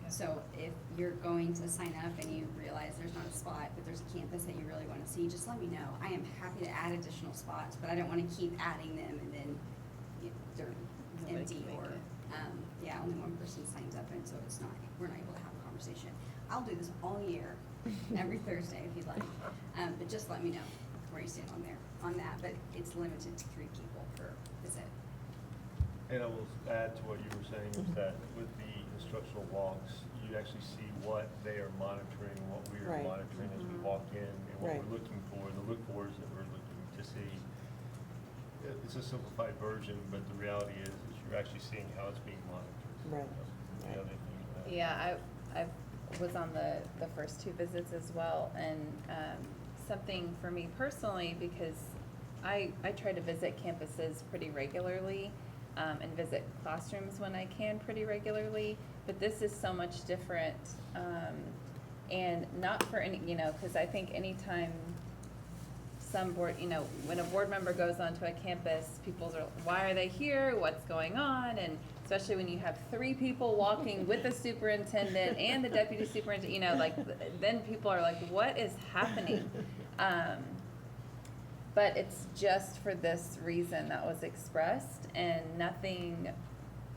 So if you're going to sign up and you realize there's not a spot, but there's a campus that you really want to see, just let me know. I am happy to add additional spots, but I don't want to keep adding them and then they're empty or, only one person signs up, and so we're not able to have a conversation. I'll do this all year, every Thursday if you'd like, but just let me know where you stand on that, but it's limited to 3 people per visit. And I will add to what you were saying, is that with the instructional walks, you actually see what they are monitoring, what we are Right. monitoring as we walk in, and what Right. we're looking for, the look-fors that we're looking to see. It's a simplified version, but the reality is you're actually seeing how it's being monitored. Right. Do you have anything to add? Yeah, I was on the first 2 visits as well, and something for me personally, because I try to visit campuses pretty regularly and visit classrooms when I can pretty regularly, but this is so much different, and not for any, because I think anytime some board, when a board member goes onto a campus, people are, why are they here? What's going on? And especially when you have 3 people walking with the superintendent and the deputy superintendent, then people are like, what is happening? But it's just for this reason that was expressed, and nothing,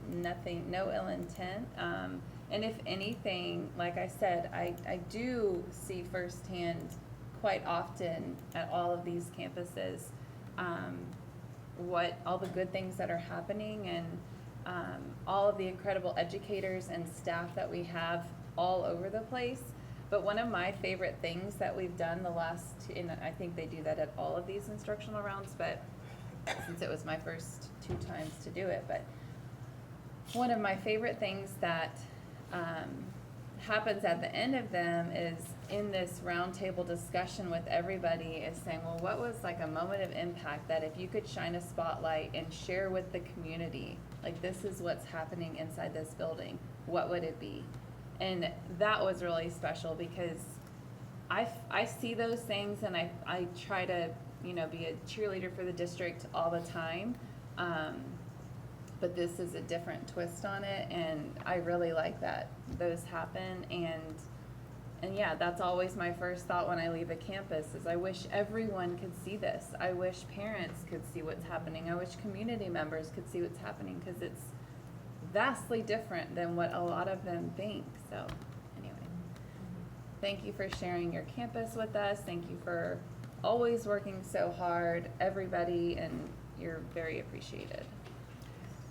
no ill intent. And if anything, like I said, I do see firsthand quite often at all of these campuses, what all the good things that are happening, and all of the incredible educators and staff that we have all over the place. But one of my favorite things that we've done the last, and I think they do that at all of these instructional rounds, but since it was my first 2 times to do it, but one of my favorite things that happens at the end of them is in this roundtable discussion with everybody is saying, well, what was like a moment of impact that if you could shine a spotlight and share with the community, like this is what's happening inside this building, what would it be? And that was really special because I see those things and I try to, you know, be a cheerleader for the district all the time. But this is a different twist on it, and I really like that those happen. And yeah, that's always my first thought when I leave a campus is I wish everyone could see this. I wish parents could see what's happening. I wish community members could see what's happening, because it's vastly different than what a lot of them think. So anyway, thank you for sharing your campus with us. Thank you for always working so hard, everybody, and you're very appreciated.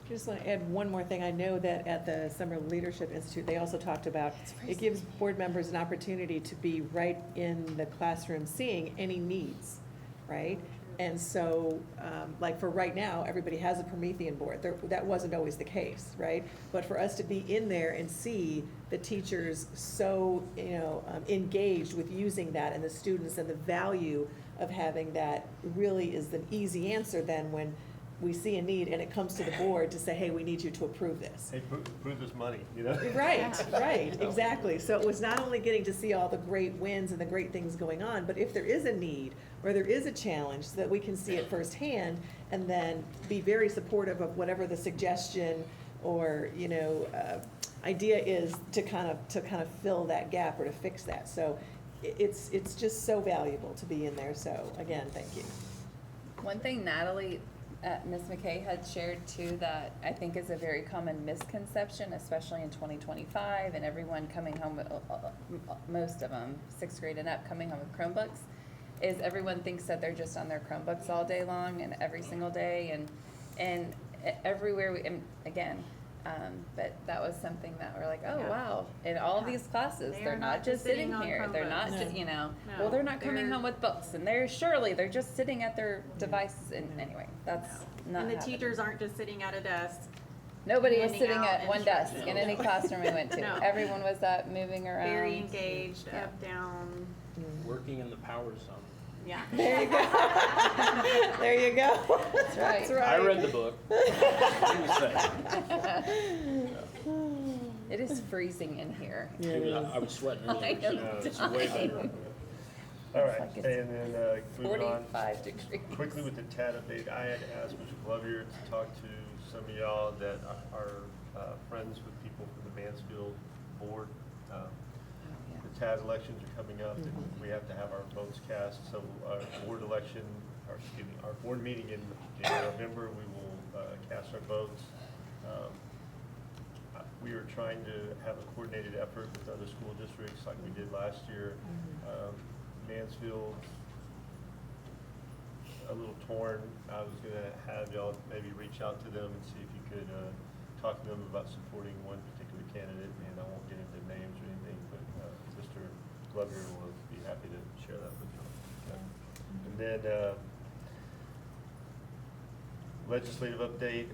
I just want to add one more thing. I know that at the Summer Leadership Institute, they also talked about, it gives board members an opportunity to be right in the classroom seeing any needs, right? And so, like for right now, everybody has a Promethean board. That wasn't always the case, right? But for us to be in there and see the teachers so, you know, engaged with using that, and the students, and the value of having that, really is an easy answer then when we see a need and it comes to the board to say, hey, we need you to approve this. Hey, approve this money, you know? Right, right, exactly. So it was not only getting to see all the great wins and the great things going on, but if there is a need or there is a challenge, so that we can see it firsthand and then be very supportive of whatever the suggestion or, you know, idea is to kind of fill that gap or to fix that. So it's just so valuable to be in there. So again, thank you. One thing Natalie, Ms. McKay had shared too, that I think is a very common misconception, especially in 2025, and everyone coming home with, most of them, 6th grade and up, coming home with Chromebooks, is everyone thinks that they're just on their Chromebooks all day long and every single day, and everywhere we, and again, but that was something that we're like, oh, wow, in all of these classes, They they're are not just sitting here, they're not just, you know, No, well, they're not coming they're- home with books, and they're just sitting at their devices, and anyway, that's not And the happening. teachers aren't just sitting at a desk. Nobody was handing sitting out at one desk in any instructions. classroom we went to. No. Everyone was up, moving around. Very engaged, Yeah. up, down, Working in the power zone. yeah. There you go. There you go. That's right. That's right. I read the book. What do you say? It is freezing in here. Yeah, it is. I was sweating I earlier. am No, it's way better. dying. All right, It's like and then moving on 45 degrees. quickly with the TAD update, I had asked Mr. Glover to talk to some of y'all that are friends with people from the Mansfield board. The TAD elections are coming up, and we have to have our votes cast, so our board election, or excuse me, our board meeting in November, we will cast our votes. We are trying to have a coordinated effort with other school districts like we did last year. Mansfield, a little torn. I was gonna have y'all maybe reach out to them and see if you could talk to them about supporting one particular candidate, and I won't get into names or anything, but Mr. Glover will be happy to share that with you. Okay. And then legislative update,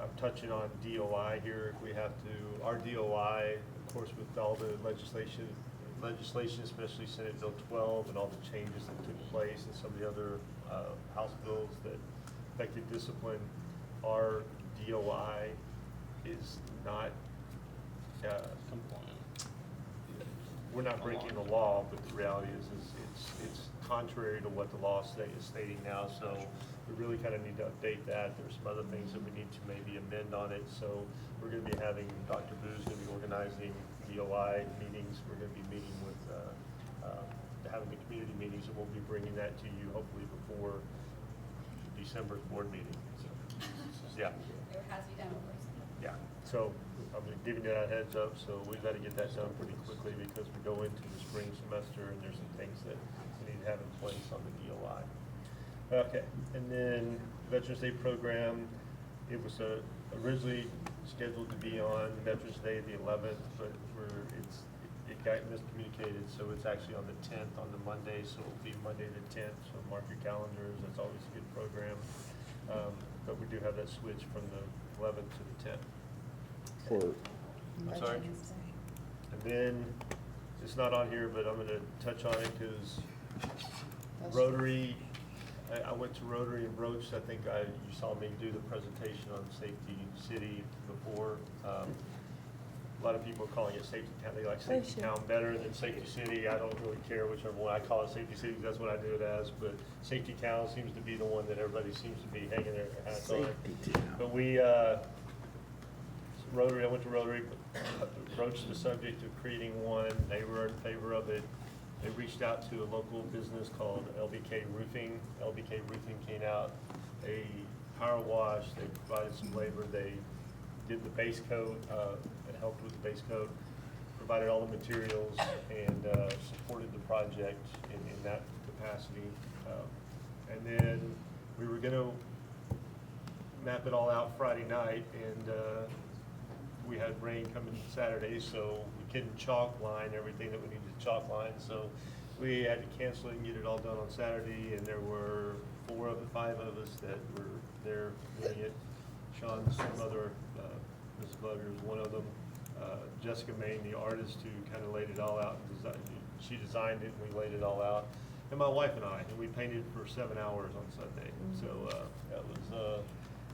I'm touching on DOI here. We have to, our DOI, of course, with all the legislation, especially Senate Bill 12 and all the changes that took place and some of the other House bills that affected discipline, our DOI is not, we're not breaking the law, but the reality is it's contrary to what the law is stating now, so we really kind of need to update that. There's some other things that we need to maybe amend on it, so we're going to be having, Dr. Boo's going to be organizing DOI meetings. We're going to be meeting with, having the community meetings, and we'll be bringing that to you hopefully before December's board meeting. So, yeah. It has to be done before. Yeah, so I'm giving you that heads up, so we've got to get that done pretty quickly because we go into the spring semester and there's some things that we need to have in place on the DOI. Okay, and then Veterans Day program, it was originally scheduled to be on Veterans Day the 11th, but it got miscommunicated, so it's actually on the 10th, on the Monday, so it'll be Monday the 10th, so mark your calendars, that's always a good program. But we do have that switch from the 11th to the 10th. I'm sorry? And then, it's not on here, but I'm gonna touch on it because Rotary, I went to Rotary and Broach. I think you saw me do the presentation on Safety City before. A lot of people are calling it Safety Town. They like Safety Town better than Safety City. I don't really care whichever one. I call it Safety City, 'cause that's what I do it as. But Safety Town seems to be the one that everybody seems to be hanging their hats on. But we, Rotary, I went to Rotary, broached the subject of creating one. They were in favor of it. They reached out to a local business called LBK Roofing. LBK Roofing came out. They power washed. They provided some labor. They did the base coat, and helped with the base coat, provided all the materials, and supported the project in that capacity. And then we were gonna map it all out Friday night, and we had rain coming Saturday, so we couldn't chalk line everything that we needed to chalk line, so we had to cancel it and get it all done on Saturday, and there were 5 of us that were there doing it. Sean's mother, Mrs. Bugger is one of them. Jessica Main, the artist who kind of laid it all out, and she designed it, and we laid it all out. And my wife and I, and we painted for 7 hours on Sunday. So that was,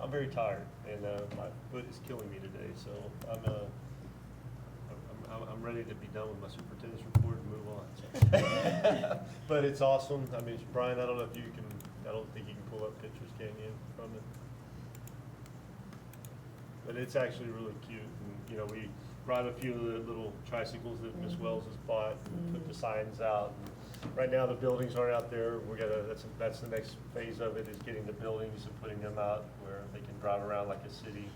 I'm very tired, and my foot is killing me today. So I'm ready to be done with my superintendent's report and move on. But it's awesome. I mean, Brian, I don't know if you can. I don't think you can pull up pictures, can you, from it? But it's actually really cute. And, you know, we brought a few of the little tricycles that Miss Wells has bought and put the signs out. And right now, the buildings aren't out there. We got that's the next phase of it, is getting the buildings and putting them out where they can drive around like a city.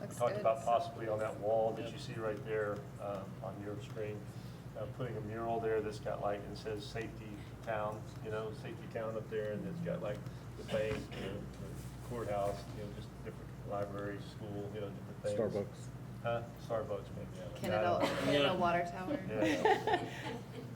We talked about possibly on that wall that you see right there on your screen, putting a mural there that's got like, it says Safety Town, you know, Safety Town up there, and it's got like the bank, the courthouse, you know, just different library, school, you know, different things. Starbucks. Huh? Starbucks, maybe, yeah. Kennedall Water Tower. Yeah.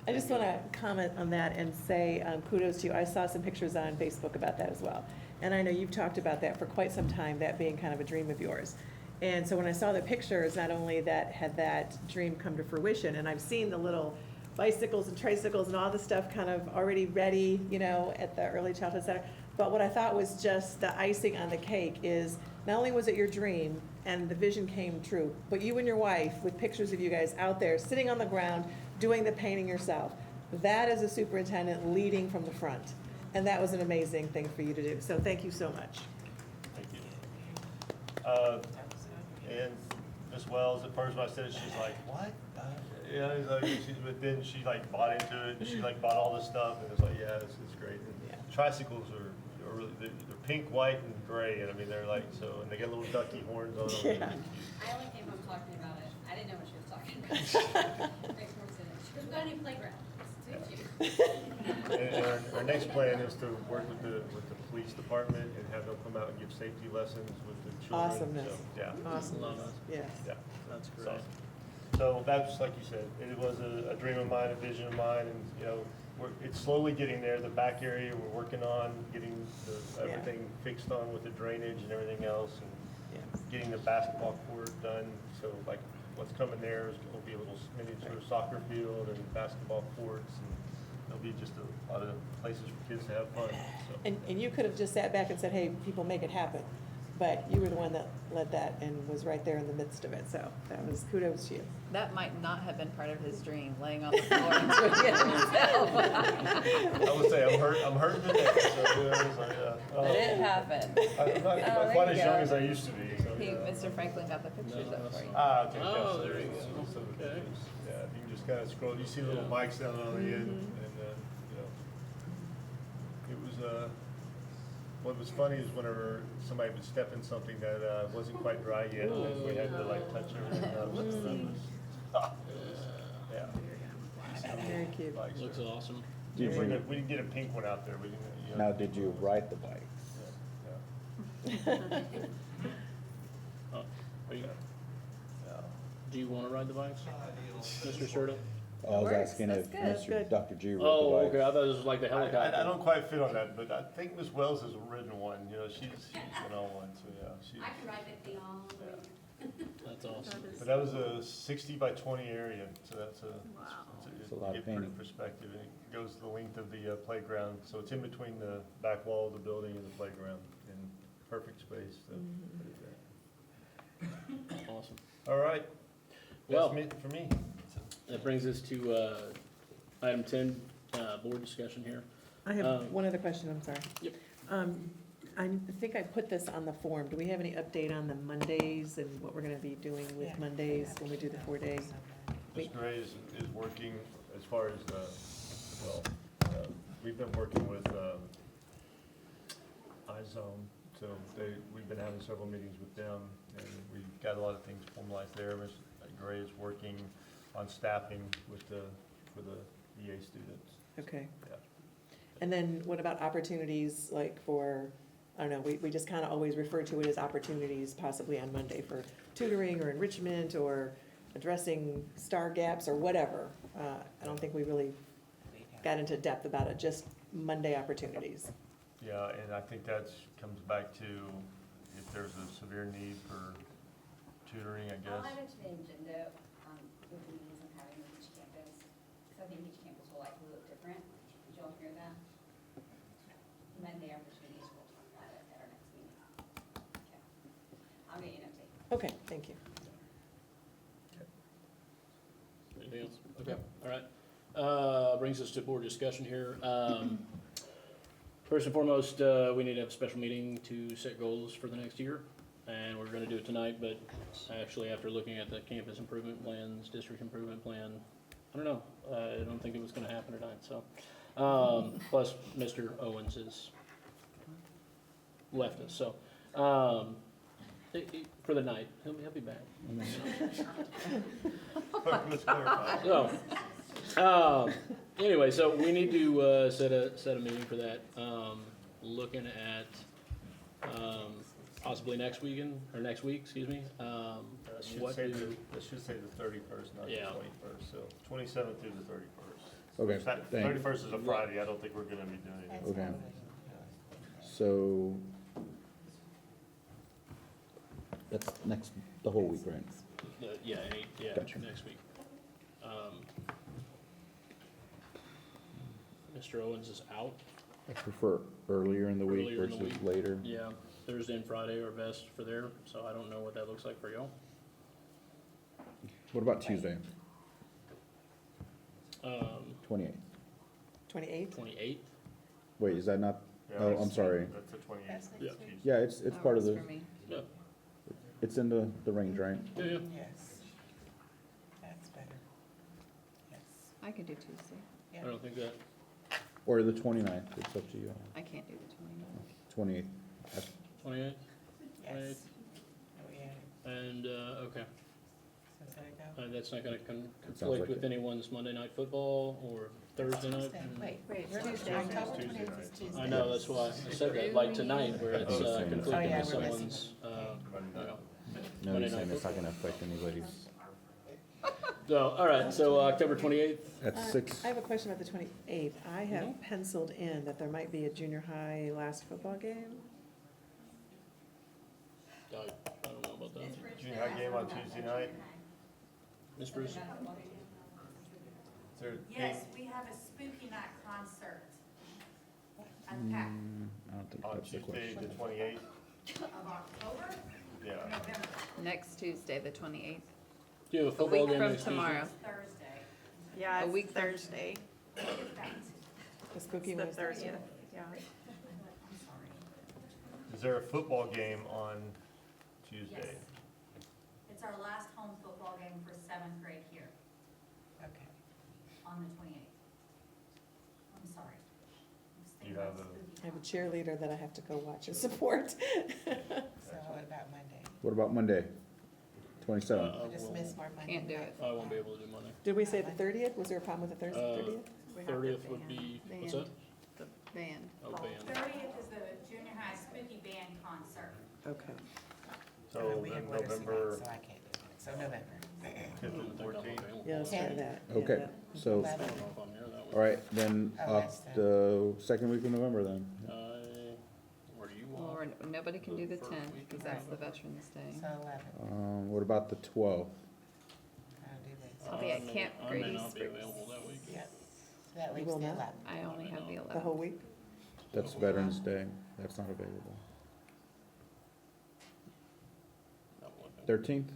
I just want to comment on that and say kudos to you. I saw some pictures on Facebook about that as well. And I know you've talked about that for quite some time, that being kind of a dream of yours. And so when I saw the pictures, not only that had that dream come to fruition, and I've seen the little bicycles and tricycles and all the stuff kind of already ready, you know, at the Early Childhood Center. But what I thought was just the icing on the cake is not only was it your dream and the vision came true, but you and your wife with pictures of you guys out there sitting on the ground doing the painting yourself. That is a superintendent leading from the front. And that was an amazing thing for you to do. So thank you so much. Thank you. And Miss Wells, at first when I said it, she's like, what? Yeah, it's like, but then she like bought into it, and she like bought all this stuff, and it's like, yeah, this is great. And tricycles are really, they're pink, white, and gray, and I mean, they're like, so, and they got little ducky horns on them. Yeah. I only came home talking about it. I didn't know what she was talking about. Makes more sense. Because we've got a new playground. And our next plan is to work with the police department and have them come out and give safety lessons with the children. Awesomeness. So, yeah. Awesomeness. Yes. Yeah. That's So- great. So that's, like you said, it was a dream of mine, a vision of mine, and, you know, it's slowly getting there. The back area, we're working on getting everything fixed on with the drainage and everything else, and getting the basketball court done. So like, what's coming there is, will be a little miniature soccer field and basketball courts, and there'll be just a lot of places for kids to have fun, so. And you could have just sat back and said, hey, people, make it happen. But you were the one that led that and was right there in the midst of it. So that was kudos to you. That might not have been part of his dream, laying on the floor and doing it himself. I would say, I'm hurting today, so, you know, it's like, But it happened. I'm not there quite you as go. young as I used to be, so. Mr. Franklin got the pictures up for you. Okay. Oh, yes, there you so- go. so- Okay. Yeah, you can just kind of scroll, you see the little bikes down on the end, and, you know, it was, what was funny is whenever somebody would step in something that wasn't quite dry yet, and we had to like touch everything up. Yeah. Very cute. Bikes Looks are- awesome. We didn't get a pink one out there, we didn't, you know. Now, did you ride the bikes? Yeah. Oh, are you, Yeah. do you want to ride the bikes, Mr. Serta? I was works. asking That's if good. Mr. Dr. G rode Oh, the okay, bikes. I thought it was like the helicopter. I don't quite fit on that, but I think Miss Wells has ridden one, you know, she's been on one, so yeah. I can ride that thing all the way. That's awesome. But that was a 60 by 20 area, so that's It's a lot of get pretty painting. perspective, and it goes the length of the playground, so it's in between the back wall of the building and the playground, in perfect space, so. Awesome. All right, Well, That's for me. that brings us to item 10, board discussion here. I have one other question, I'm sorry. Yep. I think I put this on the form. Do we have any update on the Mondays and what we're gonna be doing with Mondays when we do the 4-day? Ms. Gray is working as far as, we've been working with iZone, so we've been having several meetings with them, and we've got a lot of things formalized there. Ms. Gray is working on staffing for the EA students. Okay. Yeah. And then what about opportunities like for, I don't know, we just kind of always refer to it as opportunities possibly on Monday for tutoring or enrichment or addressing star gaps or whatever. I don't think we really got into depth about it, just Monday opportunities. Yeah, and I think that comes back to if there's a severe need for tutoring, I I'll guess. add it to the agenda, with the meetings I'm having with each campus, because I think each campus will likely look different. Did you all hear that? Monday opportunities, we'll talk about it at our next meeting. Okay. I'll get you an update. Okay, thank you. Anything else? Okay, all right. Brings us to board discussion here. First and foremost, we need to have a special meeting to set goals for the next year. And we're gonna do it tonight, but actually after looking at the campus improvement plans, district improvement plan, I don't know, I don't think it was gonna happen tonight, so. Plus, Mr. Owens has left us, so, for the night, he'll be back. Let's clarify. So, anyway, so we need to, set a meeting for that, looking at, possibly next weekend, or next week, excuse me. That should What say do- that should say the 31st, not the Yeah. 21st, so 27th through the 31st. Okay, thank- 31st is a Friday, I don't think we're gonna be doing anything. Okay. So, that's the whole week, right? Yeah, next week. Mr. Owens is out. I prefer earlier in the week Earlier in the versus week. later. Yeah, Thursday and Friday are best for there, so I don't know what that looks like for y'all. What about Tuesday, 28th? 28th? 28th? Wait, is that not, Yeah, oh, that's- I'm sorry. That's the 28th. Yeah. Yeah, it's part of the, Yeah, it's in the range, right? yeah. Yes. That's better. Yes. I could do Tuesday. I don't think that, Or the 29th, it's up to you. I can't do the 29th. 28th, 28th? Yes. Oh, yeah. And, okay. So is that a go? That's not gonna sounds conflict like with it. anyone's Monday night football or Thursday night? Wait, Wait, Tuesday, October 20th is Tuesday. I know, that's why I said that, like tonight, where it's Oh, same. conflicting Oh, yeah, with we're missing someone's, you know. No, Monday he's saying night it's not gonna affect anybody's. So, all right, so October 28th, At 6, I have a question about the 28th. I have penciled in that there might be a junior high last football game. I don't know about that. Junior high game on Tuesday night. Ms. Bruce? Is there Yes, we have a spooky night concert. I don't think on that's the Tuesday, question. the 28th? Of October, Yeah. November, Next Tuesday, the 28th. Do you have a A football week game from next Tuesday? tomorrow. Thursday. Yeah, A it's week from- Thursday. The spooky It's the one. 30th, yeah. Is there a football game on Tuesday? Yes. It's our last home football game for 7th grade here Okay. on the 28th. I'm sorry. I'm just thinking You have about a- spooky I have a time. cheerleader that I have to go watch and support. So what about Monday? What about Monday? 27th? I just missed my Monday. Can't do night. it. I won't be able to do Monday. Did we say the 30th? Was there a problem with the Thursday, 30th? We have the 30th would band. be, what's Band. that? The band. Oh, band. 30th is the junior high spooky band concert. Okay. So We then have literacy night, November so I can't do it. So November. 5th and 14th? Yeah, let's try that. Yeah, Okay, that- so, I don't know if I'm here that week. all right, then, Oh, that's the second week of November then. Where do you Well, want? nobody can do the First 10th, week because of that's the November. Veterans Day. So 11. What about the 12th? I'll do that. I'll be at I may- Camp I Grady may not be Spruce. available that week. Yep. So that You leaves will the not? 11th. I only have the The 11th. whole week? That's Veterans Day, that's not available. Not looking. 13th?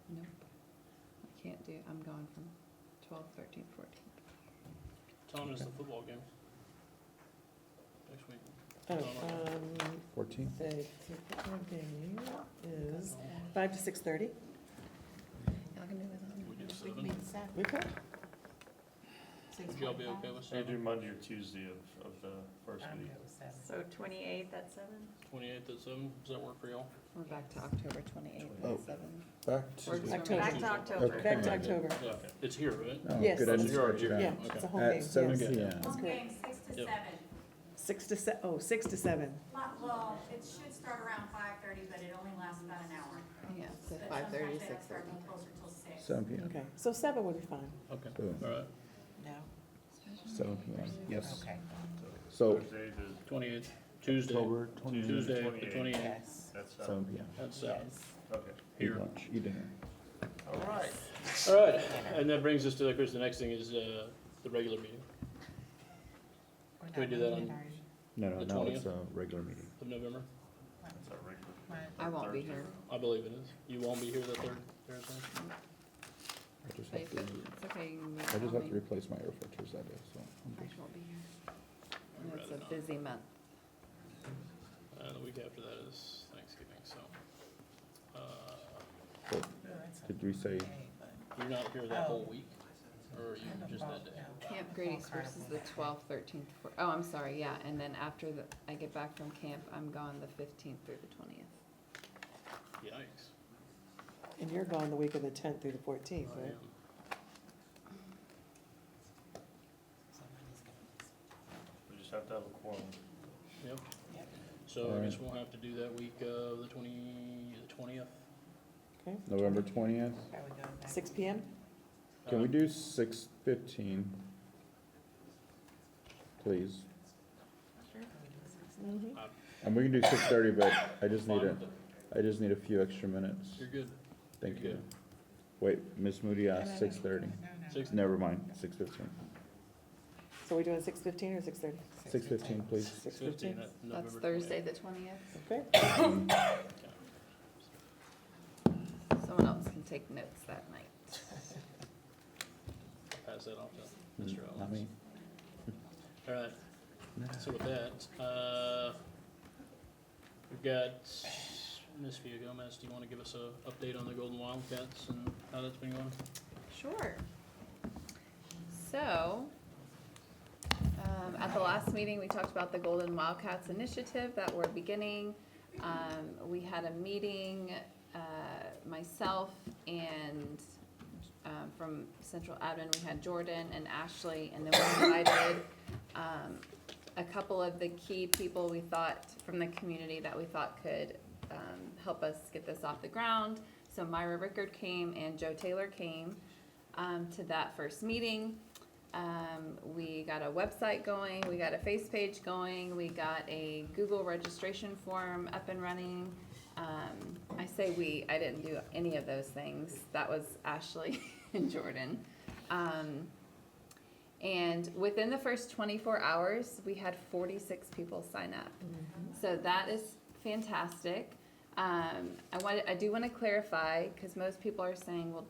Nope. I'm going from 12, 13, 14. Tom is the football game. Next week. Oh, 14? the football game is 5 to 6:30. Y'all can do it on. We do We can 7. meet at 7. We could. Would y'all be okay with So you 7? do Monday or Tuesday of the first week. So 28th at 7? 28th at 7, does that work for y'all? We're back to October 28th Oh. at 7. Back to. Works for me. October. Back to October. Okay. Back to October. Yeah, it's here, right? Oh, Yes. good, I didn't You're already scratch it here. out. Yeah, Okay. it's a home At game. 7 yes. PM. That's Home correct. game, 6 to Yep. 7. 6 to 7, oh, 6 to 7. Well, it should start around 5:30, but it only lasts about an hour. Yeah, so But 5:30 to sometimes they have to start 6:30. much closer till 6. 7 PM. Okay, so 7 would be fine. Okay, Boom. all right. No? 7 PM, yes. Okay. So, Thursday, the 28th, Tuesday, October 28th, Tuesday, the 28th. 28th. Yes. That's, 7 PM. That's okay. Eat here. lunch, eat dinner. All right. All right, and that brings us to, of course, the next thing is the regular meeting We're Can we not do that moving on- it, are you? No, no, The no, it's 20th? a regular meeting. of November. That's our regular. I won't be here. I believe it is. You won't be here the 3rd Thursday? I just But have you to, could- It's okay, you can I just call have me. to replace my air filters that day, so I'm I good. won't be here. And I'd it's a rather not. busy month. The week after that is Thanksgiving, so. But did we say, You're not here that whole week, or are you just that day? Camp Grady's first is the 12th, 13th, oh, I'm sorry, yeah, and then after I get back from camp, I'm gone the 15th through the 20th. Yikes. And you're gone the week of the 10th through the 14th, I right? am. We just have to have a quorum. Yep. So I guess we'll have to do that week of the 20th. Okay, November 20th? 6 PM? Can we do 6:15? Please. Mhm. And we can do 6:30, but I just need Fine a, with it. I just need a few extra minutes. You're good. Thank You're you. Wait, Miss Moody asked 6:30. 6, Never mind, 6:15. So we doing 6:15 or 6:30? 6:15, please. 6:15 at That's November Thursday, 20th. the 20th. Okay. Someone else can take notes that night. Pass that off to Mr. Owens. Not me. All right, so with that, we've got Ms. Villa Gomez. Do you want to give us a update on the Golden Wildcats and how that's been going? Sure. So, at the last meeting, we talked about the Golden Wildcats initiative that we're beginning. We had a meeting, myself and from Central Admin, we had Jordan and Ashley, and then we invited a couple of the key people we thought from the community that we thought could help us get this off the ground. So Myra Rickard came and Joe Taylor came to that first meeting. We got a website going, we got a face page going, we got a Google registration form up and running. I say we, I didn't do any of those things. That was Ashley and Jordan. And within the first 24 hours, we had 46 people sign up. So that is fantastic. I do want to clarify, because most people are saying, well,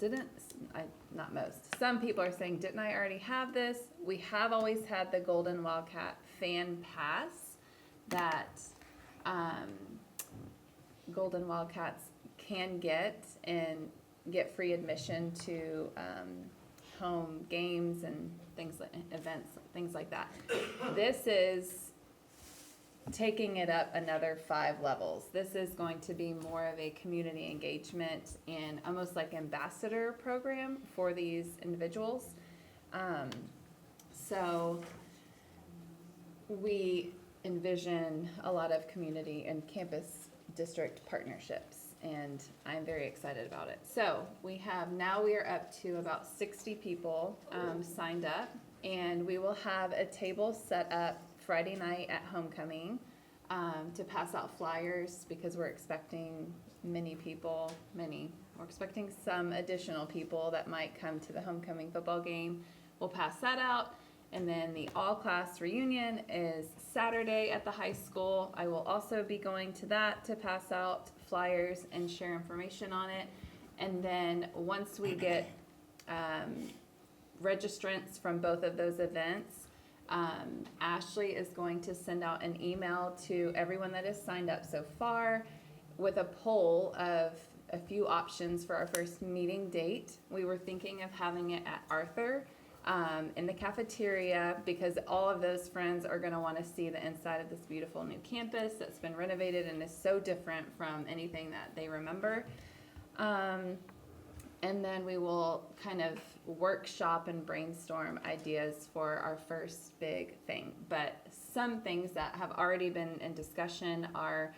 not most, some people are saying, didn't I already have this? We have always had the Golden Wildcat Fan Pass that Golden Wildcats can get and get free admission to home games and events, things like that. This is taking it up another 5 levels. This is going to be more of a community engagement and almost like ambassador program for these individuals. So we envision a lot of community and campus district partnerships, and I'm very excited about it. So we are up to about 60 people signed up, and we will have a table set up Friday night at homecoming to pass out flyers, because we're expecting we're expecting some additional people that might come to the homecoming football game. We'll pass that out. And then the all-class reunion is Saturday at the high school. I will also be going to that to pass out flyers and share information on it. And then once we get registrants from both of those events. Ashley is going to send out an email to everyone that has signed up so far with a poll of a few options for our first meeting date. We were thinking of having it at Arthur in the cafeteria, because all of those friends are going to want to see the inside of this beautiful new campus that's been renovated and is so different from anything that they remember. And then we will kind of workshop and brainstorm ideas for our first big thing. But some things that have already been in discussion are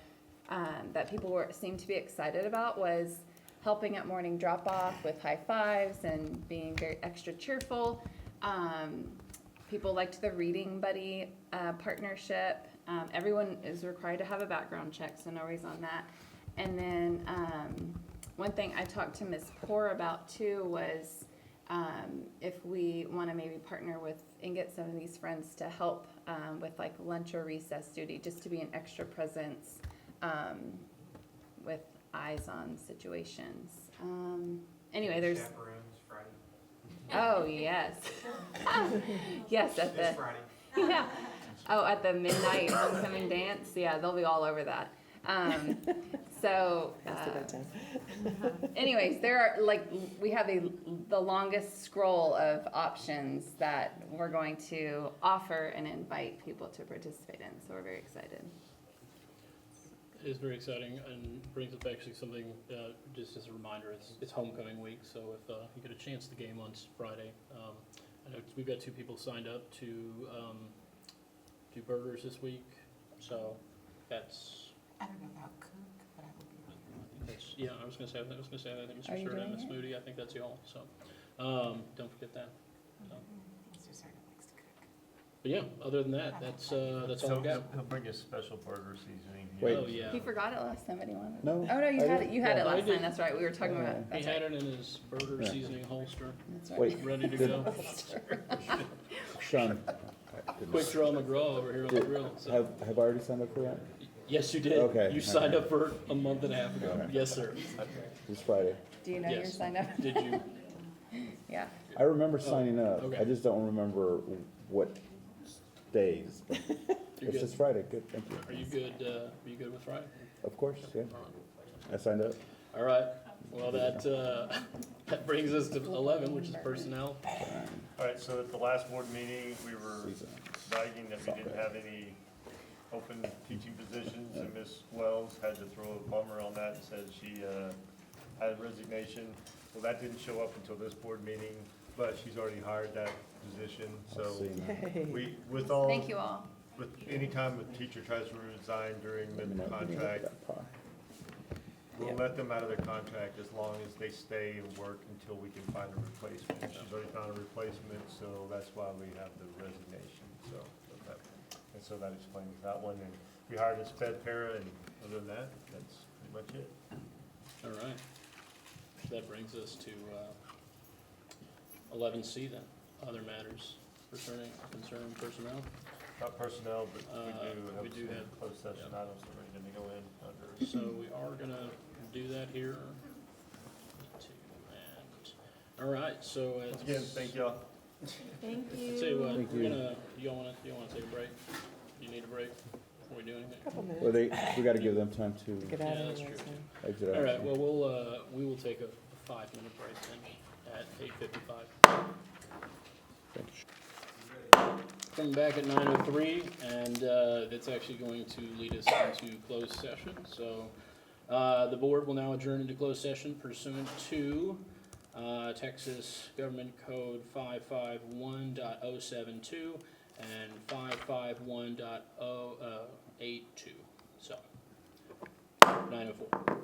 that people seem to be excited about was helping at morning drop-off with high fives and being very extra cheerful. People liked the Reading Buddy partnership. Everyone is required to have a background check, so no worries on that. And then one thing I talked to Ms. Poor about too was if we want to maybe partner with and get some of these friends to help with like lunch or recess duty, just to be an extra presence with eyes on situations. Anyway, there's. Chaperones Friday. Oh, yes. Yes, at This the. Friday. Yeah. Oh, at the midnight homecoming dance. Yeah, they'll be all over that. Anyways, there are we have the longest scroll of options that we're going to offer and invite people to participate in. So we're very excited. It is very exciting and brings up actually something, just as a reminder, it's homecoming week, so if you get a chance to game on Friday, I know we've got 2 people signed up to do burgers this week, so that's. I don't know about cook, but I will be That's, yeah, I was gonna say that, I think Are Mr. you Sturt and doing Miss it? Moody, I think that's y'all, so, don't forget that. So. Mr. Serta likes to cook. But yeah, other than that, that's all So I've got. he'll bring a special burger seasoning. Wait. Oh, yeah. He forgot it last time, but he wanted it. No, Oh, no, you I had it. didn't. You had it Yeah, I last did. time. That's right. We were talking about it. He That's had right. it in his burger Yeah. seasoning holster, That's right. Wait, ready to did- go. Sean, Quick draw McGraw over here on the grill. So. have I already signed up for that? Yes, you did. Okay. You signed up for it a month and a half ago. Yes, sir. This Friday. Do you know you're Yes. signed up? Did you? Yeah. I remember signing up. okay. I just don't remember what days. But You're it's good. this Friday. Good, thank you. Are you good? Are you good with Friday? Of course, yeah. All right. I signed up. All right. Well, that that brings us to 11, which is personnel. All right, so at the last board meeting, we were bragging that we didn't have any open teaching positions, and Ms. Wells had to throw a bummer on that and said she had a resignation. Well, that didn't show up until this board meeting, but she's already hired that position, so we, with all. Thank you all. With any time a teacher tries to resign during mid-contract, we'll let them out of their contract as long as they stay and work until we can find a replacement. She's already found a replacement, so that's why we have the resignation, so. And so that explains that one, and we hired a sped para, and other than that, that's pretty much it. All right. That brings us to 11C then. Other matters concerning personnel. Not personnel, but we we do do have- have closed session items that we're gonna go in under. So we are gonna do that here. All right. So Once again, thank y'all. Thank I'll tell you what, Thank we're you. gonna. Do y'all wanna take a break? Do you need a break before we do anything? Couple minutes. Well, we gotta give them time to Get out Yeah, of that's here. true. exit out. All right. Well, we will take a 5-minute break then at 8:55. Coming back at 9:03, and that's actually going to lead us into closed session. So the board will now adjourn into closed session pursuant to Texas Government Code 551.072 and 551.082. So 9:04.